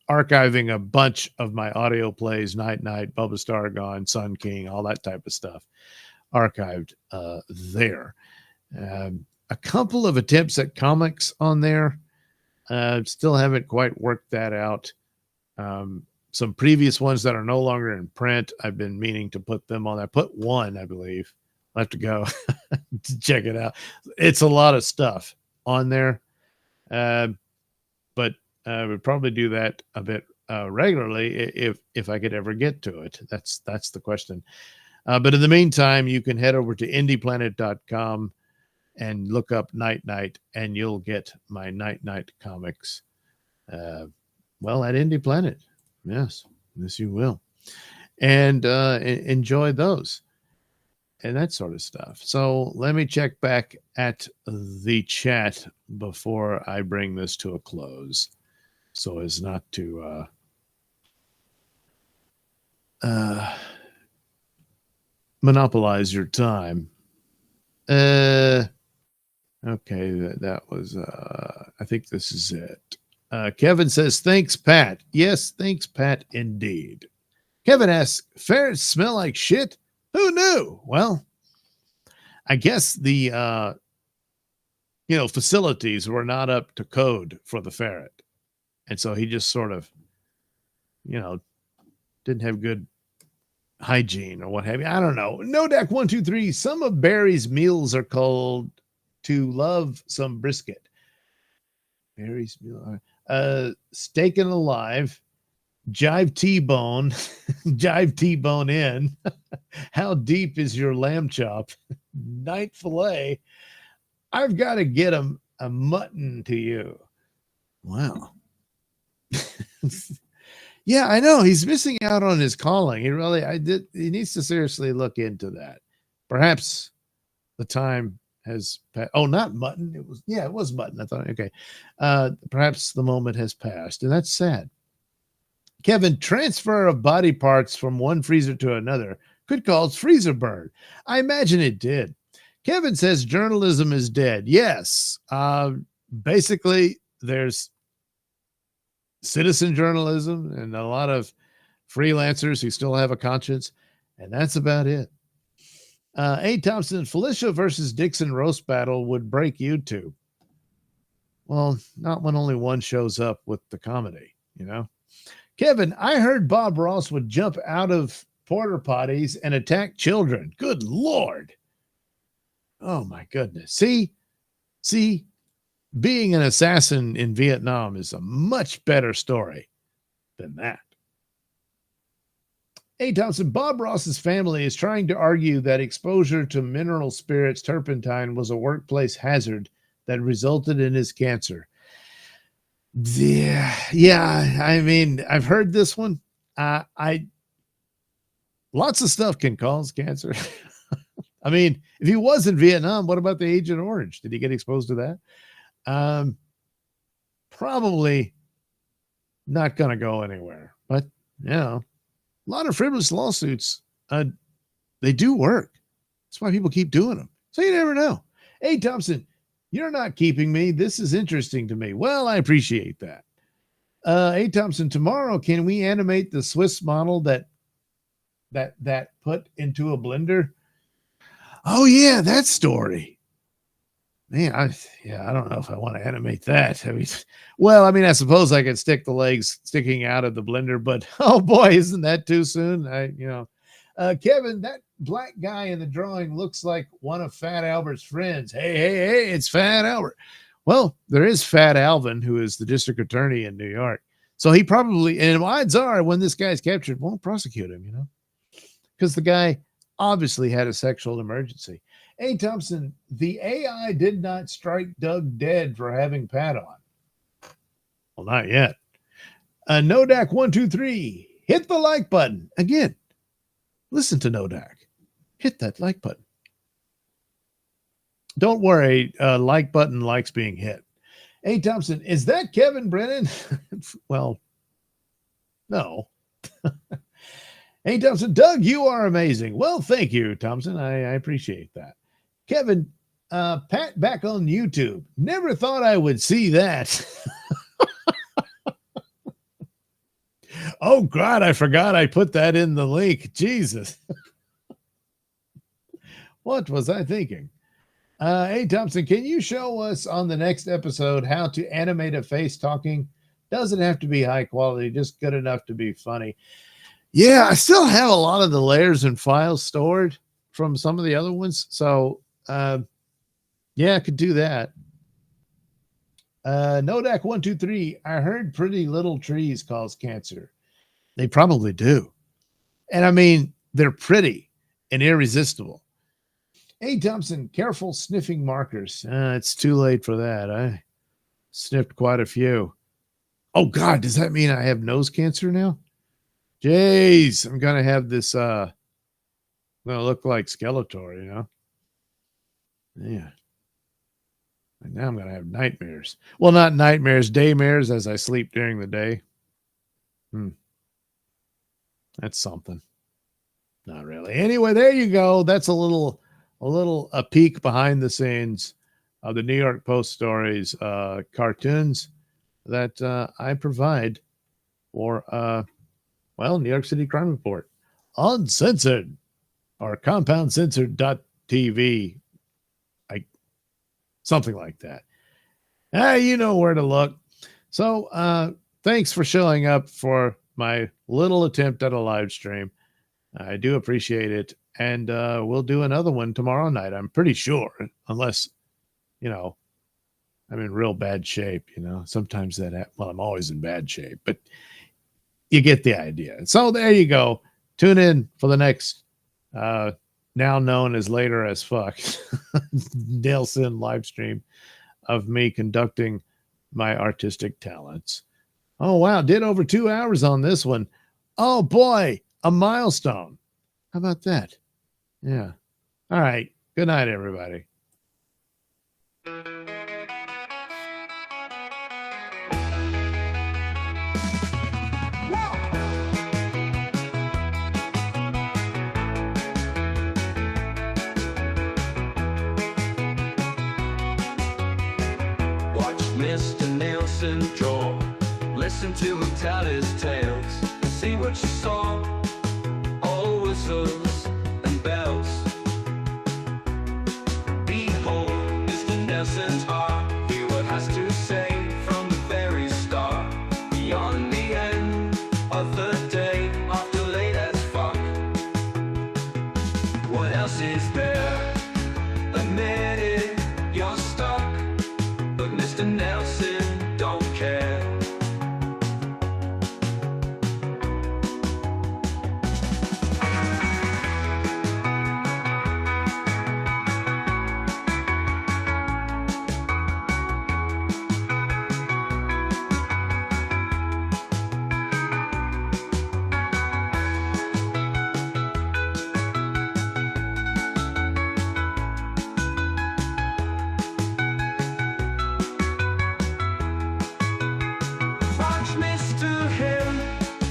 archiving a bunch of my audio plays, Night, Bubba Stargone, Sun King, all that type of stuff archived there. A couple of attempts at comics on there. Still haven't quite worked that out. Some previous ones that are no longer in print, I've been meaning to put them on. I put one, I believe. I'll have to go to check it out. It's a lot of stuff on there. But I would probably do that a bit regularly if I could ever get to it. That's the question. But in the meantime, you can head over to indieplanet.com and look up Night, and you'll get my Night comics. At Indie Planet. Yes, you will. And enjoy those and that sort of stuff. So let me check back at the chat before I bring this to a close, so as not to monopolize your time. Okay, that was I think this is it. Kevin says, thanks, Pat. Yes, thanks, Pat, indeed. Kevin asks, ferrets smell like shit? Who knew? Well, I guess the facilities were not up to code for the ferret. And so he just sort of, didn't have good hygiene or what have you. I don't know. Nodak123, some of Barry's meals are called to love some brisket. Barry's meal. Steak and alive, jive T-bone, jive T-bone in. How deep is your lamb chop? Night fillet. I've got to get a mutton to you. Wow. Yeah, I know. He's missing out on his calling. He needs to seriously look into that. Perhaps the time has passed. Oh, not mutton. It was mutton. I thought, okay. Perhaps the moment has passed, and that's sad. Kevin, transfer of body parts from one freezer to another could cause freezer burn. I imagine it did. Kevin says journalism is dead. Yes. Basically, there's citizen journalism and a lot of freelancers who still have a conscience, and that's about it. A. Thompson, Felicia versus Dixon roast battle would break YouTube. Well, not when only one shows up with the comedy, Kevin, I heard Bob Ross would jump out of porta potties and attack children. Good Lord. Oh, my goodness. See, being an assassin in Vietnam is a much better story than that. A. Thompson, Bob Ross's family is trying to argue that exposure to mineral spirits turpentine was a workplace hazard that resulted in his cancer. Yeah. I mean, I've heard this one. Lots of stuff can cause cancer. I mean, if he was in Vietnam, what about the Agent Orange? Did he get exposed to that? Probably not going to go anywhere. But, a lot of frivolous lawsuits, they do work. That's why people keep doing them. So you never know. Hey, Thompson, you're not keeping me. This is interesting to me. Well, I appreciate that. Hey, Thompson, tomorrow, can we animate the Swiss model that put into a blender? Oh, yeah, that story. Man, I don't know if I want to animate that. I suppose I could stick the legs sticking out of the blender, but oh boy, isn't that too soon? Kevin, that black guy in the drawing looks like one of Fat Albert's friends. Hey, it's Fat Albert. Well, there is Fat Alvin, who is the district attorney in New York. So he probably, and odds are when this guy's captured, won't prosecute him, because the guy obviously had a sexual emergency. Hey, Thompson, the AI did not strike Doug dead for having Pat on. Well, not yet. Nodak123. hit the like button. Again, listen to Nodak. Hit that like button. Don't worry, like button likes being hit. Hey, Thompson, is that Kevin Brennan? Well, no. Hey, Thompson, Doug, you are amazing. Well, thank you, Thompson. I appreciate that. Kevin, Pat back on YouTube. Never thought I would see that. Oh, God, I forgot I put that in the link. Jesus. What was I thinking? Hey, Thompson, can you show us on the next episode how to animate a face talking? Doesn't have to be high quality, just good enough to be funny. Yeah, I still have a lot of the layers and files stored from some of the other ones. So, yeah, I could do that. Nodak123, I heard Pretty Little Trees cause cancer. They probably do. And I mean, they're pretty and irresistible. Hey, Thompson, careful sniffing markers. It's too late for that. I sniffed quite a few. Oh, God, does that mean I have nose cancer now? Jeez, I'm going to have this, going to look like Skeletor, you know? Yeah. And now I'm going to have nightmares. Well, not nightmares, daymares as I sleep during the day. That's something. Not really. Anyway, there you go. That's a peek behind the scenes of the New York Post stories, cartoons that I provide for, New York City Crime Report. Uncensored or compoundcensored.tv. Something like that. You know where to look. So thanks for showing up for my little attempt at a live stream. I do appreciate it. And we'll do another one tomorrow night, I'm pretty sure, unless, I'm in real bad shape, Sometimes I'm always in bad shape, but you get the idea. So there you go. Tune in for the next, now known as Later as Fuck, Nelson live stream of me conducting my artistic talents. Oh, wow. Did over 2 hours on this one. Oh, boy. A milestone. How about that? Yeah. All right. Good night, everybody. Watch Mr. Nelson draw. Listen to him tell his tales. See what you saw. All whistles and bells. Behold, Mr. Nelson's art. Hear what has to say from the very start. Beyond the end of the day, after late as fuck. What else is there? Admit it, you're stuck. But Mr. Nelson don't care. Watch Mr. Hill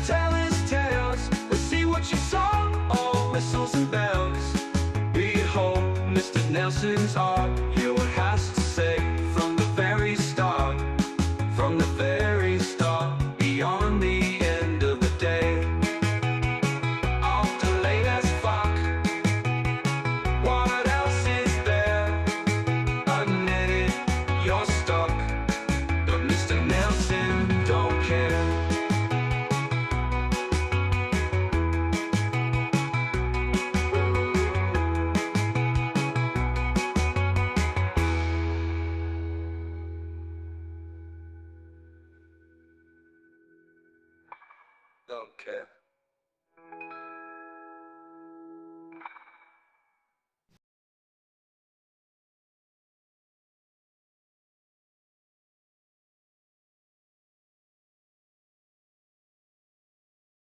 tell his tales. We'll see what you saw. All whistles and bells. Behold, Mr. Nelson's art. Hear what has to say from the very start. From the very start. Beyond the end of the day. After late as fuck. What else is there? Admit it, you're stuck. But Mr. Nelson don't care. Don't care.